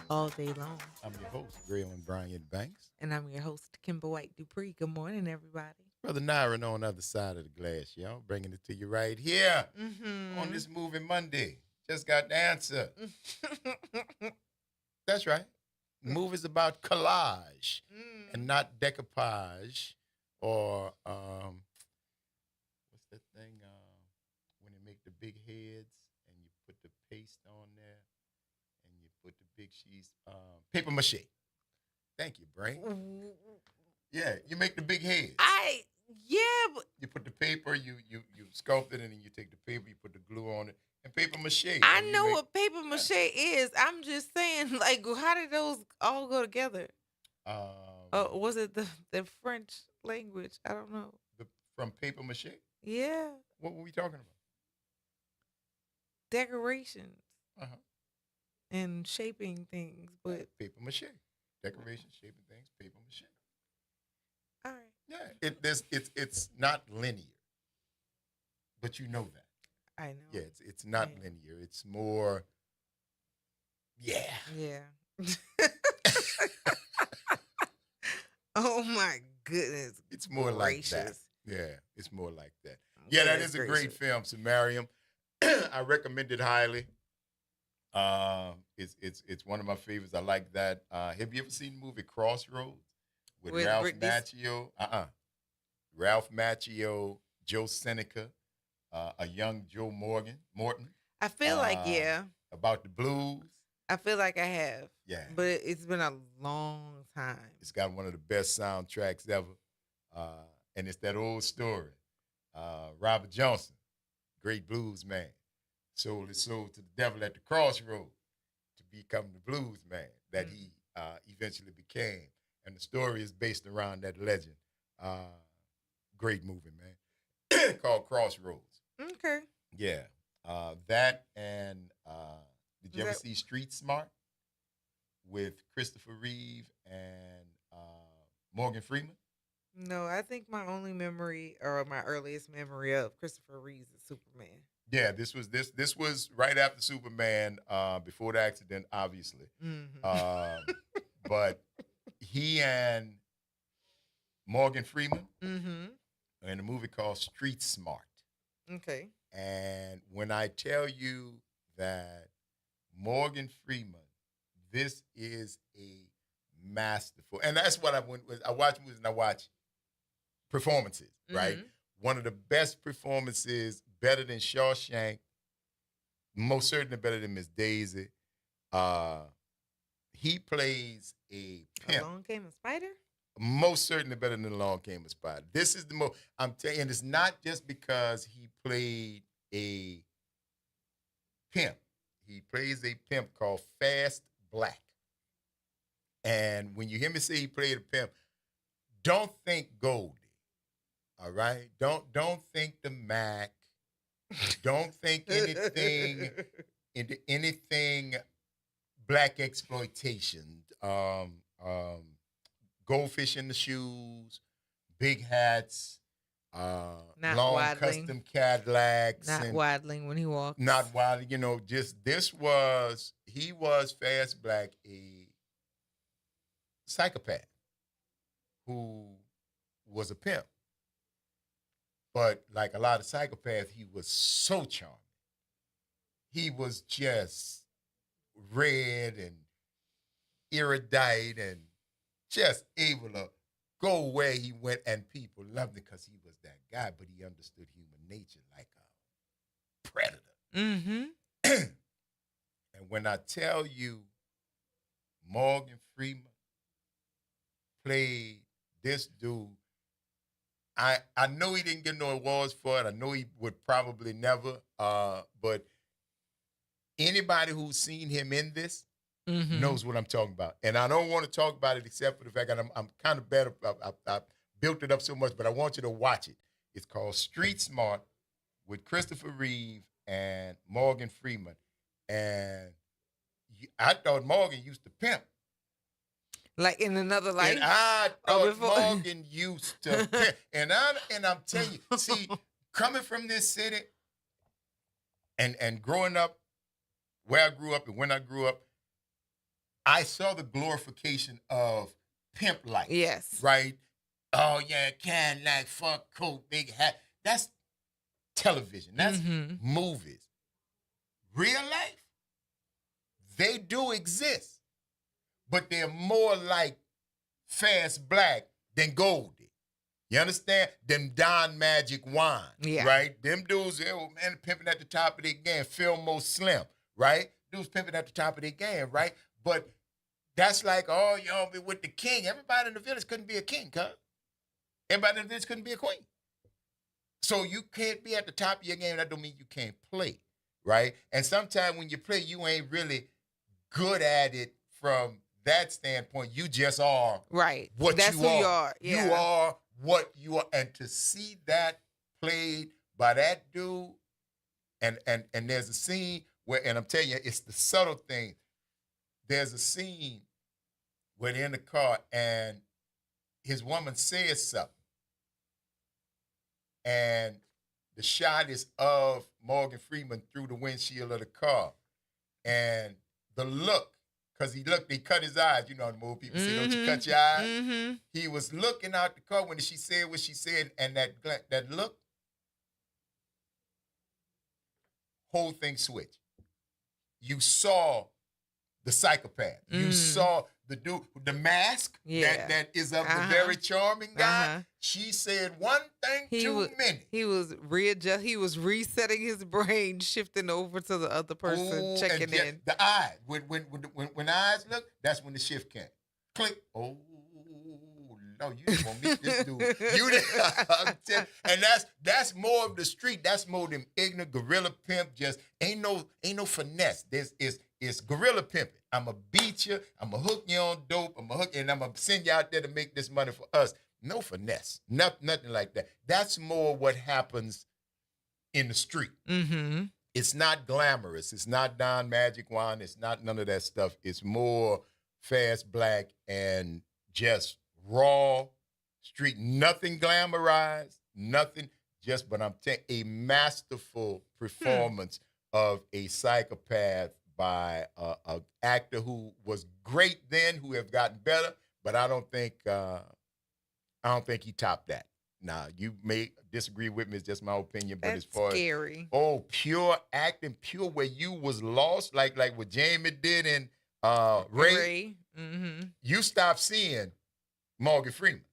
All day long. I'm your host, Graylin Bryant Banks. And I'm your host, Kimber White Dupree. Good morning, everybody. Brother Nyron on the other side of the glass, y'all. Bringing it to you right here on this Moving Monday. Just got the answer. That's right. Movie's about collage and not decoupage or what's that thing when you make the big heads and you put the paste on there and you put the big sheets, paper mache. Thank you, Brain. Yeah, you make the big heads. But you put the paper, you sculpt it, and then you take the paper, you put the glue on it, and paper mache. I know what paper mache is. I'm just saying, like, how did those all go together? Was it the French language? I don't know. From paper mache? Yeah. What were we talking about? Decorations. And shaping things, but paper mache. Decorations, shaping things, paper mache. All right. Yeah. it's not linear, but you know that. I know. Yeah, it's not linear. It's more. Yeah. Yeah. Oh my goodness. It's more gracious. like that. Yeah, it's more like that. Yeah, that is a great film, Sumarium. I recommend it highly. It's one of my favorites. I like that. Have you ever seen the movie Crossroads with Ralph Macchio? Ralph Macchio, Joe Seneca, a young Joe Morton. I feel like, yeah. About the blues. I feel like I have. Yeah. But it's been a long time. It's got one of the best soundtracks ever. And it's that old story. Robert Johnson, great blues man, sold his soul to the devil at the crossroads to become the blues man that he eventually became. And the story is based around that legend. Great movie, man. Called Crossroads. Okay. Yeah. That and did you ever see Street Smart with Christopher Reeve and Morgan Freeman? No, I think my only memory or my earliest memory of Christopher Reeves is Superman. Yeah, this was right after Superman, before the accident, obviously. Mm-hmm. But he and Morgan Freeman in a movie called Street Smart. Okay. And when I tell you that Morgan Freeman, this is a masterful, and that's what I went with. I watch movies and I watch performances, right? One of the best performances, better than Shawshank, most certainly better than Miss Daisy. He plays a pimp. Along Came a Spider? Most certainly better than Along Came a Spider. This is the most, I'm telling you, and it's not just because he played a pimp. He plays a pimp called Fast Black. And when you hear me say he played a pimp, don't think Goldie. All right? Don't think the Mac. Don't think anything black exploitation. Goldfish in the shoes, big hats, not long waddling. custom Cadillacs. Not waddling when he walks. Not waddling, just he was Fast Black, a psychopath who was a pimp. But like a lot of psychopaths, he was so charming. He was just red and erudite and just able to go where he went, and people loved it because he was that guy, but he understood human nature like a predator. Mm-hmm. And when I tell you Morgan Freeman played this dude, I know he didn't get no awards for it. I know he would probably never, but anybody who's seen him in this knows what I'm talking about. And I don't want to talk about it except for the fact that I'm kind of bad. I built it up so much, but I want you to watch it. It's called Street Smart with Christopher Reeve and Morgan Freeman. And I thought Morgan used to pimp. Like in another life? And I thought Morgan used to pimp. And I'm telling you, see, coming from this city and growing up where I grew up and when I grew up, I saw the glorification of pimp life. Yes. Right? Oh, yeah, Cadillac, fuck coat, big hat. That's television. That's movies. Real life, they do exist, but they're more like Fast Black than Goldie. You understand? Them Don Magic Wine, right? Them dudes, man, pimping at the top of their game. Fillmore Slim, right? Dudes pimping at the top of their game, right? But that's like, oh, y'all be with the king. Everybody in the village couldn't be a king, cuz. Everybody in the village couldn't be a queen. So you can't be at the top of your game. That don't mean you can't play, right? And sometimes when you play, you ain't really good at it from that standpoint. You just are right. What That's you who are. You are. Yeah. You are what you are. And to see that played by that dude, and there's a scene where, and I'm telling you, it's the subtle thing. There's a scene where they're in the car and his woman says something. and the shot is of Morgan Freeman through the windshield of the car. And the look, because he cut his eyes. You know the movie, people say, don't you cut your eyes? Mm-hmm. He was looking out the car when she said what she said, and that look, whole thing switched. You saw the psychopath. You saw the dude, the mask that is of the very charming guy. She said one thing too many. He was resetting his brain, shifting over to the other person, checking in. The eye, when eyes look, that's when the shift came. Click. Oh no, you just want to meet this dude. And that's more of the street. That's more them ignorant guerrilla pimp. Just ain't no finesse. It's guerrilla pimping. I'ma beat you. I'ma hook you on dope. And I'ma send you out there to make this money for us. No finesse. Nothing like that. That's more what happens in the street. Mm-hmm. It's not glamorous. It's not Don Magic Wand. It's not none of that stuff. It's more fast black and just raw street. Nothing glamorized. Nothing. But I'm telling you, a masterful performance of a psychopath by an actor who was great then, who have gotten better, but I don't think he topped that. Now, you may disagree with me, it's just my opinion, but That's as far scary. as pure acting, pure where you was lost, like what Jamie did in Ray. Mm-hmm. You stopped seeing Morgan Freeman.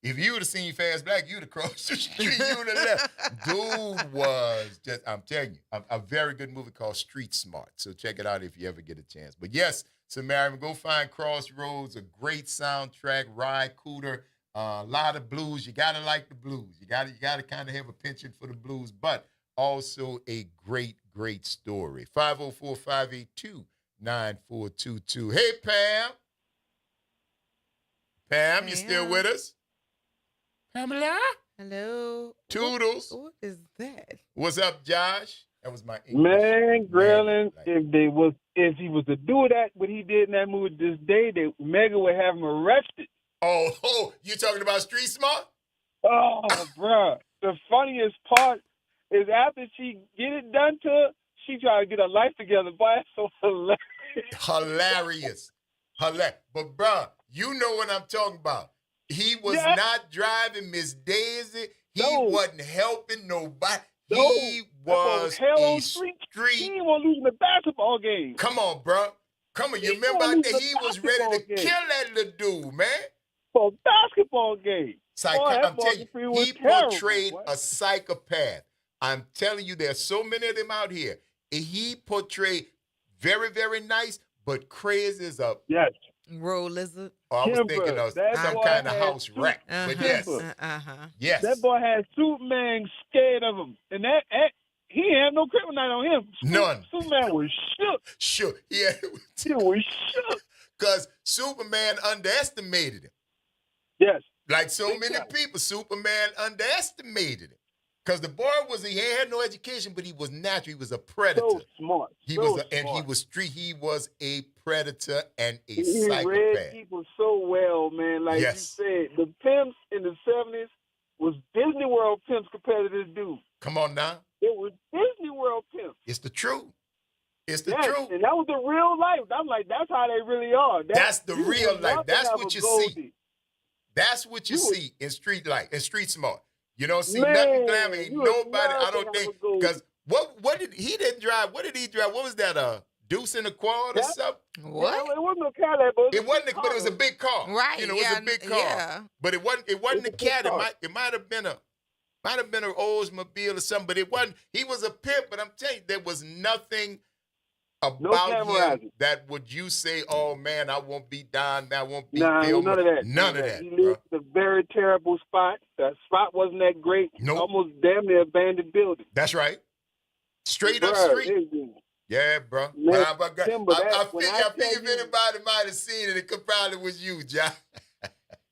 If you would have seen Fast Black, you'd have crossed the street. You would have left. Dude was just, I'm telling you, a very good movie called Street Smart. So check it out if you ever get a chance. But yes, Samaritan, go find Crossroads, a great soundtrack, Rye Cooter, a lot of blues. You got to like the blues. You got to kind of have a penchant for the blues, but also a great, great story. 504-582-9422. Hey, Pam. Pam, you still with us? Pamela? Hello. Toodles. What is that? What's up, Josh? That was my English. Man, Grelin, if he was to do that, what he did in that movie this day, Mega would have him arrested. Oh, you talking about Street Smart? Oh, bruh. The funniest part is after she get it done to her, she try to get her life together. Boy, that's so hilarious. Hilarious. But, bruh, you know what I'm talking about. He was not driving Miss Daisy. He wasn't helping nobody. He was a street. He didn't want to lose in the basketball game. Come on, bro. Come on. You remember out there, he was ready to kill that little dude, man. For a basketball game. I'm telling you, he portrayed a psychopath. I'm telling you, there's so many of them out here. He portrayed very, very nice, but crazy as a road lizard. Oh, I was thinking of some kind of house rat. But yes. Yes. That boy had Superman scared of him. And he didn't have no kryptonite on him. None. Superman was shook. Shook. Yeah. He was shook. Because Superman underestimated him. Yes. Like so many people, Superman underestimated him. Because the boy he had no education, but he was natural. He was a predator. So smart. He was a predator and a psychopath. He read people so well, man. Like you said, the pimps in the 70s was Disney World pimps compared to this dude. Come on now. It was Disney World pimps. It's the truth. It's the truth. And that was the real life. I'm like, that's how they really are. That's the real life. That's what you see. That's what you see in street life, in Street Smart. You don't see nothing glamour. Ain't nobody, I don't think, because what did he didn't drive? What did he drive? What was that? Deuce in a quad or something? What? Yeah, it wasn't a Cadillac, but it was a big car. Right. You know, it was a big car. Yeah. But it wasn't a Cadillac. It might have been an Oldsmobile or something, but it wasn't. He was a pimp, but I'm telling you, there was nothing about him that would you say, oh man, I won't be Don, I won't be Bill. None of that. None of that. He lived in a very terrible spot. That spot wasn't that great. Nope. Almost damn near abandoned building. That's right. Straight up street. Yeah, bro. Man, I feel if anybody might have seen it, it probably was you, John.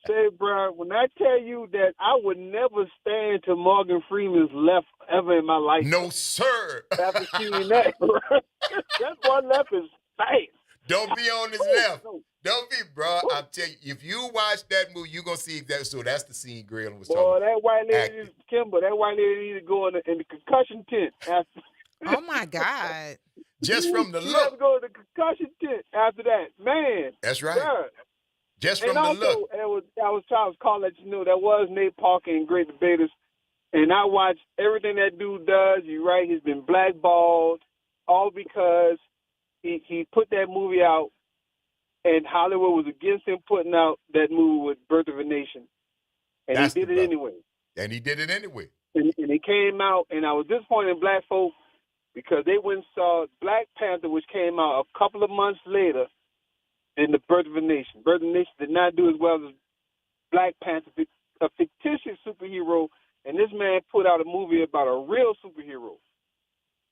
Say, bro, when I tell you that I would never stand to Morgan Freeman's left ever in my life. No, sir. After seeing that, bro. That boy left is fast. Don't be on his left. Don't be, bro. I'm telling you, if you watch that movie, you're gonna see that. So that's the scene Grayling was Boy, talking. that white lady, Kimber, that white lady need to go in the concussion tent after. Oh my God! Just from the She had to look. go to the concussion tent after that. Man. That's right. Bruh. Just And from the also, look. I was trying to call let you know that was Nate Parker in Great Debaters. And I watched everything that dude does. You're right. He's been blackballed all because he put that movie out, and Hollywood was against him putting out that movie with Birth of a Nation. And That's he did it anyway. And he did it anyway. And it came out, and I was disappointed in black folk because they went and saw Black Panther, which came out a couple of months later than the Birth of a Nation. Birth of a Nation did not do as well as Black Panther, a fictitious superhero, and this man put out a movie about a real superhero.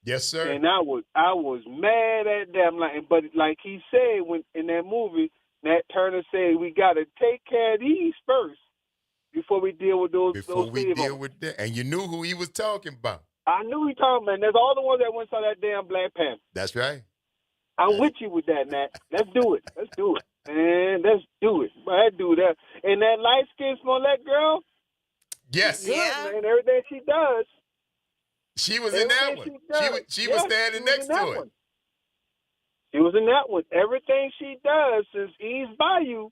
Yes, sir. And I was mad at them, but like he said when in that movie, Nat Turner said we got to take care of these first before we deal with those. Before we deal with that, and you knew who he was talking about. I knew he talking about. There's all the ones that went saw that damn Black Panther. That's right. I'm with you with that, Nat. Let's do it. Let's do it, man. Let's do it. But I do that. And that light skinned Smollett girl. Yes. Good, man. Everything she does. She was in that one. She was standing next to it. She was in that one. Everything she does since East Bayou,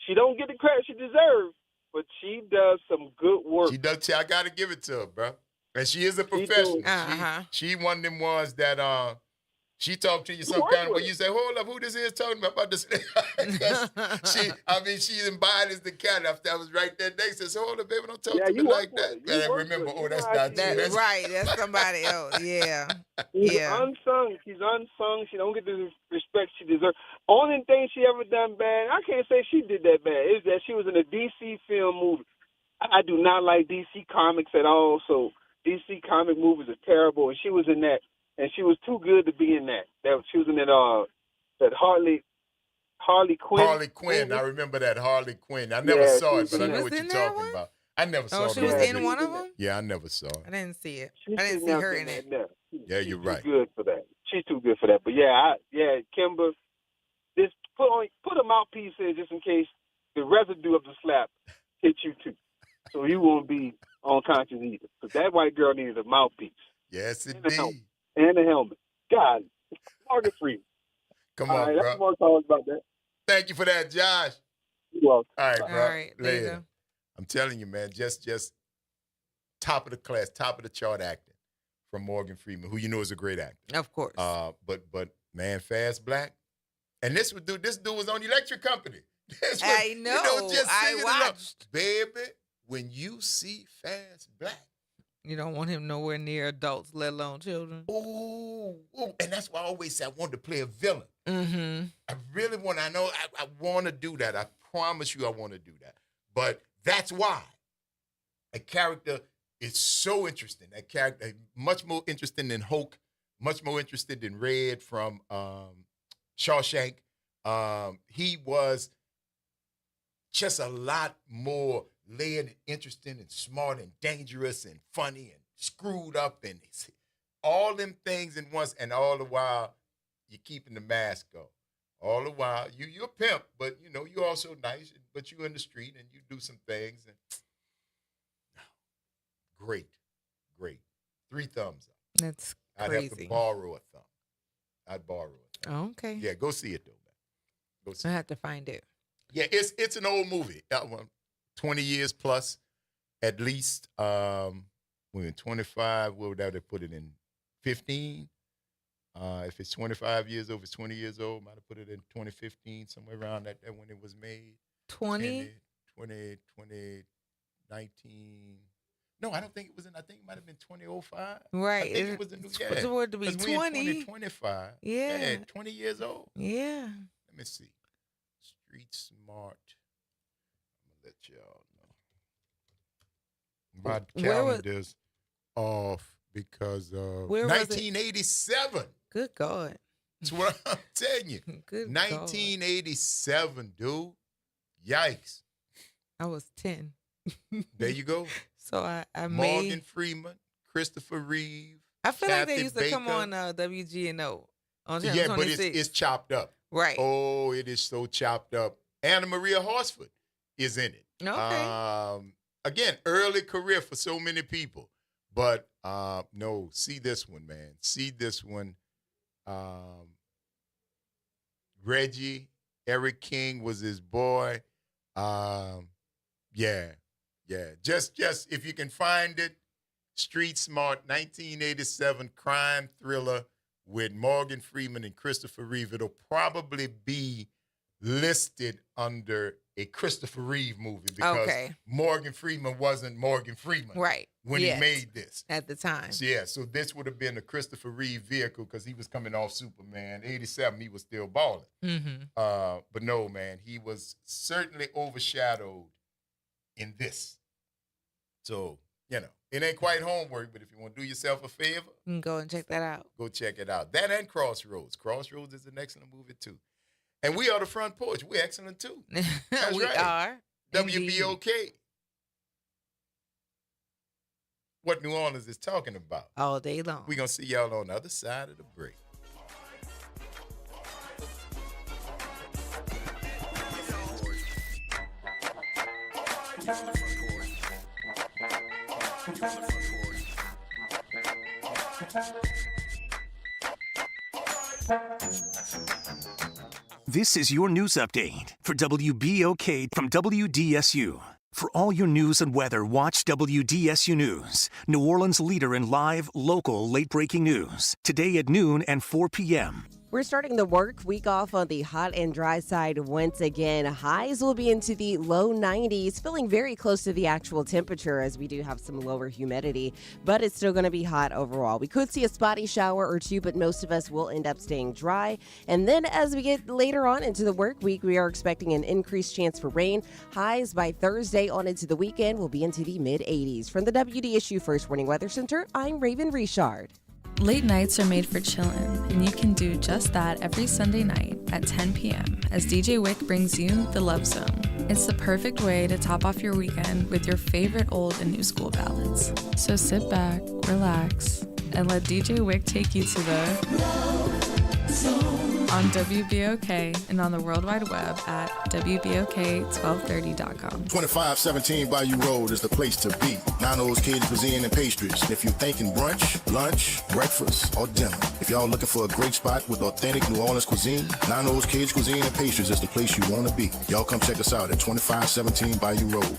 she don't get the credit she deserves, but she does some good work. She does. I got to give it to her, bro. And she is a professional. She one of them ones that she talked to you some kind of way. You say, hold up, who this is talking about this? She embodies the character. I was right there next to her. So hold up, baby, don't talk to me like that. And I remember, that's not you. That's right. That's somebody else. Yeah. She's unsung. She's unsung. She don't get the respect she deserves. Only thing she ever done bad, I can't say she did that bad, is that she was in a DC film movie. I do not like DC comics at all, so DC comic movies are terrible, and she was in that. And she was too good to be in that. She was in that Harley Quinn. Harley Quinn. I remember that Harley Quinn. I never saw it, but I know what you're talking about. I never saw it. Oh, she was in one of them? Yeah, I never saw it. I didn't see it. I didn't see her in it. Yeah, you're right. She's too good for that. She's too good for that. But Kimber, just put a mouthpiece in just in case the residue of the slap hits you too. So you won't be unconscious either. Because that white girl needed a mouthpiece. Yes, indeed. And a helmet. God, Morgan Freeman. Come on, right, bro. That's more calls about that. Thank you for that, Josh. You're welcome. All right, bro. All right, later. I'm telling you, man, just top of the class, top of the chart acting from Morgan Freeman, who you know is a great actor. Of course. But man, Fast Black. And this dude was on Electric Company. I know. I watched. Baby, when you see Fast Black. You don't want him nowhere near adults, let alone children. Ooh. And that's why I always say I wanted to play a villain. Mm-hmm. I really want to. I know I want to do that. I promise you I want to do that. But that's why. A character is so interesting. That character, much more interesting than Hulk, much more interested than Red from Shawshank. He was just a lot more layered and interesting and smart and dangerous and funny and screwed up and all them things in once, and all the while you're keeping the mask on. All the while you're a pimp, but you're also nice, but you're in the street and you do some things. And great. 3 thumbs up. That's I'd crazy. have to borrow a thumb. I'd borrow a thumb. Oh, okay. Yeah, go see it though, man. Go see I it. have to find it. Yeah, it's an old movie. 20 years plus, at least. We're in 25. What would that have put it in? 15. If it's 25 years old, if it's 20 years old, might have put it in 2015, somewhere around that when it was made. 20? 20, 19. No, I don't think it was I think it might have been 2005. Right. I think it was the new year. It's supposed to be 20. 2025. Yeah. 20 years old. Yeah. Let me see. Street Smart. I'm going to let y'all know. My calendar's off because of 1987. Good God. That's what I'm telling you. Good 1987, dude. Yikes. I was 10. There you go. So I Morgan Freeman, Christopher Reeve. I feel like they Kathy used to come Baker. on WGNO on Channel Yeah, 26. but it's chopped up. Right. Oh, it is so chopped up. Anna Maria Horsford is in it. Okay. Again, early career for so many people. But no, see this one, man. See this one. Reggie, Eric King was his boy. Yeah. Just if you can find it, Street Smart, 1987 crime thriller with Morgan Freeman and Christopher Reeve. It'll probably be listed under a Christopher Reeve movie because Morgan Freeman wasn't Morgan Freeman when he made this at the time. So this would have been a Christopher Reeve vehicle because he was coming off Superman. 87, he was still balling. But no, man, he was certainly overshadowed in this. So, it ain't quite homework, but if you want to do yourself a favor, you can go and check that out. Go check it out. That and Crossroads. Crossroads is an excellent movie, too. And we are the Front Porch. We're excellent, too. That's we are. WBOK. What New Orleans is talking about. All day long. We're going to see y'all on the other side of the break. This is your news update for WBOK from WDSU. For all your news and weather, watch WDSU News, New Orleans' leader in live, local, late-breaking news. Today at noon and 4 p.m. We're starting the work week off on the hot and dry side once again. Highs will be into the low 90s, feeling very close to the actual temperature as we do have some lower humidity, but it's still going to be hot overall. We could see a spotty shower or two, but most of us will end up staying dry. And then as we get later on into the work week, we are expecting an increased chance for rain. Highs by Thursday on into the weekend will be into the mid-80s. From the WDSU First Warning Weather Center, I'm Raven Richard. Late nights are made for chillin', and you can do just that every Sunday night at 10 p.m. as DJ Wick brings you The Love Zone. It's the perfect way to top off your weekend with your favorite old and new school ballads. So sit back, relax, and let DJ Wick take you to the Love Zone on WBOK and on the World Wide Web at WBOK1230.com. 2517 Bayou Road is the place to be. Nano's Kids Cuisine and Pastries. If you're thinking brunch, lunch, breakfast, or dinner, if y'all looking for a great spot with authentic New Orleans cuisine, Nano's Kids Cuisine and Pastries is the place you want to be. Y'all come check us out at 2517 Bayou Road.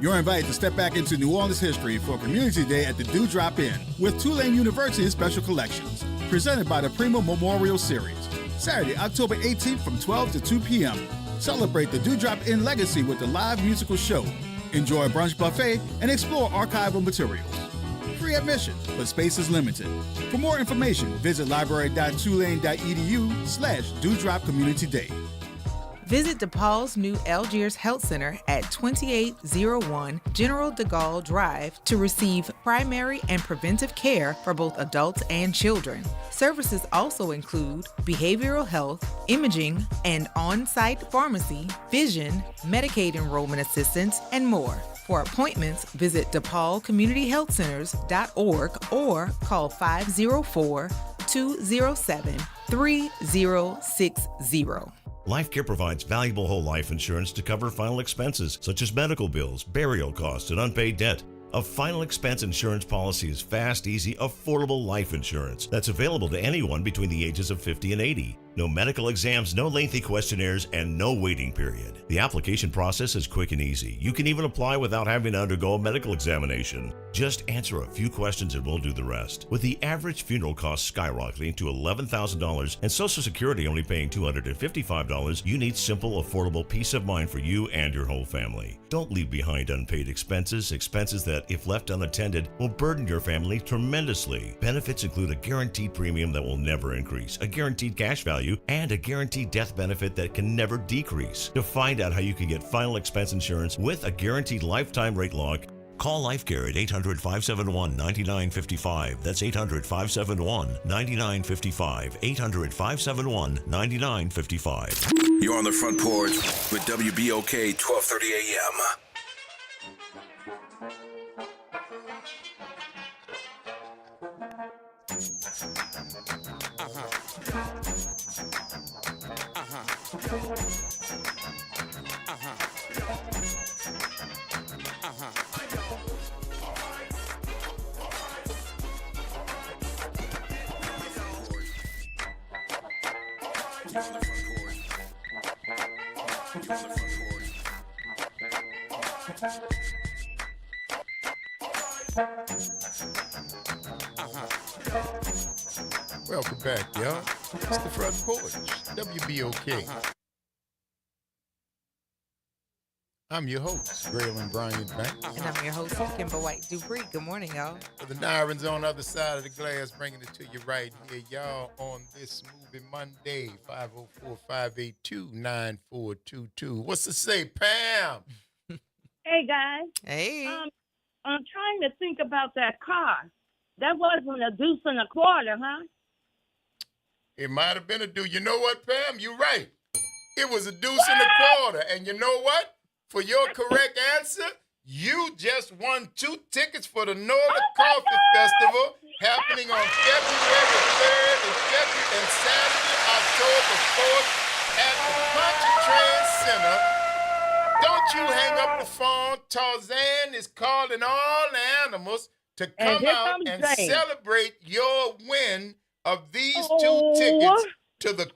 You're invited to step back into New Orleans history for Community Day at the Dewdrop Inn with Tulane University's Special Collections, presented by the Primo Memorial Series. Saturday, October 18th from 12 to 2 p.m. Celebrate the Dewdrop Inn legacy with a live musical show. Enjoy a brunch buffet and explore archival materials. Free admission, but space is limited. For more information, visit library.tulane.edu/Dewdrop Community Day. Visit DePaul's new Algiers Health Center at 2801 General de Gaulle Drive to receive primary and preventive care for both adults and children. Services also include behavioral health, imaging, and on-site pharmacy, vision, Medicaid enrollment assistance, and more. For appointments, visit DePaulCommunityHealthCenters.org or call 504-207-3060. LifeCare provides valuable whole life insurance to cover final expenses such as medical bills, burial costs, and unpaid debt. A final expense insurance policy is fast, easy, affordable life insurance that's available to anyone between the ages of 50 and 80. No medical exams, no lengthy questionnaires, and no waiting period. The application process is quick and easy. You can even apply without having to undergo a medical examination. Just answer a few questions and we'll do the rest. With the average funeral cost skyrocketing to $11,000 and Social Security only paying $255, you need simple, affordable peace of mind for you and your whole family. Don't leave behind unpaid expenses that, if left unattended, will burden your family tremendously. Benefits include a guaranteed premium that will never increase, a guaranteed cash value, and a guaranteed death benefit that can never decrease. To find out how you can get final expense insurance with a guaranteed lifetime rate lock, call LifeCare at 800-571-9955. That's 800-571-9955. 800-571-9955. You're on the Front Porch with WBOK 1230 AM. Welcome back, y'all. It's the Front Porch, WBOK. I'm your host, Braylon Bryant Banks. And I'm your host, Kimber White Dupree. Good morning, y'all. The Nirans on the other side of the glass, bringing it to you right here, y'all, on this movie Monday, 504-582-9422. What's to say, Pam? Hey, guys. Hey. I'm trying to think about that car. That wasn't a deuce and a quarter, huh? It might have been a deuce. You know what, Pam? You're right. It was a deuce and a quarter. And you know what? For your correct answer, you just won 2 tickets for the Northern Coffee Festival happening on February 3rd and Saturday, October 4th at the Pontchartrain Center. Don't you hang up the phone. Tarzan is calling all animals to come out and celebrate your win of these 2 tickets to the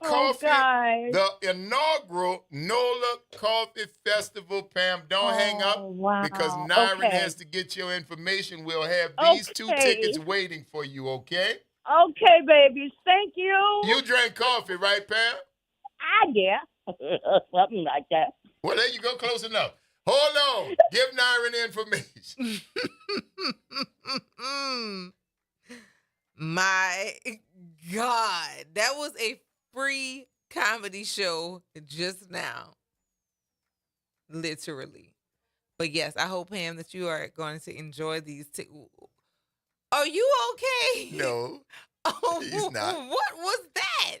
the inaugural NOLA Coffee Festival. Pam, don't hang up because Nyron has to get your information. We'll have these 2 tickets waiting for you, okay? Okay, babies. Thank you. You drank coffee, right, Pam? Yeah. Something like that. Well, there you go. Close enough. Hold on. Give Nyron the information. My God. That was a free comedy show just now. Literally. But yes, I hope, Pam, that you are going to enjoy these. Are you okay? No. Oh, he's not. What was that?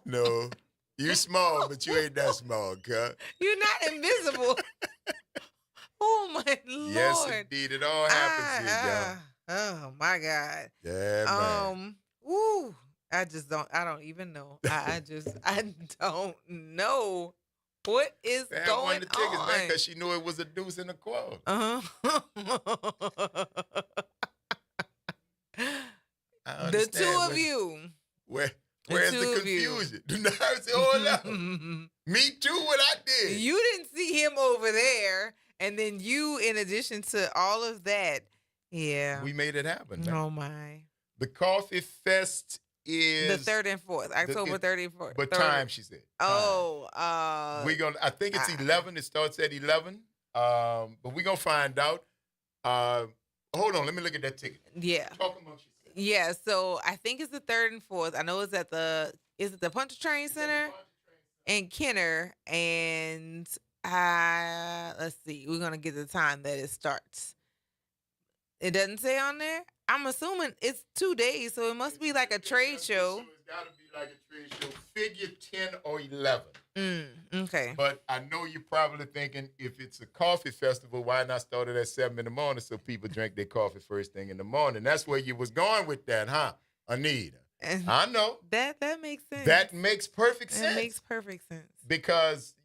No. You small, but you ain't that small, cuz. You're not invisible. Oh, my Lord. Yes, indeed. It all happens here, y'all. Oh, my God. Yeah, man. Woo. I don't even know. I don't know what is Pam going won the tickets, on. man, because she knew it was a deuce and a quarter. The 2 of you. Where's the confusion? Hold up. Me too, what I did. You didn't see him over there. And then you, in addition to all of that, yeah. We made it happen, man. Oh, my. The Coffee Fest is... The 3rd and 4th. October 3rd and 4th. But time, she said. Oh. I think it's 11. It starts at 11. But we're going to find out. Hold on. Let me look at that ticket. Yeah. Talk amongst yourselves. Yeah, so I think it's the 3rd and 4th. I know it's at the Pontchartrain Center in Kenner, and let's see, we're gonna get the time that it starts. It doesn't say on there. I'm assuming it's 2 days, so it must be like a trade show. So it's got to be like a trade show. Figure 10 or 11. Okay. But I know you're probably thinking, if it's a coffee festival, why not start it at 7 in the morning so people drink their coffee first thing in the morning? That's where you was going with that, huh, Anita? I know. That makes sense. That makes perfect sense. That makes perfect sense. Because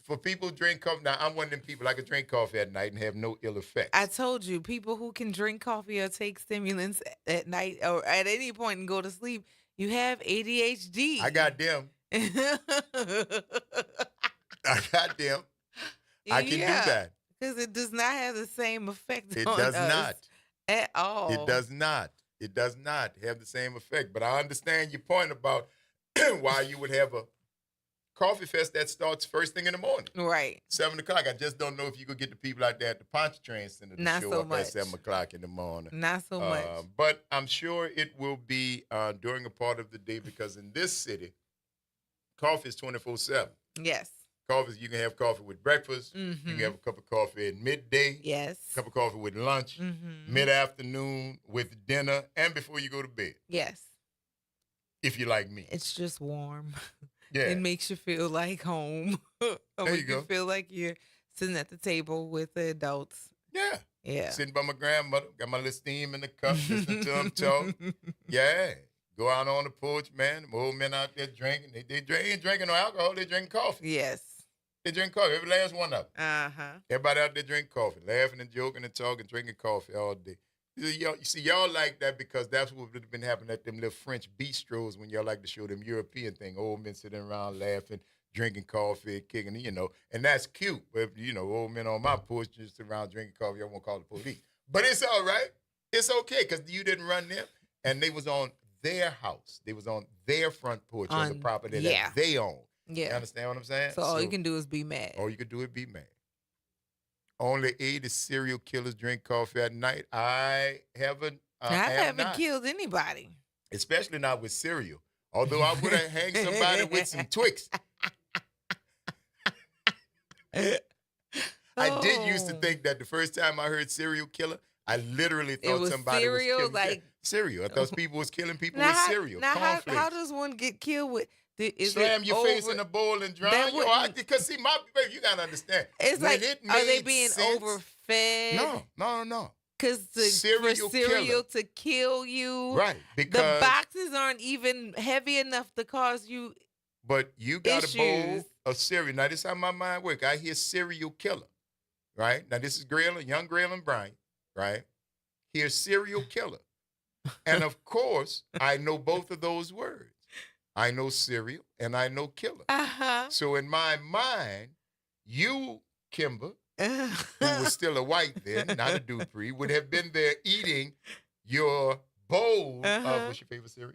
for people who drink coffee, now I'm one of them people, I could drink coffee at night and have no ill effects. I told you, people who can drink coffee or take stimulants at night or at any point and go to sleep, you have ADHD. I got them. I got them. I can do that. Because it does not have the same effect It on does us not. at all. It does not. It does not have the same effect. But I understand your point about why you would have a coffee fest that starts first thing in the morning. Right. 7 o'clock. I just don't know if you could get the people out there at the Pontchartrain Center to Not show so up much. at 7 o'clock in the morning. Not so much. But I'm sure it will be during a part of the day because in this city, coffee is 24/7. Yes. Coffee, you can have coffee with breakfast. You can have a cup of coffee at midday. Yes. A cup of coffee with lunch, mid-afternoon, with dinner, and before you go to bed. Yes. If you like me. It's just warm. Yeah. It makes you feel like home. There you go. Feel like you're sitting at the table with the adults. Yeah. Yeah. Sitting by my grandmother, got my little steam in the cup, listening to them talk. Yeah. Go out on the porch, man. The old men out there drinking. They ain't drinking no alcohol. They drinking coffee. Yes. They drink coffee. Every last one of them. Uh-huh. Everybody out there drink coffee, laughing and joking and talking, drinking coffee all day. You see, y'all like that because that's what would have been happening at them little French bistros when y'all like to show them European thing. Old men sitting around laughing, drinking coffee, kicking, and that's cute. But, old men on my porch just around drinking coffee, I won't call the police. But it's all right. It's okay because you didn't run them. And they was on their house. They was on their front porch on the property that they own. Yeah. You understand what I'm saying? So all you can do is be mad. All you can do is be mad. Only 80 serial killers drink coffee at night. I haven't killed anybody. Especially not with cereal. Although I would have hanged somebody with some Twix. I did used to think that the first time I heard serial killer, I literally thought somebody cereal, was killing cereal. I thought people was killing people with cereal. Now, how does one get killed with? Slam your face in a bowl and drown. Because see, my baby, you gotta understand. It's like, are they being overfed? No. Because for cereal to kill you, right? Because the boxes aren't even heavy enough to cause you. But you got a bowl of cereal. Now this is how my mind works. I hear serial killer, right? Now this is young Graylin Bryant, right? Here's serial killer, and of course I know both of those words. I know cereal and I know killer. Uh-huh. So in my mind, you, Kimber, who was still a white then, not a Dupree, would have been there eating your bowl of, what's your favorite cereal?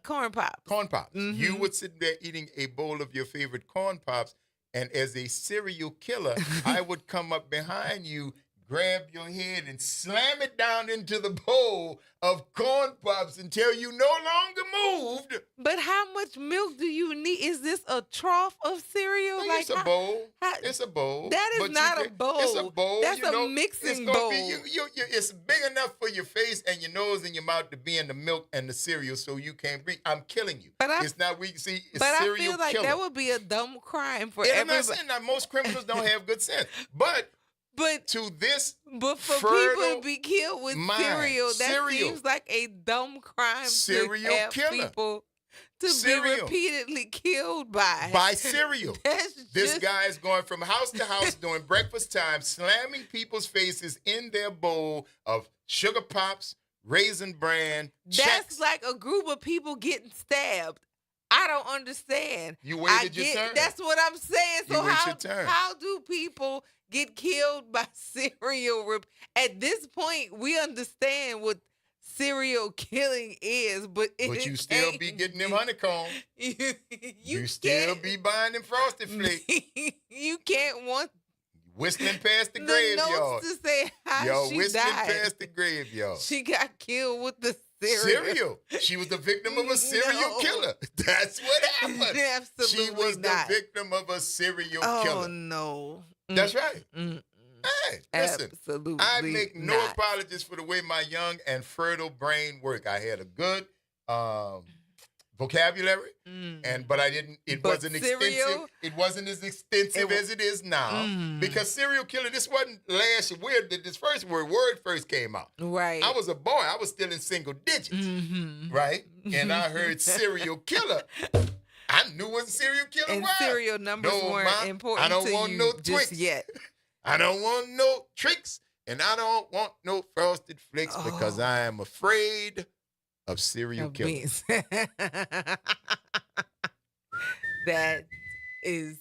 Corn Pops. Corn Pops. Mm-hmm. You would sit there eating a bowl of your favorite Corn Pops, and as a serial killer, I would come up behind you, grab your head and slam it down into the bowl of Corn Pops until you no longer moved. But how much milk do you need? Is this a trough of cereal? It's a bowl. It's a bowl. That is not a bowl. It's a bowl. That's a mixing bowl. It's big enough for your face and your nose and your mouth to be in the milk and the cereal so you can't breathe. I'm killing you. It's not we see. It's but cereal I feel like killer. That would be a dumb crime for everybody. everybody. I'm not saying that most criminals don't have good sense, but to this, but for people to be killed with cereal, that seems like a dumb crime. Serial to have killer. People to be repeatedly killed by cereal. This guy is going from house to house during breakfast time, slamming people's faces in their bowl of Sugar Pops, Raisin Bran. That's like a group of people getting stabbed. I don't understand. You waited your turn. That's what I'm saying. So how do people get killed by cereal? At this point, we understand what serial killing is, but you still be getting them honeycomb. You still be buying them Frosted Flakes. You can't want whistling past the graveyard. Notes to say how she whistling died. Past the graveyard. She got killed with the cereal. She was the victim of a serial killer. That's what happened. Absolutely she was not. The victim of a serial killer. Oh no. That's right. Hey, listen. Absolutely I make no apologies for the way my young and fertile brain work. I had a good vocabulary, but I didn't. It wasn't extensive. It wasn't as extensive as it is now. Because serial killer, this wasn't last year. This first word first came out. Right. I was a boy. I was still in single digits. Right. And I heard serial killer. I knew what a serial killer and was. Serial numbers weren't important. I don't to want you no just Twix yet. I don't want no tricks, and I don't want no Frosted Flakes because I am afraid of serial killers. That is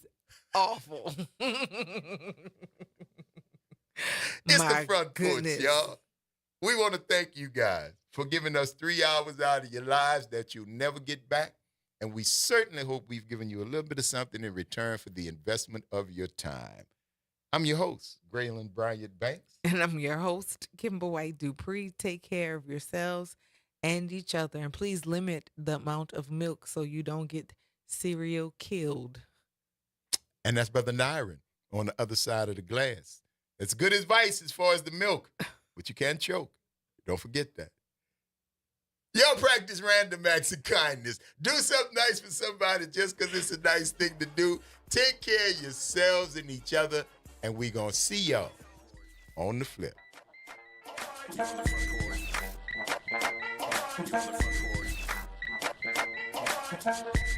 awful. It's the Front Porch, y'all. We want to thank you guys for giving us 3 hours out of your lives that you'll never get back. And we certainly hope we've given you a little bit of something in return for the investment of your time. I'm your host, Graylin Bryant Banks. And I'm your host, Kimber White Dupree. Take care of yourselves and each other. And please limit the amount of milk so you don't get serial killed. And that's Brother Nyron on the other side of the glass. It's good advice as far as the milk, but you can't choke. Don't forget that. Y'all practice random acts of kindness. Do something nice for somebody just because it's a nice thing to do. Take care of yourselves and each other, and we going to see y'all on the flip. You're on the Front Porch.